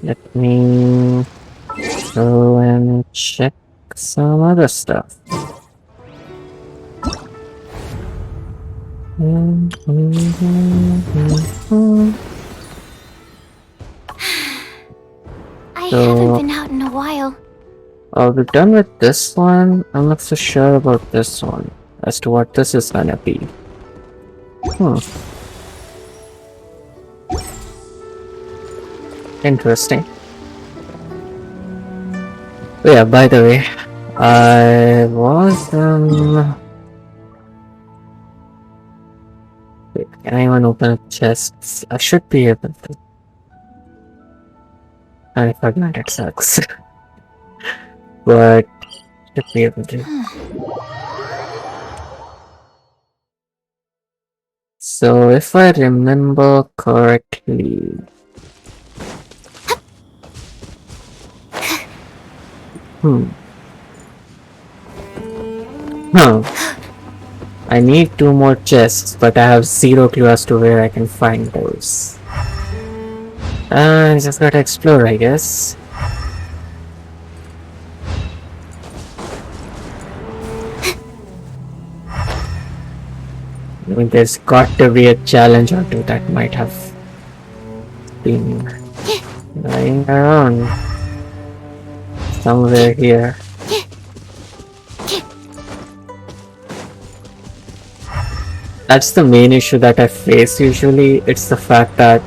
Speaker 1: let me go and check some other stuff.
Speaker 15: I haven't been out in a while.
Speaker 1: I'll be done with this one. I'm not so sure about this one as to what this is gonna be. Interesting. Oh yeah, by the way, I was wait, can I even open up chests? I should be able to. I forgot it sucks. But should be able to. So if I remember correctly, I need 2 more chests, but I have 0 clue as to where I can find those. I just gotta explore, I guess. I mean, there's got to be a challenge or two that might have been lying around somewhere here. That's the main issue that I face usually. It's the fact that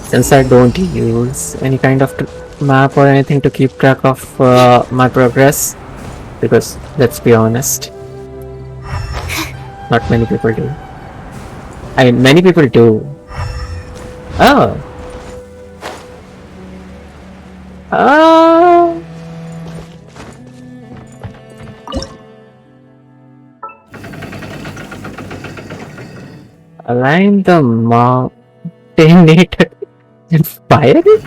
Speaker 1: since I don't use any kind of map or anything to keep track of my progress, because let's be honest, not many people do. I mean, many people do. Oh. Ah! Align the mountainator and fire it?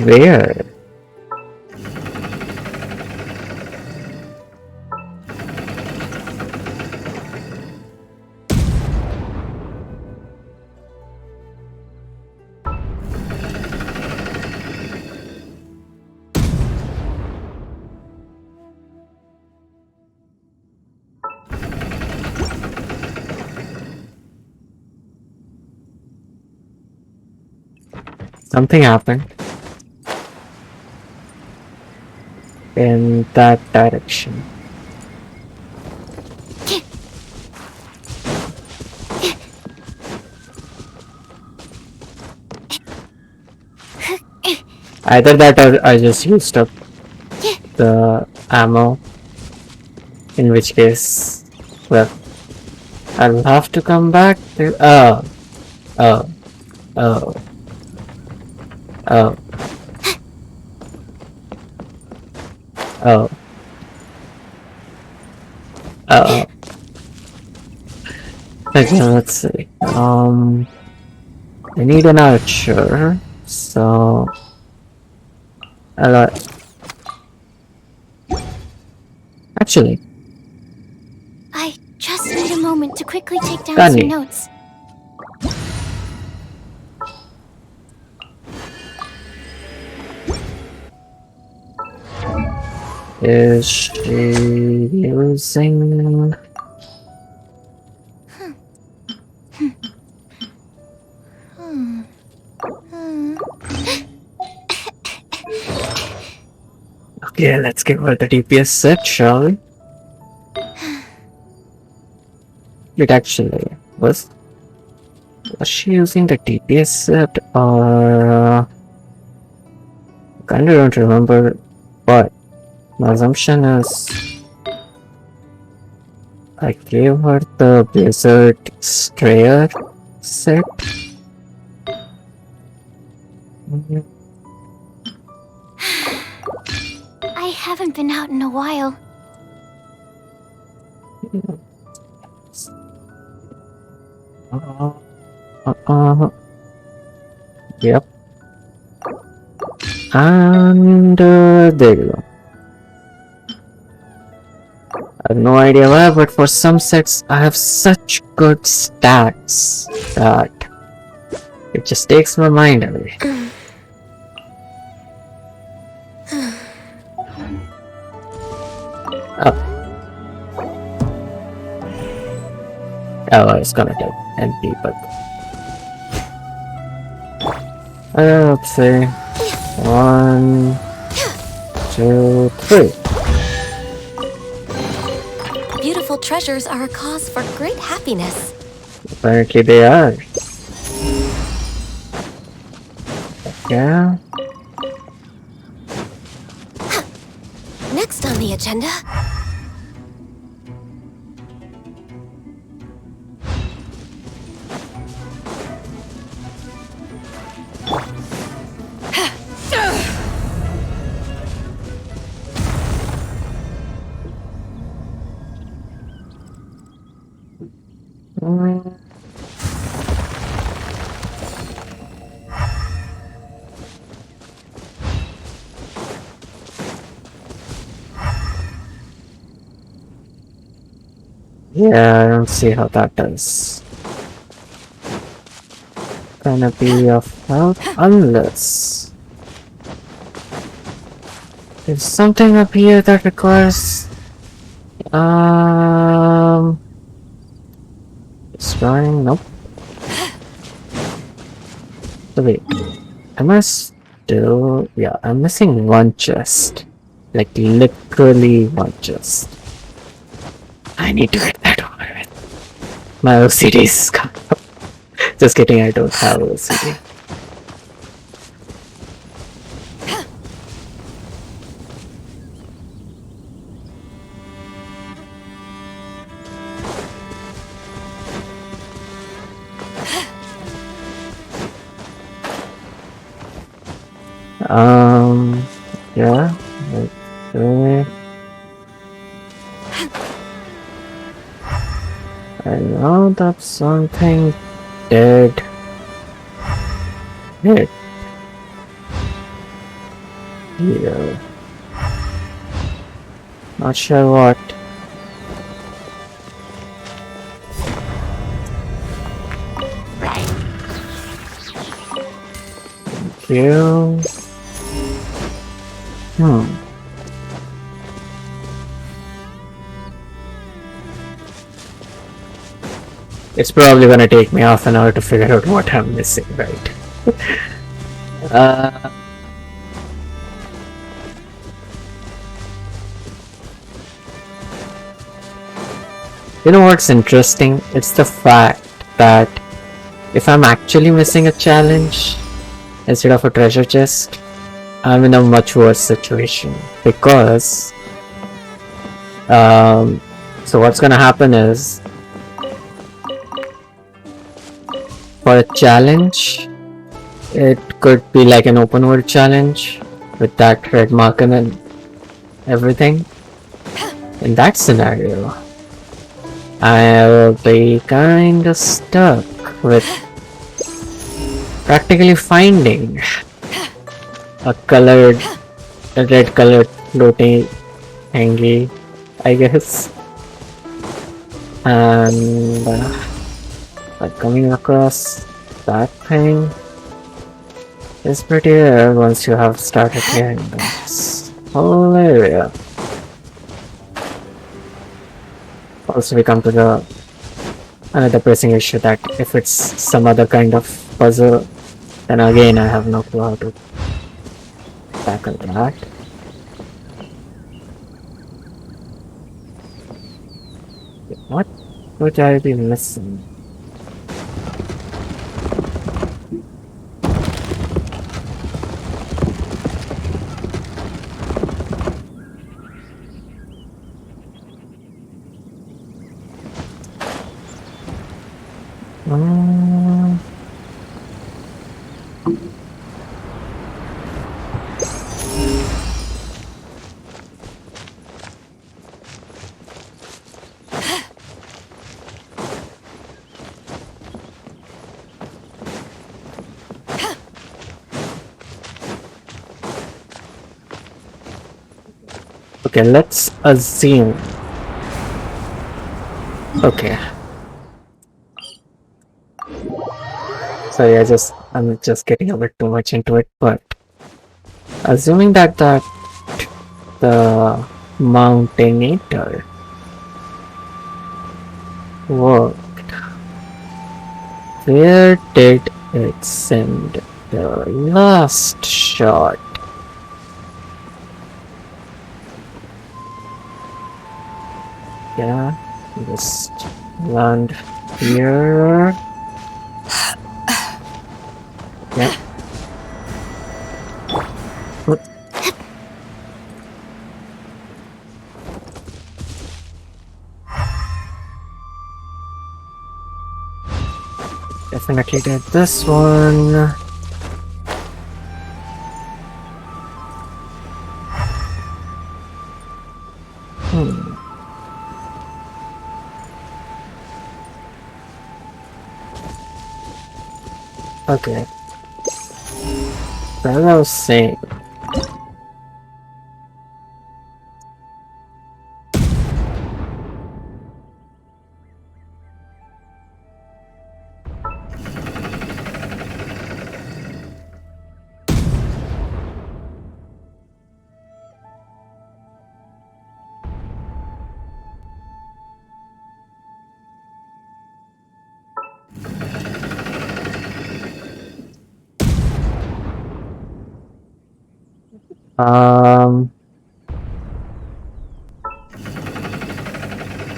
Speaker 1: Where? Something happened in that direction. Either that or I just used up the ammo, in which case, well, I'll have to come back to. Oh, oh, oh, oh, oh, oh. Okay, let's see. I need an archer, so I'll. Actually,
Speaker 7: I just need a moment to quickly take down
Speaker 1: Danny.
Speaker 7: some notes.
Speaker 1: Is she using? Okay, let's give her the DPS set, shall we? It actually was she using the DPS set or kinda don't remember, but my assumption is I gave her the Blizzard Strayer set.
Speaker 7: I haven't been out in a while.
Speaker 1: Yep. And there you go. I have no idea why, but for some sets I have such good stats that it just takes my mind away. Oh. Oh, I was gonna get MP, but let's see. 1, 2, 3.
Speaker 3: Beautiful treasures are a cause for great happiness.
Speaker 1: Apparently they are. Yeah.
Speaker 3: Next on the agenda.
Speaker 1: Yeah, I don't see how that does. Gonna be of help unless there's something up here that requires destroying. Nope. So wait, am I still? Yeah, I'm missing one chest. Like literally not just. I need to get that over with. My OCD is coming up. Just kidding, I don't have OCD. Yeah, okay. I know that something did hit here. Not sure what. Thank you. It's probably gonna take me half an hour to figure out what I'm missing, right? uh, you know what's interesting? It's the fact that if I'm actually missing a challenge instead of a treasure chest, I'm in a much worse situation because so what's gonna happen is for a challenge it could be like an open world challenge with that red marker and everything. In that scenario I will be kinda stuck with practically finding a red colored floating hangy, I guess, and like coming across that thing is pretty rare once you have started hearing this whole area. Also, we come to the another pressing issue that if it's some other kind of puzzle, then again I have no clue how to tackle that. What would I be missing? Okay, let's assume. Okay. Sorry, I'm just getting a bit too much into it, but assuming that the Mountainator worked, where did it send the last shot? Yeah, just land here. Yeah. Definitely did this one. Okay. As I was saying.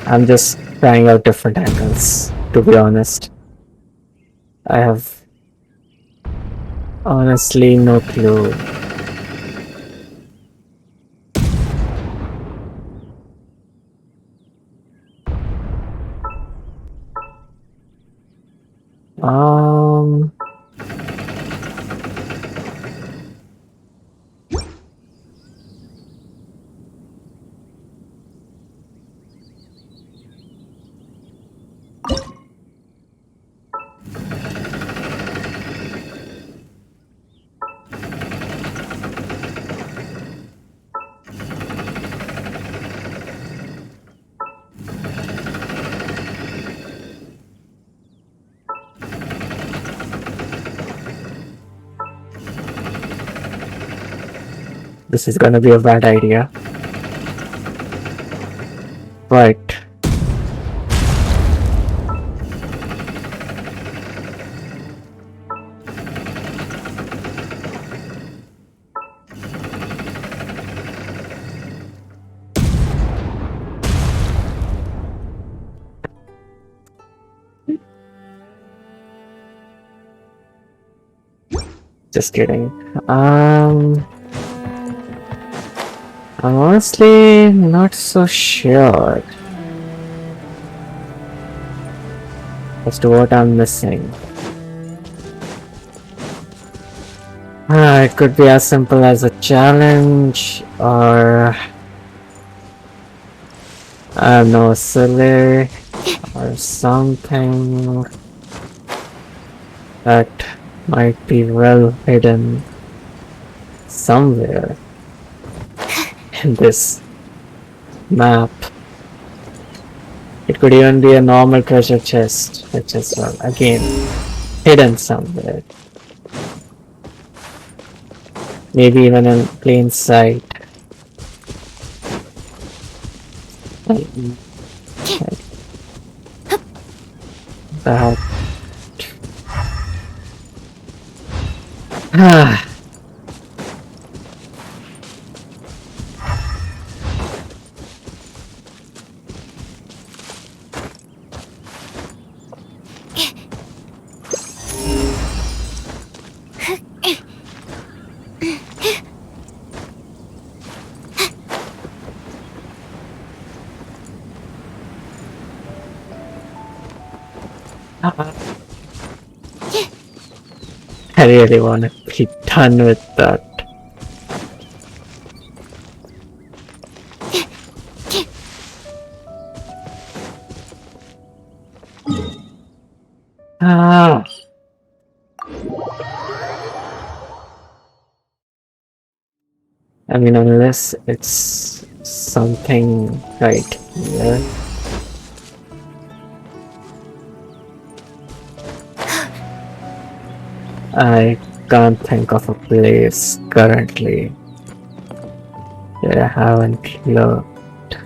Speaker 1: I'm just trying out different angles, to be honest. I have honestly no clue. Um, this is gonna be a bad idea. Right. Just kidding. I'm honestly not so sure as to what I'm missing. It could be as simple as a challenge, or I don't know, silly, or something that might be well hidden somewhere in this map. It could even be a normal treasure chest, which is, well, again, hidden somewhere. Maybe even in plain sight. That. I really want to be done with that. I mean, unless it's something right here. I can't think of a place currently that I haven't looked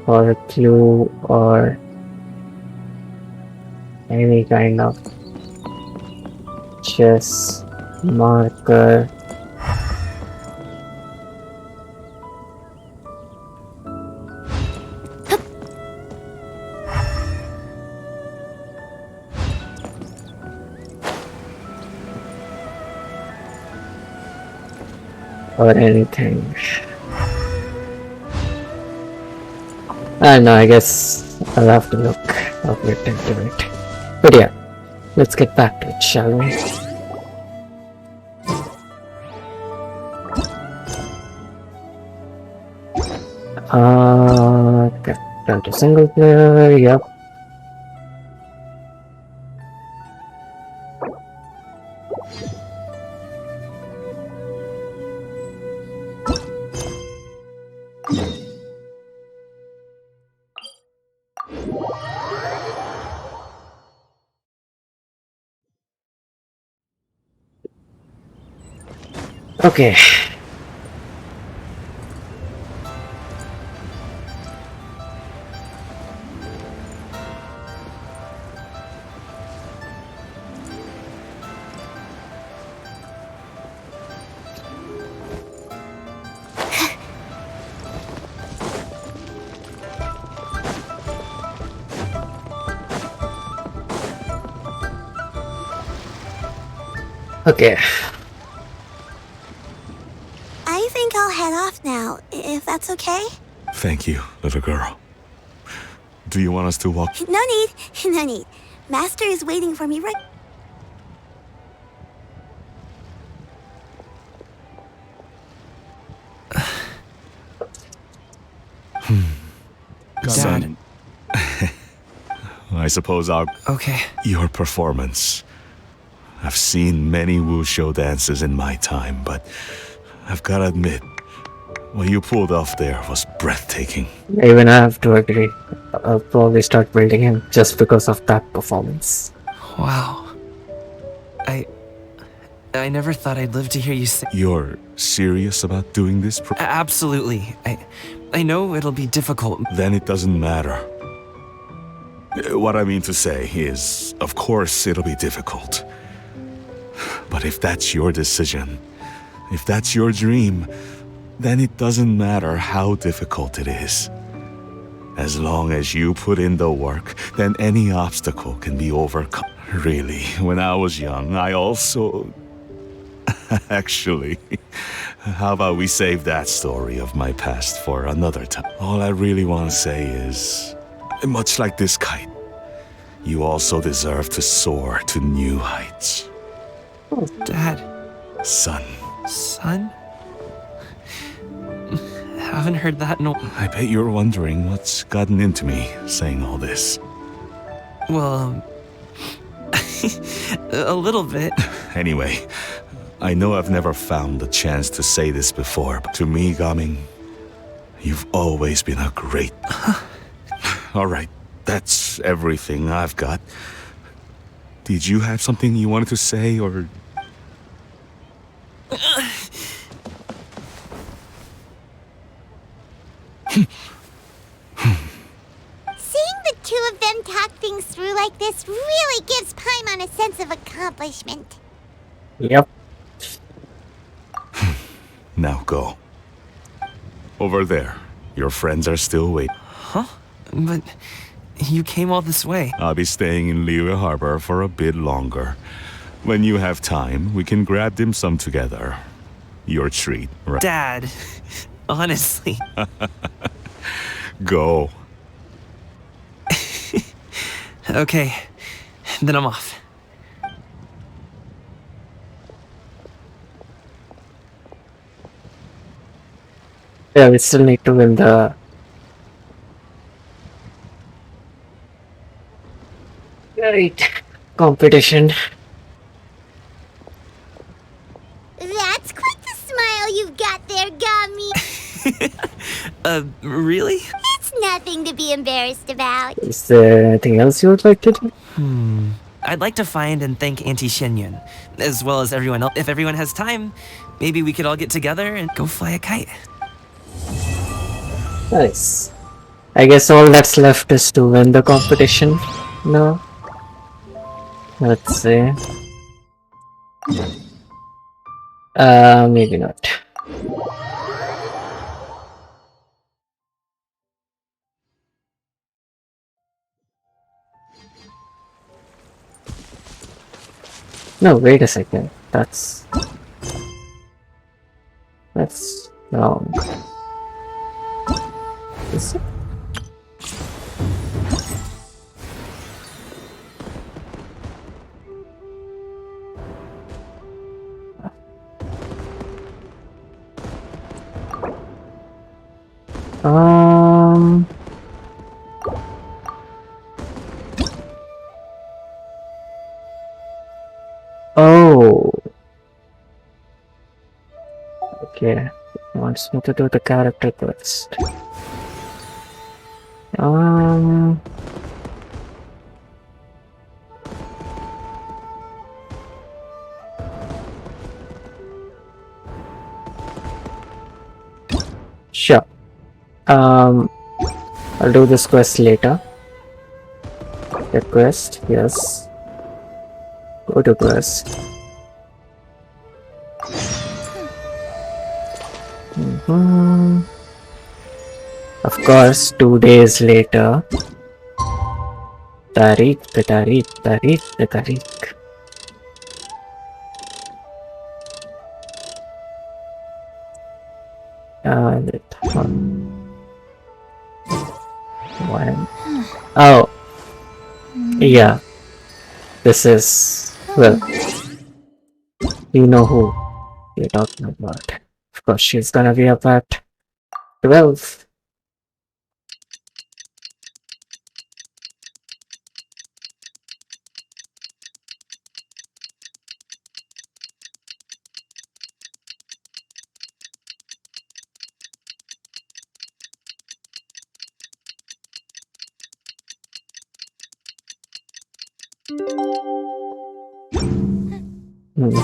Speaker 1: for a clue or any kind of chess marker. Or anything. I don't know, I guess I'll have to look a bit into it. But yeah, let's get back to it, shall we? Okay, turn to single player, yep. Okay. Okay.
Speaker 7: I think I'll head off now, if that's okay.
Speaker 11: Thank you, little girl. Do you want us to walk?
Speaker 7: No need, no need. Master is waiting for me right.
Speaker 11: Son, I suppose I'll...
Speaker 14: Okay.
Speaker 11: Your performance. I've seen many wuxia dances in my time, but I've gotta admit, what you pulled off there was breathtaking.
Speaker 1: Even I have to agree. I'll probably start building him just because of that performance.
Speaker 14: Wow. I never thought I'd live to hear you say.
Speaker 11: You're serious about doing this?
Speaker 14: Absolutely. I know it'll be difficult.
Speaker 11: Then it doesn't matter. What I mean to say is, of course it'll be difficult. But if that's your decision, if that's your dream, then it doesn't matter how difficult it is. As long as you put in the work, then any obstacle can be overcome. Really, when I was young, I also... Actually, how about we save that story of my past for another time? All I really want to say is, much like this kite, you also deserve to soar to new heights.
Speaker 14: Dad.
Speaker 11: Son.
Speaker 14: Son? Haven't heard that in a...
Speaker 11: I bet you're wondering what's gotten into me saying all this.
Speaker 14: Well, a little bit.
Speaker 11: Anyway, I know I've never found the chance to say this before, but to me, Gaming, you've always been a great... Alright, that's everything I've got. Did you have something you wanted to say, or...
Speaker 2: Seeing the two of them talk things through like this really gives Paimon a sense of accomplishment.
Speaker 1: Yep.
Speaker 11: Now go. Over there. Your friends are still waiting.
Speaker 14: Huh? But you came all this way.
Speaker 11: I'll be staying in Liyue Harbor for a bit longer. When you have time, we can grab dim sum together. Your treat, right?
Speaker 14: Dad, honestly.
Speaker 11: Go.
Speaker 14: Okay, then I'm off.
Speaker 1: Yeah, we still need to win the... Rite competition.
Speaker 2: That's quite the smile you've got there, Gummy.
Speaker 14: Really?
Speaker 2: It's nothing to be embarrassed about.
Speaker 1: Is there anything else you would like to do?
Speaker 14: I'd like to find and thank Auntie Shenyun, as well as everyone else. If everyone has time, maybe we could all get together and go fly a kite.
Speaker 1: Nice. I guess all that's left is to win the competition now. Let's see. Maybe not. No, wait a second. That's wrong. Is it? Oh. Okay. It wants me to do the character quest. Sure. I'll do this quest later. Request, yes. Go to quest. Of course, 2 days later. Tariq. And one. Oh, yeah. This is, well, you know who you're talking about. Of course, she's gonna be up at 12.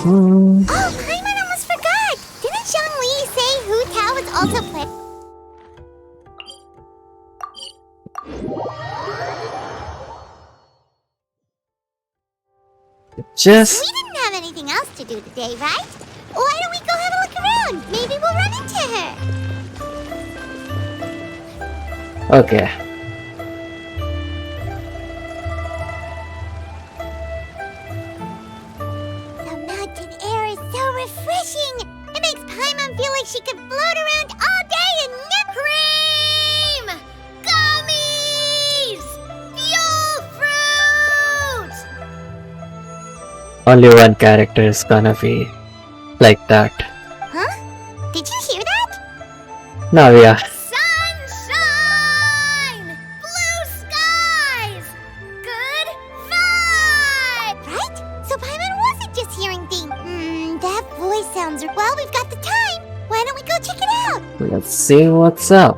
Speaker 2: Oh, Paimon almost forgot! Didn't Zhongli say Hu Tao was also playing?
Speaker 1: Just
Speaker 2: We didn't have anything else to do today, right? Why don't we go have a look around? Maybe we'll run into her.
Speaker 1: okay.
Speaker 2: The mountain air is so refreshing. It makes Paimon feel like she could float around all day and nip cream! Gummies! Fuel fruit!
Speaker 1: Only one character is gonna be like that.
Speaker 2: Huh? Did you hear that?
Speaker 1: Now, yeah.
Speaker 2: Sunshine! Blue skies! Good vibe! Right? So Paimon wasn't just hearing things. That voice sounds... Well, we've got the time. Why don't we go check it out?
Speaker 1: Let's see what's up.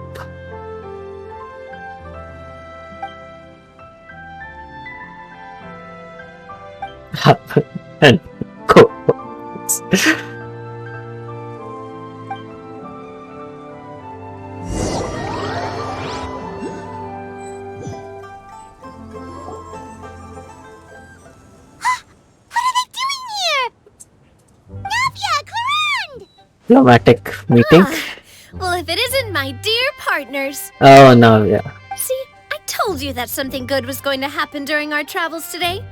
Speaker 1: And go. Diplomatic meeting.
Speaker 15: Well, if it isn't my dear partners.
Speaker 1: Oh no, yeah.
Speaker 15: See, I told you that something good was going to happen during our travels today.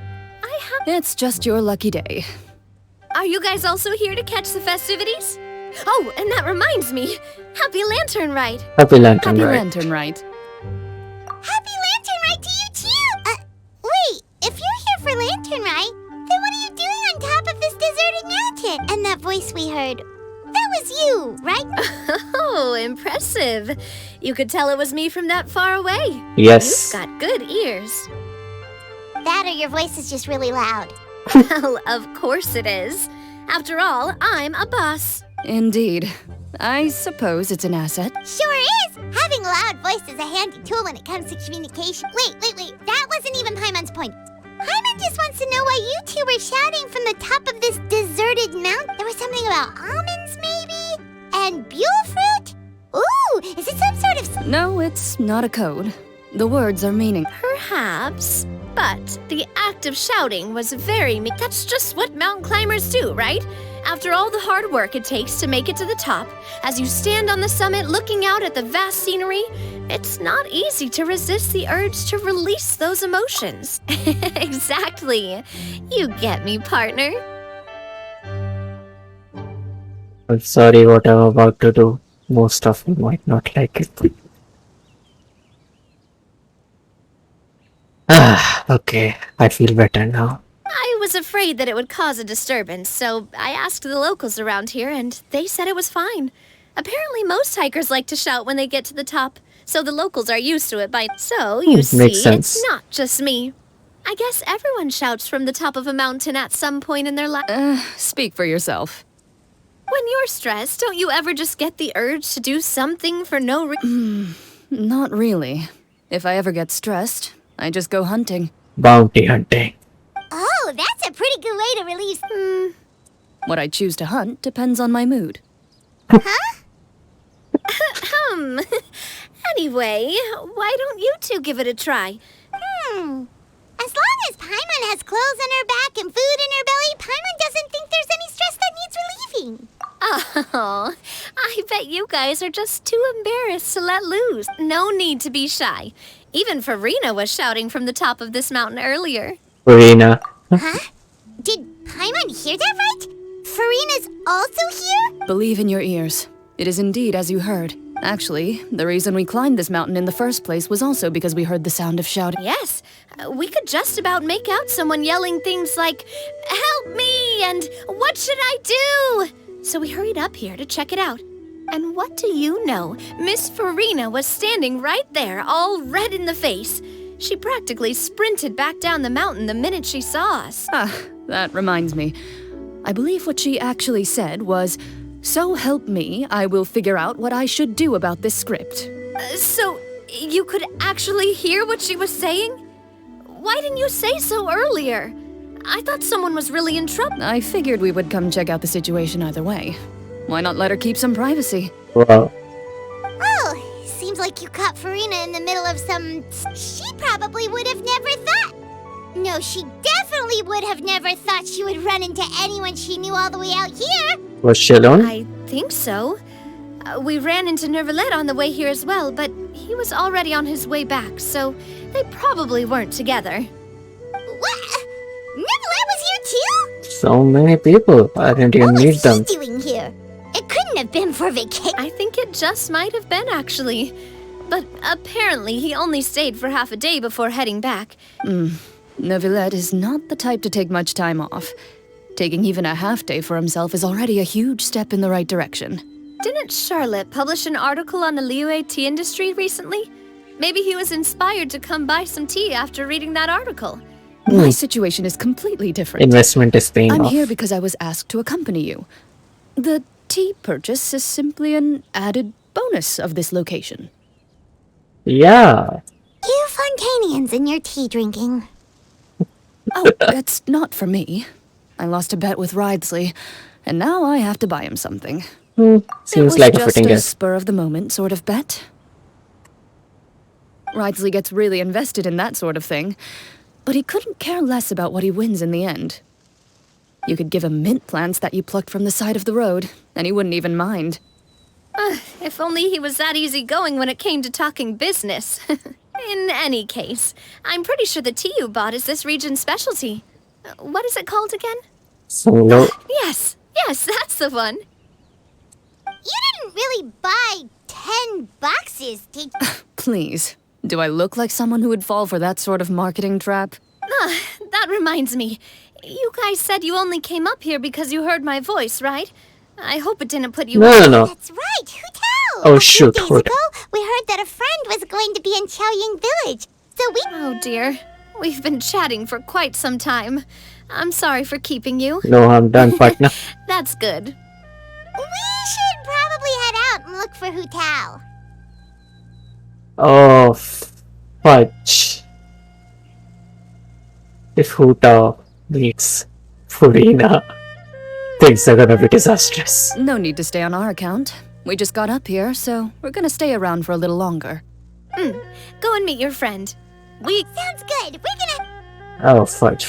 Speaker 5: It's just your lucky day.
Speaker 15: Are you guys also here to catch the festivities? Oh, and that reminds me. Happy Lantern Rite.
Speaker 1: Happy Lantern
Speaker 5: Happy
Speaker 1: Rite.
Speaker 5: Lantern Rite.
Speaker 2: Happy Lantern Rite to you too! Wait, if you're here for Lantern Rite, then what are you doing on top of this deserted mountain? And that voice we heard, that was you, right?
Speaker 15: Oh, impressive. You could tell it was me from that far away.
Speaker 1: Yes.
Speaker 15: You've got good ears.
Speaker 2: That or your voice is just really loud.
Speaker 15: Well, of course it is. After all, I'm a boss.
Speaker 5: Indeed. I suppose it's an asset.
Speaker 2: Sure is! Having a loud voice is a handy tool when it comes to communication. Wait. That wasn't even Paimon's point. Paimon just wants to know why you two were shouting from the top of this deserted mountain. There was something about almonds, maybe? And buell fruit? Ooh, is it some sort of...
Speaker 5: No, it's not a code. The words are meaning.
Speaker 15: Perhaps. But the act of shouting was very That's just what mountain climbers do, right? After all the hard work it takes to make it to the top, as you stand on the summit looking out at the vast scenery, it's not easy to resist the urge to release those emotions. Exactly. You get me, partner.
Speaker 1: I'm sorry what I'm about to do. Most of you might not like it. Okay. I feel better now.
Speaker 15: I was afraid that it would cause a disturbance, so I asked the locals around here, and they said it was fine. Apparently, most hikers like to shout when they get to the top, so the locals are used to it by... So, you see,
Speaker 1: makes sense.
Speaker 15: it's not just me. I guess everyone shouts from the top of a mountain at some point in their life.
Speaker 5: Speak for yourself.
Speaker 15: When you're stressed, don't you ever just get the urge to do something for no reason?
Speaker 5: Not really. If I ever get stressed, I just go hunting.
Speaker 1: Bounty hunting.
Speaker 2: Oh, that's a pretty good way to relieve...
Speaker 5: What I choose to hunt depends on my mood.
Speaker 15: Anyway, why don't you two give it a try?
Speaker 2: As long as Paimon has clothes on her back and food in her belly, Paimon doesn't think there's any stress that needs relieving.
Speaker 15: Oh, I bet you guys are just too embarrassed to let loose. No need to be shy. Even Farina was shouting from the top of this mountain earlier.
Speaker 1: Farina.
Speaker 2: Huh? Did Paimon hear that right? Farina's also here?
Speaker 5: Believe in your ears. It is indeed as you heard. Actually, the reason we climbed this mountain in the first place was also because we heard the sound of shouting.
Speaker 15: Yes, we could just about make out someone yelling things like, "Help me!" and "What should I do?" So we hurried up here to check it out. And what do you know? Miss Farina was standing right there, all red in the face. She practically sprinted back down the mountain the minute she saw us.
Speaker 5: Ah, that reminds me. I believe what she actually said was, "So help me, I will figure out what I should do about this script."
Speaker 15: So, you could actually hear what she was saying? Why didn't you say so earlier? I thought someone was really in trouble.
Speaker 5: I figured we would come check out the situation either way. Why not let her keep some privacy?
Speaker 1: Wow.
Speaker 2: Oh, seems like you caught Farina in the middle of some... She probably would have never thought... No, she definitely would have never thought she would run into anyone she knew all the way out here.
Speaker 1: Was she alone?
Speaker 15: I think so. We ran into Nervalet on the way here as well, but he was already on his way back, so they probably weren't together.
Speaker 2: What? Nervalet was here too?
Speaker 1: So many people. I didn't even meet them.
Speaker 2: What was he doing here? It couldn't have been for vacation.
Speaker 15: I think it just might have been, actually. But apparently he only stayed for half a day before heading back.
Speaker 5: Neuvillette is not the type to take much time off. Taking even a half day for himself is already a huge step in the right direction.
Speaker 15: Didn't Charlotte publish an article on the Liyue tea industry recently? Maybe he was inspired to come buy some tea after reading that article.
Speaker 5: My situation is completely different.
Speaker 1: Investment is paying
Speaker 5: I'm
Speaker 1: off.
Speaker 5: here because I was asked to accompany you. The tea purchase is simply an added bonus of this location.
Speaker 1: Yeah.
Speaker 2: You Fontainians and your tea drinking.
Speaker 5: Oh, it's not for me. I lost a bet with Ridesley, and now I have to buy him something.
Speaker 1: Seems like a
Speaker 5: just
Speaker 1: fitting
Speaker 5: a
Speaker 1: guess.
Speaker 5: spur of the moment sort of bet. Ridesley gets really invested in that sort of thing, but he couldn't care less about what he wins in the end. You could give him mint plants that you plucked from the side of the road, and he wouldn't even mind.
Speaker 15: If only he was that easygoing when it came to talking business. In any case, I'm pretty sure the tea you bought is this region's specialty. What is it called again?
Speaker 1: Solo.
Speaker 15: Yes, that's the one.
Speaker 2: You didn't really buy 10 boxes, did you?
Speaker 5: Please, do I look like someone who would fall for that sort of marketing trap?
Speaker 15: That reminds me. You guys said you only came up here because you heard my voice, right? I hope it didn't put you off.
Speaker 1: No.
Speaker 2: That's right, who tell?
Speaker 1: Oh,
Speaker 2: a
Speaker 1: shoot,
Speaker 2: few days
Speaker 1: hold
Speaker 2: ago, we heard that a friend was going to be in Chaoying Village, so we...
Speaker 15: Oh dear. We've been chatting for quite some time. I'm sorry for keeping you.
Speaker 1: No, I'm done, partner.
Speaker 15: That's good.
Speaker 2: We should probably head out and look for Hu Tao.
Speaker 1: Oh, fudge. If Hu Tao meets Farina, things are gonna be disastrous.
Speaker 5: No need to stay on our account. We just got up here, so we're gonna stay around for a little longer.
Speaker 15: Go and meet your friend.
Speaker 2: Sounds good. We're gonna...
Speaker 1: Oh, fudge.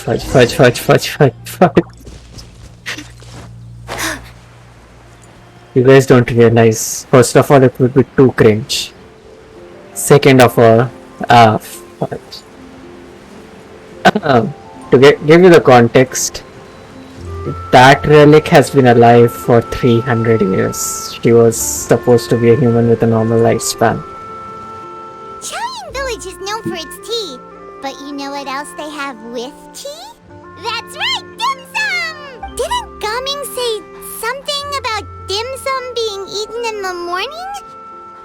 Speaker 1: You guys don't realize, first of all, it would be too cringe. Second of all, fudge. To give you the context, that relic has been alive for 300 years. She was supposed to be a human with a normal lifespan.
Speaker 2: Chaoying Village is known for its tea, but you know what else they have with tea? That's right, dim sum! Didn't Gaming say something about dim sum being eaten in the morning?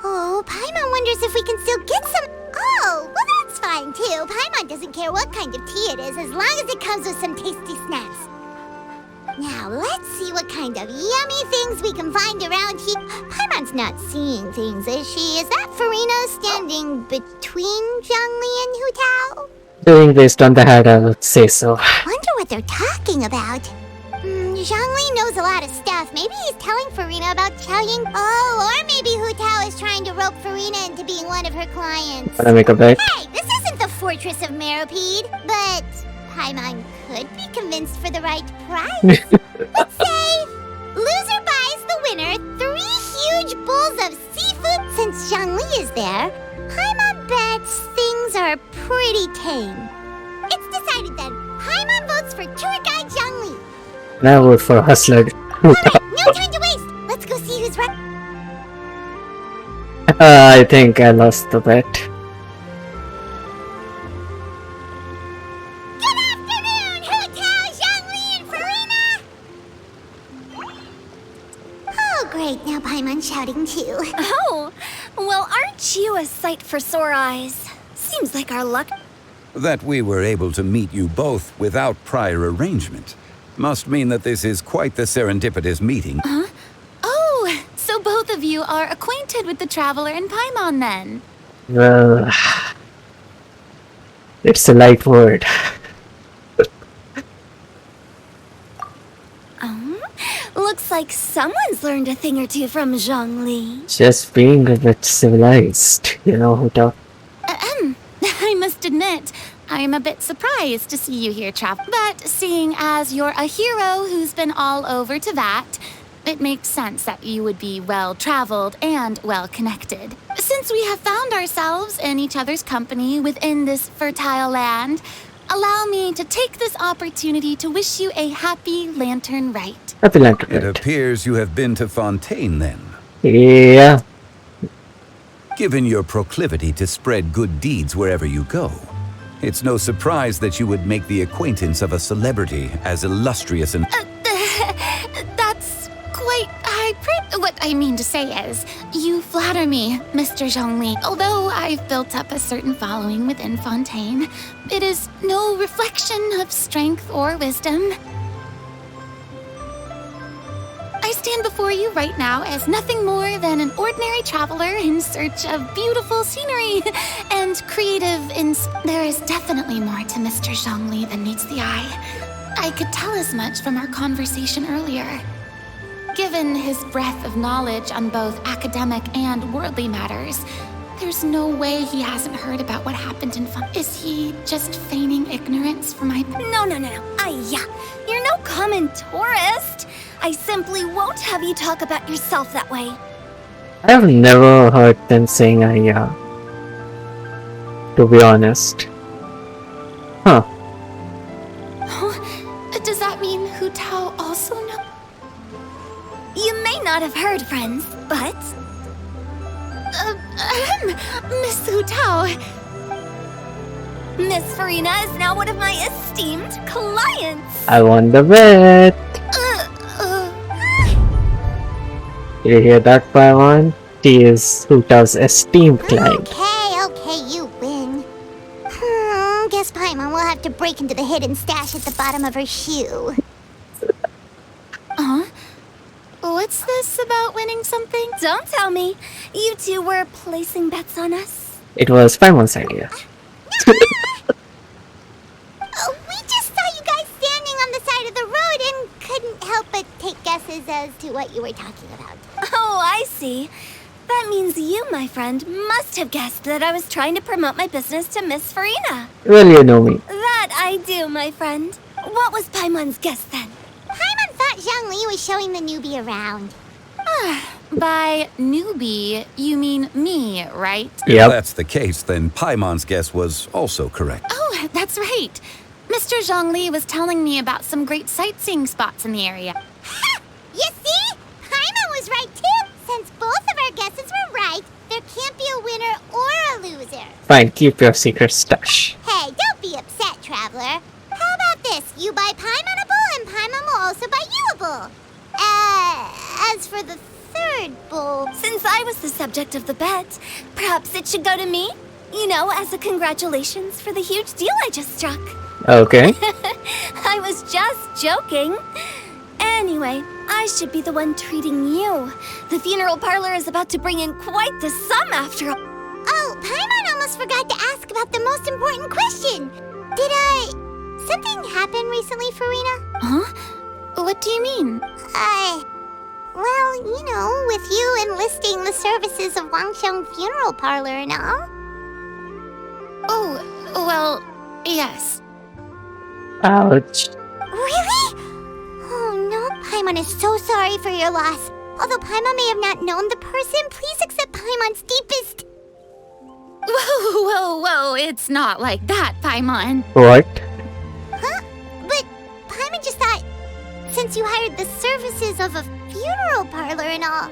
Speaker 2: Oh, Paimon wonders if we can still get some... Oh, well that's fine too. Paimon doesn't care what kind of tea it is as long as it comes with some tasty snacks. Now, let's see what kind of yummy things we can find around here. Paimon's not seeing things, is she? Is that Farina standing between Zhongli and Hu Tao?
Speaker 1: Doing based on the head, I would say so.
Speaker 2: Wonder what they're talking about. Zhongli knows a lot of stuff. Maybe he's telling Farina about Chaoying. Oh, or maybe Hu Tao is trying to rope Farina into being one of her clients.
Speaker 1: Wanna make a bet?
Speaker 2: Hey, this isn't the Fortress of Meropide, but Paimon could be convinced for the right price. Let's say, loser buys the winner 3 huge bowls of seafood. Since Zhongli is there, Paimon bets things are pretty tame. It's decided then. Paimon votes for tour guide Zhongli.
Speaker 1: And I vote for Hustler.
Speaker 2: Alright, no time to waste. Let's go see who's right.
Speaker 1: I think I lost the bet.
Speaker 2: Good afternoon, Hu Tao, Zhongli, and Farina! Oh, great, now Paimon's shouting too.
Speaker 7: Oh, well, aren't you a sight for sore eyes? Seems like our luck.
Speaker 12: That we were able to meet you both without prior arrangement must mean that this is quite the serendipitous meeting.
Speaker 17: Huh? Oh, so both of you are acquainted with the Traveler and Paimon then?
Speaker 1: Well, it's a light word.
Speaker 7: Looks like someone's learned a thing or two from Zhongli.
Speaker 1: Just being a bit civilized, you know, Huta.
Speaker 17: I must admit, I am a bit surprised to see you here, Travel. But seeing as you're a hero who's been all over Teyvat, it makes sense that you would be well-traveled and well-connected. Since we have found ourselves in each other's company within this fertile land, allow me to take this opportunity to wish you a happy Lantern Rite.
Speaker 1: Happy Lantern
Speaker 12: It
Speaker 1: Rite.
Speaker 12: appears you have been to Fontaine then.
Speaker 1: Yeah.
Speaker 12: Given your proclivity to spread good deeds wherever you go, it's no surprise that you would make the acquaintance of a celebrity as illustrious and...
Speaker 17: That's quite high praise. What I mean to say is, you flatter me, Mr. Zhongli. Although I've built up a certain following within Fontaine, it is no reflection of strength or wisdom. I stand before you right now as nothing more than an ordinary traveler in search of beautiful scenery and creative There is definitely more to Mr. Zhongli than meets the eye. I could tell as much from our conversation earlier. Given his breadth of knowledge on both academic and worldly matters, there's no way he hasn't heard about what happened in Is he just feigning ignorance for my...
Speaker 7: No. You're no common tourist. I simply won't have you talk about yourself that way.
Speaker 1: I've never heard them saying Aya. To be honest. Huh.
Speaker 17: Does that mean Hu Tao also knows?
Speaker 7: You may not have heard, friends, but...
Speaker 17: Miss Hu Tao.
Speaker 7: Miss Farina is now one of my esteemed clients.
Speaker 1: I won the bet. Did you hear that, Paimon? She is Huta's esteemed client.
Speaker 2: Okay, you win. Guess Paimon will have to break into the hidden stash at the bottom of her shoe.
Speaker 17: What's this about winning something?
Speaker 7: Don't tell me. You two were placing bets on us.
Speaker 1: It was Paimon's idea.
Speaker 2: We just saw you guys standing on the side of the road and couldn't help but take guesses as to what you were talking about.
Speaker 7: Oh, I see. That means you, my friend, must have guessed that I was trying to promote my business to Miss Farina.
Speaker 1: Well, you know me.
Speaker 7: That I do, my friend. What was Paimon's guess then?
Speaker 2: Paimon thought Zhongli was showing the newbie around.
Speaker 17: By newbie, you mean me, right?
Speaker 12: If that's the case, then Paimon's guess was also correct.
Speaker 17: Oh, that's right. Mr. Zhongli was telling me about some great sightseeing spots in the area.
Speaker 2: You see? Paimon was right too. Since both of our guesses were right, there can't be a winner or a loser.
Speaker 1: Fine, keep your secret stash.
Speaker 2: Hey, don't be upset, Traveler. How about this? You buy Paimon a bowl, and Paimon will also buy you a bowl. As for the third bowl...
Speaker 7: Since I was the subject of the bet, perhaps it should go to me? You know, as a congratulations for the huge deal I just struck.
Speaker 1: Okay.
Speaker 7: I was just joking. Anyway, I should be the one treating you. The funeral parlor is about to bring in quite the sum after all.
Speaker 2: Oh, Paimon almost forgot to ask about the most important question. Did, something happen recently, Farina?
Speaker 17: Huh? What do you mean?
Speaker 2: Well, you know, with you enlisting the services of Wangsheng Funeral Parlor and all.
Speaker 17: Oh, well, yes.
Speaker 1: Ouch.
Speaker 2: Really? Oh no, Paimon is so sorry for your loss. Although Paimon may have not known the person, please accept Paimon's deepest...
Speaker 17: Whoa, it's not like that, Paimon.
Speaker 1: What?
Speaker 2: Huh? But Paimon just thought, since you hired the services of a funeral parlor and all...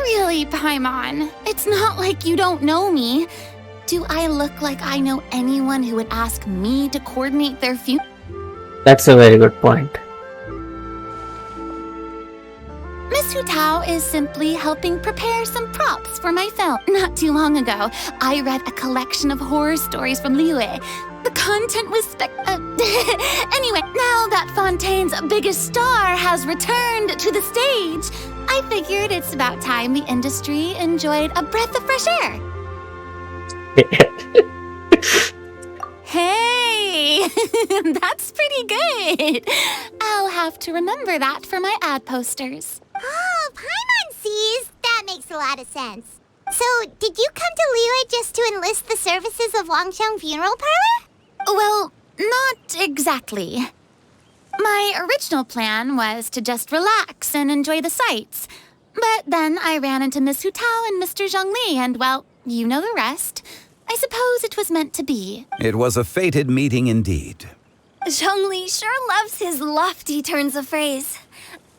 Speaker 17: Really, Paimon, it's not like you don't know me. Do I look like I know anyone who would ask me to coordinate their funeral?
Speaker 1: That's a very good point.
Speaker 17: Miss Hutao is simply helping prepare some props for my film. Not too long ago, I read a collection of horror stories from Liyue. The content was Anyway, now that Fontaine's biggest star has returned to the stage, I figured it's about time the industry enjoyed a breath of fresh air. Hey, that's pretty good. I'll have to remember that for my ad posters.
Speaker 2: Oh, Paimon sees. That makes a lot of sense. So, did you come to Liyue just to enlist the services of Wangxiang Funeral Parlor?
Speaker 17: Well, not exactly. My original plan was to just relax and enjoy the sights. But then I ran into Miss Hutao and Mr. Zhongli, and well, you know the rest. I suppose it was meant to be.
Speaker 12: It was a fated meeting indeed.
Speaker 7: Zhongli sure loves his lofty turns of phrase.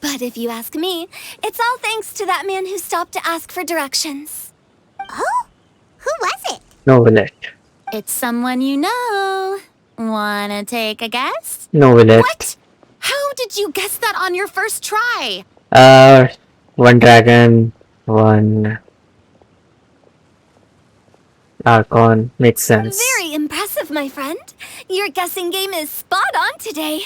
Speaker 7: But if you ask me, it's all thanks to that man who stopped to ask for directions.
Speaker 2: Oh? Who was it?
Speaker 1: No, Willett.
Speaker 17: It's someone you know. Wanna take a guess?
Speaker 1: No, Willett.
Speaker 17: What? How did you guess that on your first try?
Speaker 1: One dragon, one Archon. Makes sense.
Speaker 7: Very impressive, my friend. Your guessing game is spot on today.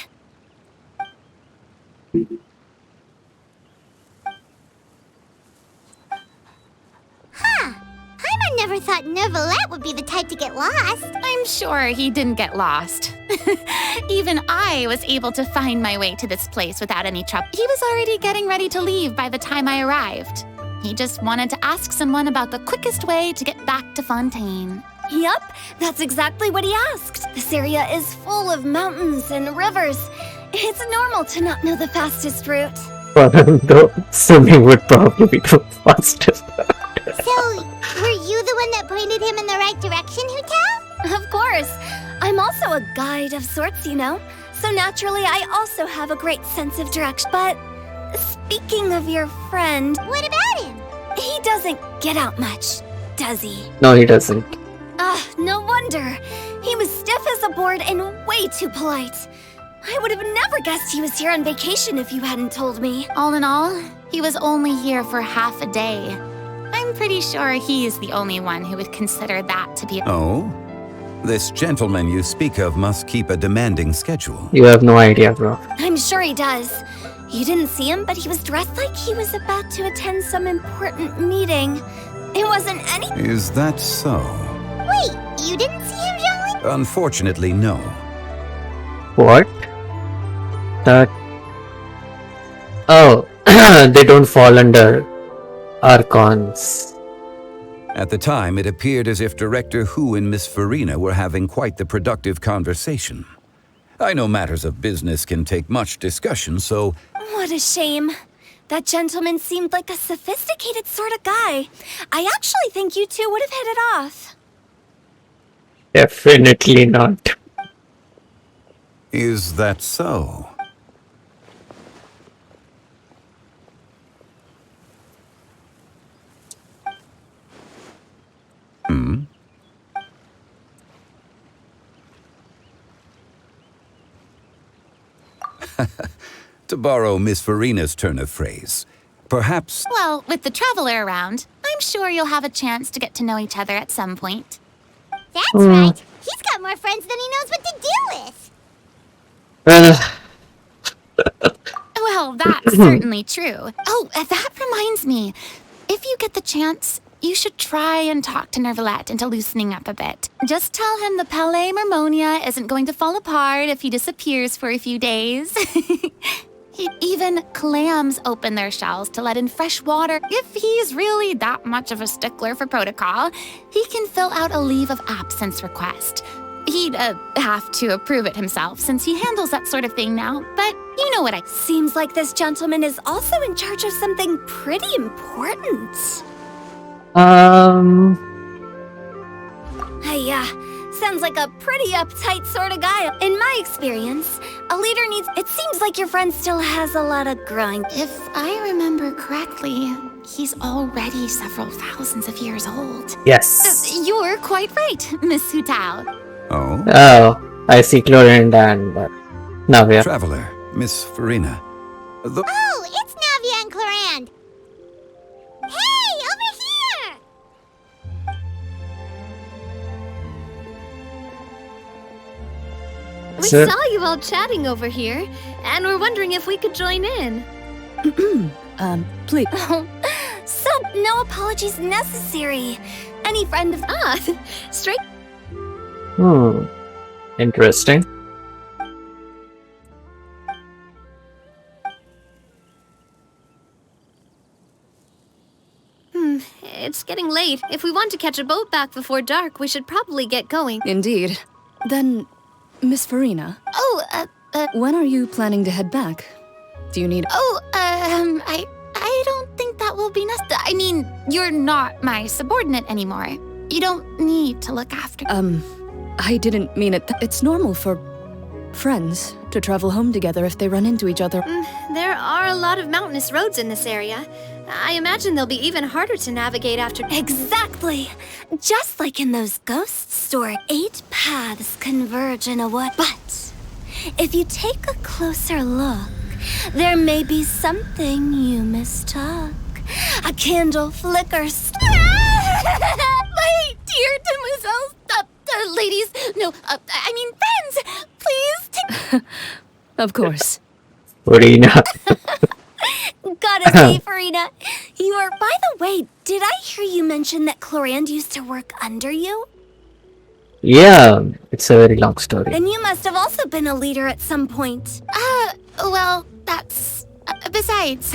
Speaker 2: Huh. Paimon never thought Neuvillette would be the type to get lost.
Speaker 17: I'm sure he didn't get lost. Even I was able to find my way to this place without any trouble. He was already getting ready to leave by the time I arrived. He just wanted to ask someone about the quickest way to get back to Fontaine.
Speaker 7: Yup, that's exactly what he asked. This area is full of mountains and rivers. It's normal to not know the fastest route.
Speaker 1: For him, though, swimming would probably be the fastest.
Speaker 2: So, were you the one that pointed him in the right direction, Hutao?
Speaker 7: Of course. I'm also a guide of sorts, you know. So naturally, I also have a great sense of direction. But speaking of your friend...
Speaker 2: What about him?
Speaker 7: He doesn't get out much, does he?
Speaker 1: No, he doesn't.
Speaker 7: No wonder. He was stiff as a board and way too polite. I would have never guessed he was here on vacation if you hadn't told me.
Speaker 17: All in all, he was only here for half a day. I'm pretty sure he is the only one who would consider that to be...
Speaker 12: Oh? This gentleman you speak of must keep a demanding schedule.
Speaker 1: You have no idea, bro.
Speaker 7: I'm sure he does. You didn't see him, but he was dressed like he was about to attend some important meeting. It wasn't any...
Speaker 12: Is that so?
Speaker 2: Wait, you didn't see him, Zhongli?
Speaker 12: Unfortunately, no.
Speaker 1: What? That... Oh, they don't fall under Archons.
Speaker 12: At the time, it appeared as if Director Hu and Miss Farina were having quite the productive conversation. I know matters of business can take much discussion, so...
Speaker 7: What a shame. That gentleman seemed like a sophisticated sort of guy. I actually think you two would have hit it off.
Speaker 1: Definitely not.
Speaker 12: Is that so? Hmm? To borrow Miss Farina's turn of phrase, perhaps...
Speaker 17: Well, with the traveler around, I'm sure you'll have a chance to get to know each other at some point.
Speaker 2: That's right. He's got more friends than he knows what to do with.
Speaker 17: Well, that's certainly true. Oh, that reminds me. If you get the chance, you should try and talk to Neuvillette into loosening up a bit. Just tell him the Palais Mermonia isn't going to fall apart if he disappears for a few days. Even clams open their shells to let in fresh water. If he's really that much of a stickler for protocol, he can fill out a leave of absence request. He'd have to approve it himself since he handles that sort of thing now, but you know what I...
Speaker 7: Seems like this gentleman is also in charge of something pretty important. sounds like a pretty uptight sort of guy. In my experience, a leader needs... It seems like your friend still has a lot of growing.
Speaker 17: If I remember correctly, he's already several thousands of years old.
Speaker 1: Yes.
Speaker 17: You're quite right, Miss Hutao.
Speaker 12: Oh?
Speaker 1: Oh, I see Chlorine and Navia.
Speaker 12: Traveler, Miss Farina.
Speaker 2: Oh, it's Navia and Clorand. Hey, over here!
Speaker 7: We
Speaker 1: So-
Speaker 7: saw you all chatting over here, and we're wondering if we could join in.
Speaker 5: Please.
Speaker 7: So, no apologies necessary. Any friend of straight.
Speaker 1: Interesting.
Speaker 7: It's getting late. If we want to catch a boat back before dark, we should probably get going.
Speaker 5: Indeed. Then, Miss Farina,
Speaker 17: Oh,
Speaker 5: when are you planning to head back? Do you need...
Speaker 17: I don't think that will be necessary. I mean, you're not my subordinate anymore. You don't need to look after...
Speaker 5: I didn't mean it. It's normal for friends to travel home together if they run into each other.
Speaker 7: There are a lot of mountainous roads in this area. I imagine they'll be even harder to navigate after... Exactly! Just like in those ghost stories, 8 paths converge in a wood. But if you take a closer look, there may be something you mistook. A candle flickers.
Speaker 17: My dear demoiselles, ladies, no, I mean friends, please.
Speaker 5: Of course.
Speaker 1: Farina.
Speaker 7: Gotta say, Farina, you are... By the way, did I hear you mention that Clorand used to work under you?
Speaker 1: Yeah, it's a very long story.
Speaker 7: And you must have also been a leader at some point.
Speaker 17: Well, that's... besides,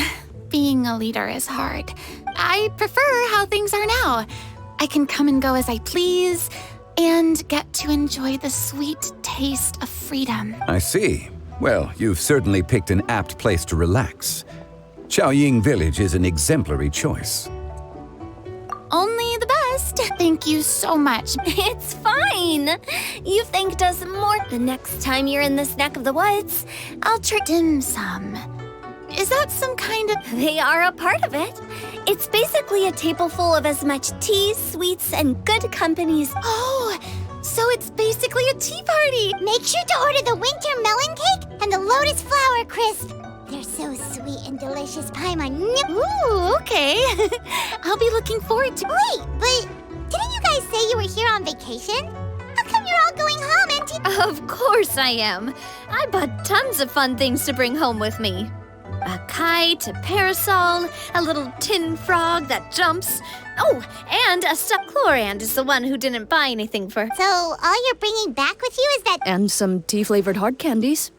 Speaker 17: being a leader is hard. I prefer how things are now. I can come and go as I please, and get to enjoy the sweet taste of freedom.
Speaker 12: I see. Well, you've certainly picked an apt place to relax. Chaoying Village is an exemplary choice.
Speaker 17: Only the best. Thank you so much.
Speaker 7: It's fine. You thanked us more. The next time you're in this neck of the woods, I'll treat
Speaker 17: dim sum. Is that some kind of...
Speaker 7: They are a part of it. It's basically a table full of as much tea, sweets, and good companies.
Speaker 17: Oh, so it's basically a tea party.
Speaker 2: Make sure to order the winter melon cake and the lotus flower crisp. They're so sweet and delicious, Paimon.
Speaker 17: Ooh, okay. I'll be looking forward to...
Speaker 2: Wait, but didn't you guys say you were here on vacation? How come you're all going home and...
Speaker 7: Of course I am. I bought tons of fun things to bring home with me. A kite, a parasol, a little tin frog that jumps. Oh, and a stuffed Chlorand is the one who didn't buy anything for.
Speaker 2: So all you're bringing back with you is that...
Speaker 5: And some tea-flavored hard candies.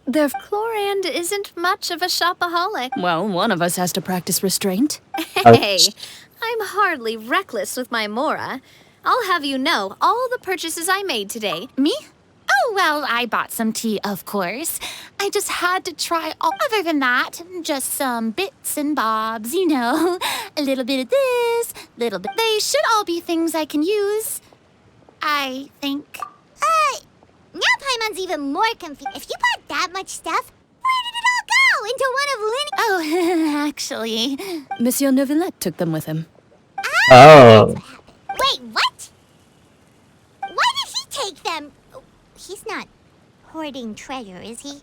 Speaker 7: Their Chlorand isn't much of a shopaholic.
Speaker 5: Well, one of us has to practice restraint.
Speaker 7: Hey, I'm hardly reckless with my Mora. I'll have you know all the purchases I made today.
Speaker 17: Me? Oh, well, I bought some tea, of course. I just had to try all. Other than that, just some bits and bobs, you know. A little bit of this, little bit. They should all be things I can use, I think.
Speaker 2: Now Paimon's even more confused. If you bought that much stuff, where did it all go? Into one of Lin...
Speaker 17: Oh, actually...
Speaker 5: Monsieur Neuvillette took them with him.
Speaker 1: Oh.
Speaker 2: Wait, what? Why did he take them? He's not hoarding treasure, is he?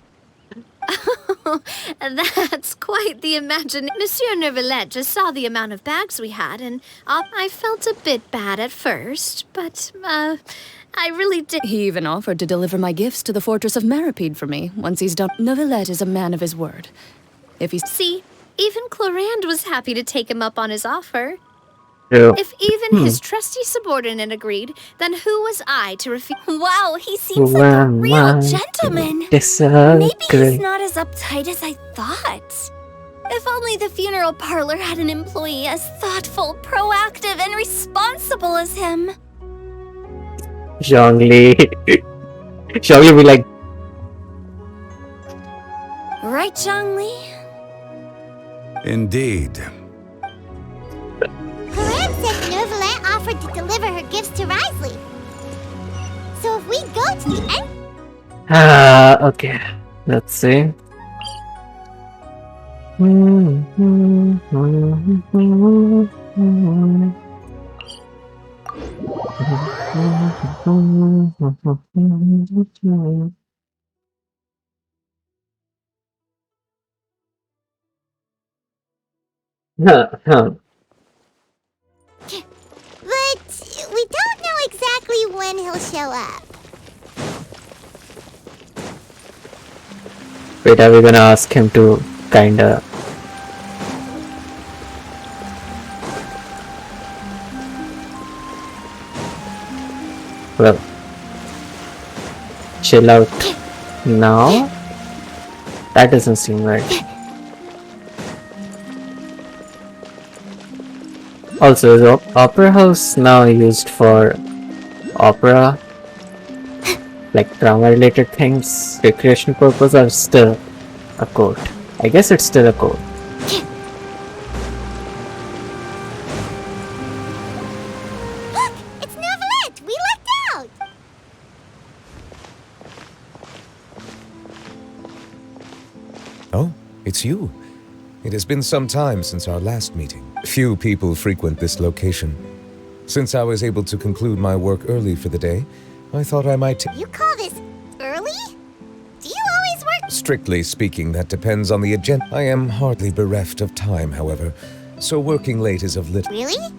Speaker 7: That's quite the imagination. Monsieur Neuvillette just saw the amount of bags we had, and I felt a bit bad at first, but, I really did.
Speaker 5: He even offered to deliver my gifts to the Fortress of Maripede for me once he's done. Neuvillette is a man of his word. If he's...
Speaker 7: See, even Chlorand was happy to take him up on his offer.
Speaker 1: Yeah.
Speaker 7: If even his trusty subordinate agreed, then who was I to refuse? Wow, he seems like a real gentleman. Maybe he's not as uptight as I thought. If only the funeral parlor had an employee as thoughtful, proactive, and responsible as him.
Speaker 1: Zhongli. Zhongli will be like...
Speaker 7: Right, Zhongli?
Speaker 12: Indeed.
Speaker 2: Clorand said Neuvillette offered to deliver her gifts to Risley. it's the end.
Speaker 1: Okay. Let's see.
Speaker 2: But we don't know exactly when he'll show up.
Speaker 1: Wait, are we gonna ask him to kinda... Well, chill out now? That doesn't seem right. Also, is Opera House now used for opera, like drama related things, recreation purpose, or still a court? I guess it's still a court.
Speaker 2: Look, it's Novelette. We lucked out.
Speaker 10: Oh, it's you. It has been some time since our last meeting. Few people frequent this location. Since I was able to conclude my work early for the day, I thought I might...
Speaker 2: You call this early? Do you always work?
Speaker 10: Strictly speaking, that depends on the agenda. I am hardly bereft of time, however, so working late is of little...
Speaker 2: Really?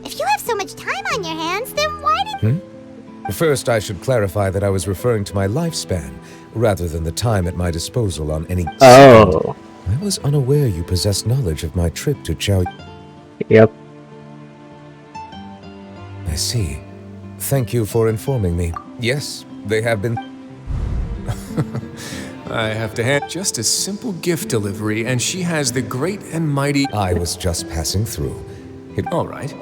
Speaker 2: If you have so much time on your hands, then why did...
Speaker 10: First, I should clarify that I was referring to my lifespan, rather than the time at my disposal on any...
Speaker 1: Oh.
Speaker 10: I was unaware you possessed knowledge of my trip to Chao...
Speaker 1: Yep.
Speaker 10: I see. Thank you for informing me. Yes, they have been...
Speaker 18: I have to hand just a simple gift delivery, and she has the great and mighty...
Speaker 10: I was just passing through.
Speaker 18: All right.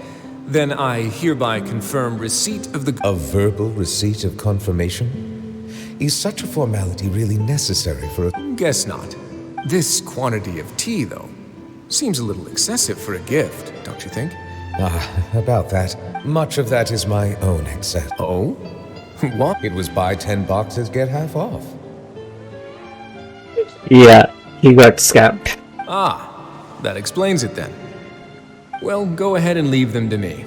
Speaker 18: Then I hereby confirm receipt of the...
Speaker 10: A verbal receipt of confirmation? Is such a formality really necessary for a...
Speaker 18: Guess not. This quantity of tea, though, seems a little excessive for a gift, don't you think?
Speaker 10: About that. Much of that is my own excess.
Speaker 18: Oh? What?
Speaker 10: It was buy 10 boxes, get half off.
Speaker 1: Yeah, he got scammed.
Speaker 18: Ah, that explains it then. Well, go ahead and leave them to me.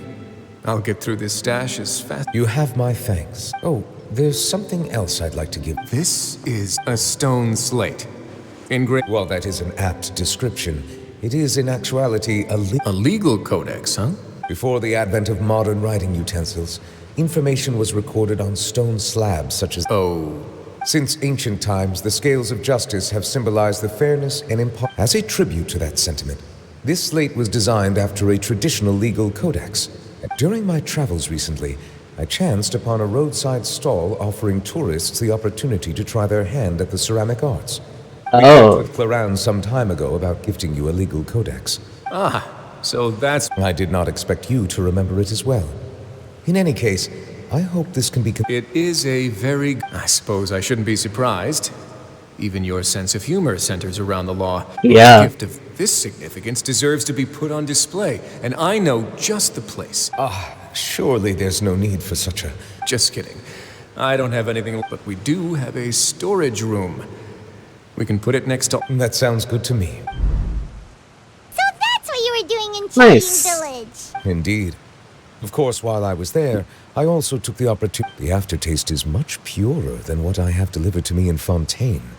Speaker 18: I'll get through this stash as fast...
Speaker 10: You have my thanks. Oh, there's something else I'd like to give.
Speaker 18: This is a stone slate.
Speaker 10: Well, that is an apt description. It is, in actuality, a
Speaker 18: legal codex, huh?
Speaker 10: Before the advent of modern writing utensils, information was recorded on stone slabs such as...
Speaker 18: Oh.
Speaker 10: Since ancient times, the scales of justice have symbolized the fairness and As a tribute to that sentiment, this slate was designed after a traditional legal codex. During my travels recently, I chanced upon a roadside stall offering tourists the opportunity to try their hand at the ceramic arts. We talked with Claran some time ago about gifting you a legal codex.
Speaker 18: Ah, so that's...
Speaker 10: I did not expect you to remember it as well. In any case, I hope this can be...
Speaker 18: It is a very... I suppose I shouldn't be surprised. Even your sense of humor centers around the law.
Speaker 1: Yeah.
Speaker 18: A gift of this significance deserves to be put on display, and I know just the place.
Speaker 10: Surely there's no need for such a...
Speaker 18: Just kidding. I don't have anything, but we do have a storage room. We can put it next to...
Speaker 10: That sounds good to me.
Speaker 2: So that's what you were doing in Chowing Village.
Speaker 10: Indeed. Of course, while I was there, I also took the opportunity... The aftertaste is much purer than what I have delivered to me in Fontaine.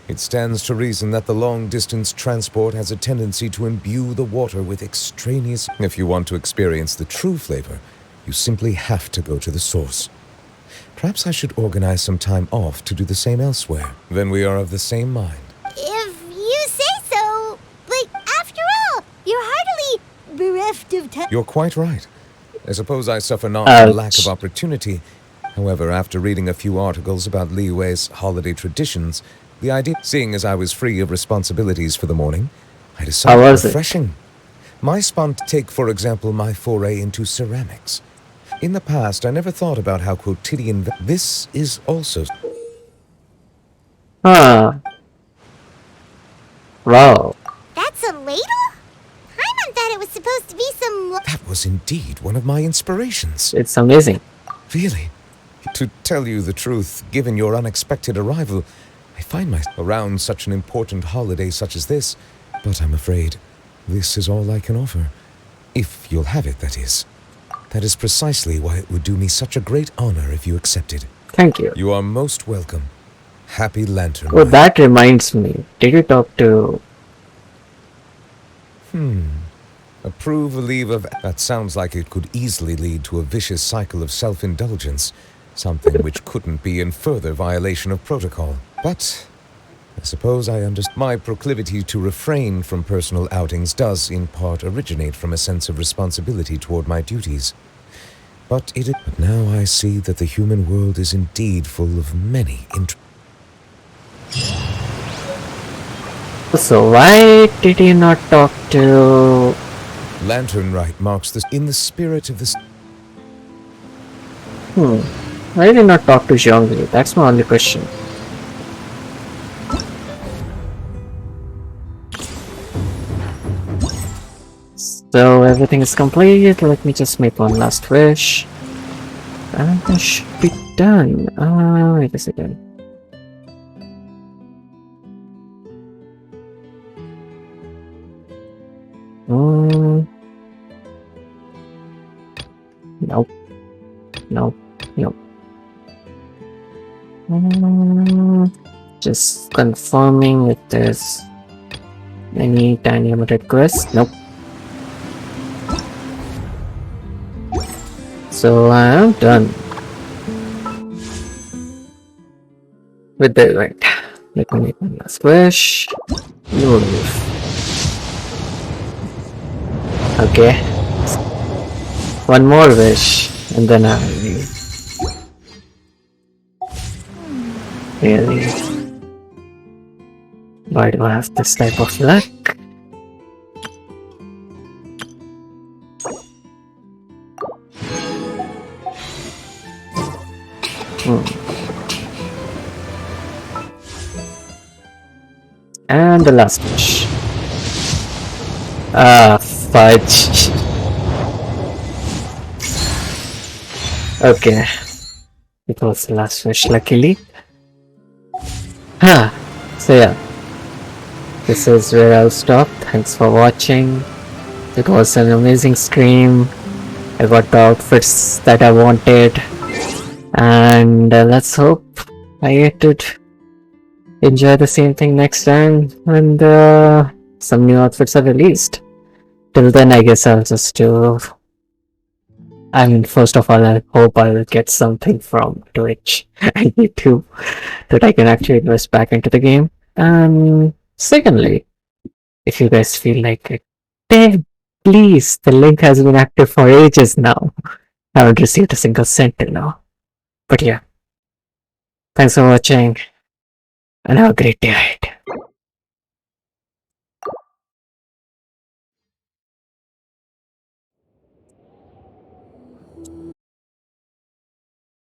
Speaker 10: It stands to reason that the long-distance transport has a tendency to imbue the water with extraneous... If you want to experience the true flavor, you simply have to go to the source. Perhaps I should organize some time off to do the same elsewhere. Then we are of the same mind.
Speaker 2: If you say so. But after all, you're hardly bereft of time.
Speaker 10: You're quite right. I suppose I suffer not from lack of opportunity. However, after reading a few articles about Liyue's holiday traditions, the idea, seeing as I was free of responsibilities for the morning, I decided refreshing. My take, for example, my foray into ceramics. In the past, I never thought about how quotidian this is also.
Speaker 1: Wow.
Speaker 2: That's a ladle? Paimon thought it was supposed to be some...
Speaker 10: That was indeed one of my inspirations.
Speaker 1: It's amazing.
Speaker 10: Really? To tell you the truth, given your unexpected arrival, I find myself around such an important holiday such as this, but I'm afraid this is all I can offer. If you'll have it, that is. That is precisely why it would do me such a great honor if you accepted.
Speaker 1: Thank you.
Speaker 10: You are most welcome. Happy Lantern.
Speaker 1: Oh, that reminds me. Did you talk to...
Speaker 10: Approve or leave of... That sounds like it could easily lead to a vicious cycle of self-indulgence. Something which couldn't be in further violation of protocol. But I suppose I understand. My proclivity to refrain from personal outings does, in part, originate from a sense of responsibility toward my duties. But now I see that the human world is indeed full of many
Speaker 1: So why did he not talk to...
Speaker 10: Lantern Rite marks this in the spirit of this.
Speaker 1: Why did he not talk to Zhongli? That's my only question. So everything is complete. Let me just make one last wish. And that should be done. Wait a second. Nope. Nope. Nope. Just confirming if there's any tiny limited quest. Nope. So I am done with the event. Let me make one last wish. You will leave. Okay. One more wish, and then I will leave. Really? Why do I have this type of luck? And the last wish. Ah, fudge. Okay. It was the last wish, luckily. So yeah. This is where I'll stop. Thanks for watching. It was an amazing stream. I got the outfits that I wanted. And let's hope I get to enjoy the same thing next time when some new outfits are released. Till then, I guess I'll just do... I mean, first of all, I hope I will get something from Twitch and YouTube that I can actually invest back into the game. And secondly, if you guys feel like it, then please, the link has been active for ages now. I haven't received a single cent till now. But yeah, thanks for watching and have a great day ahead.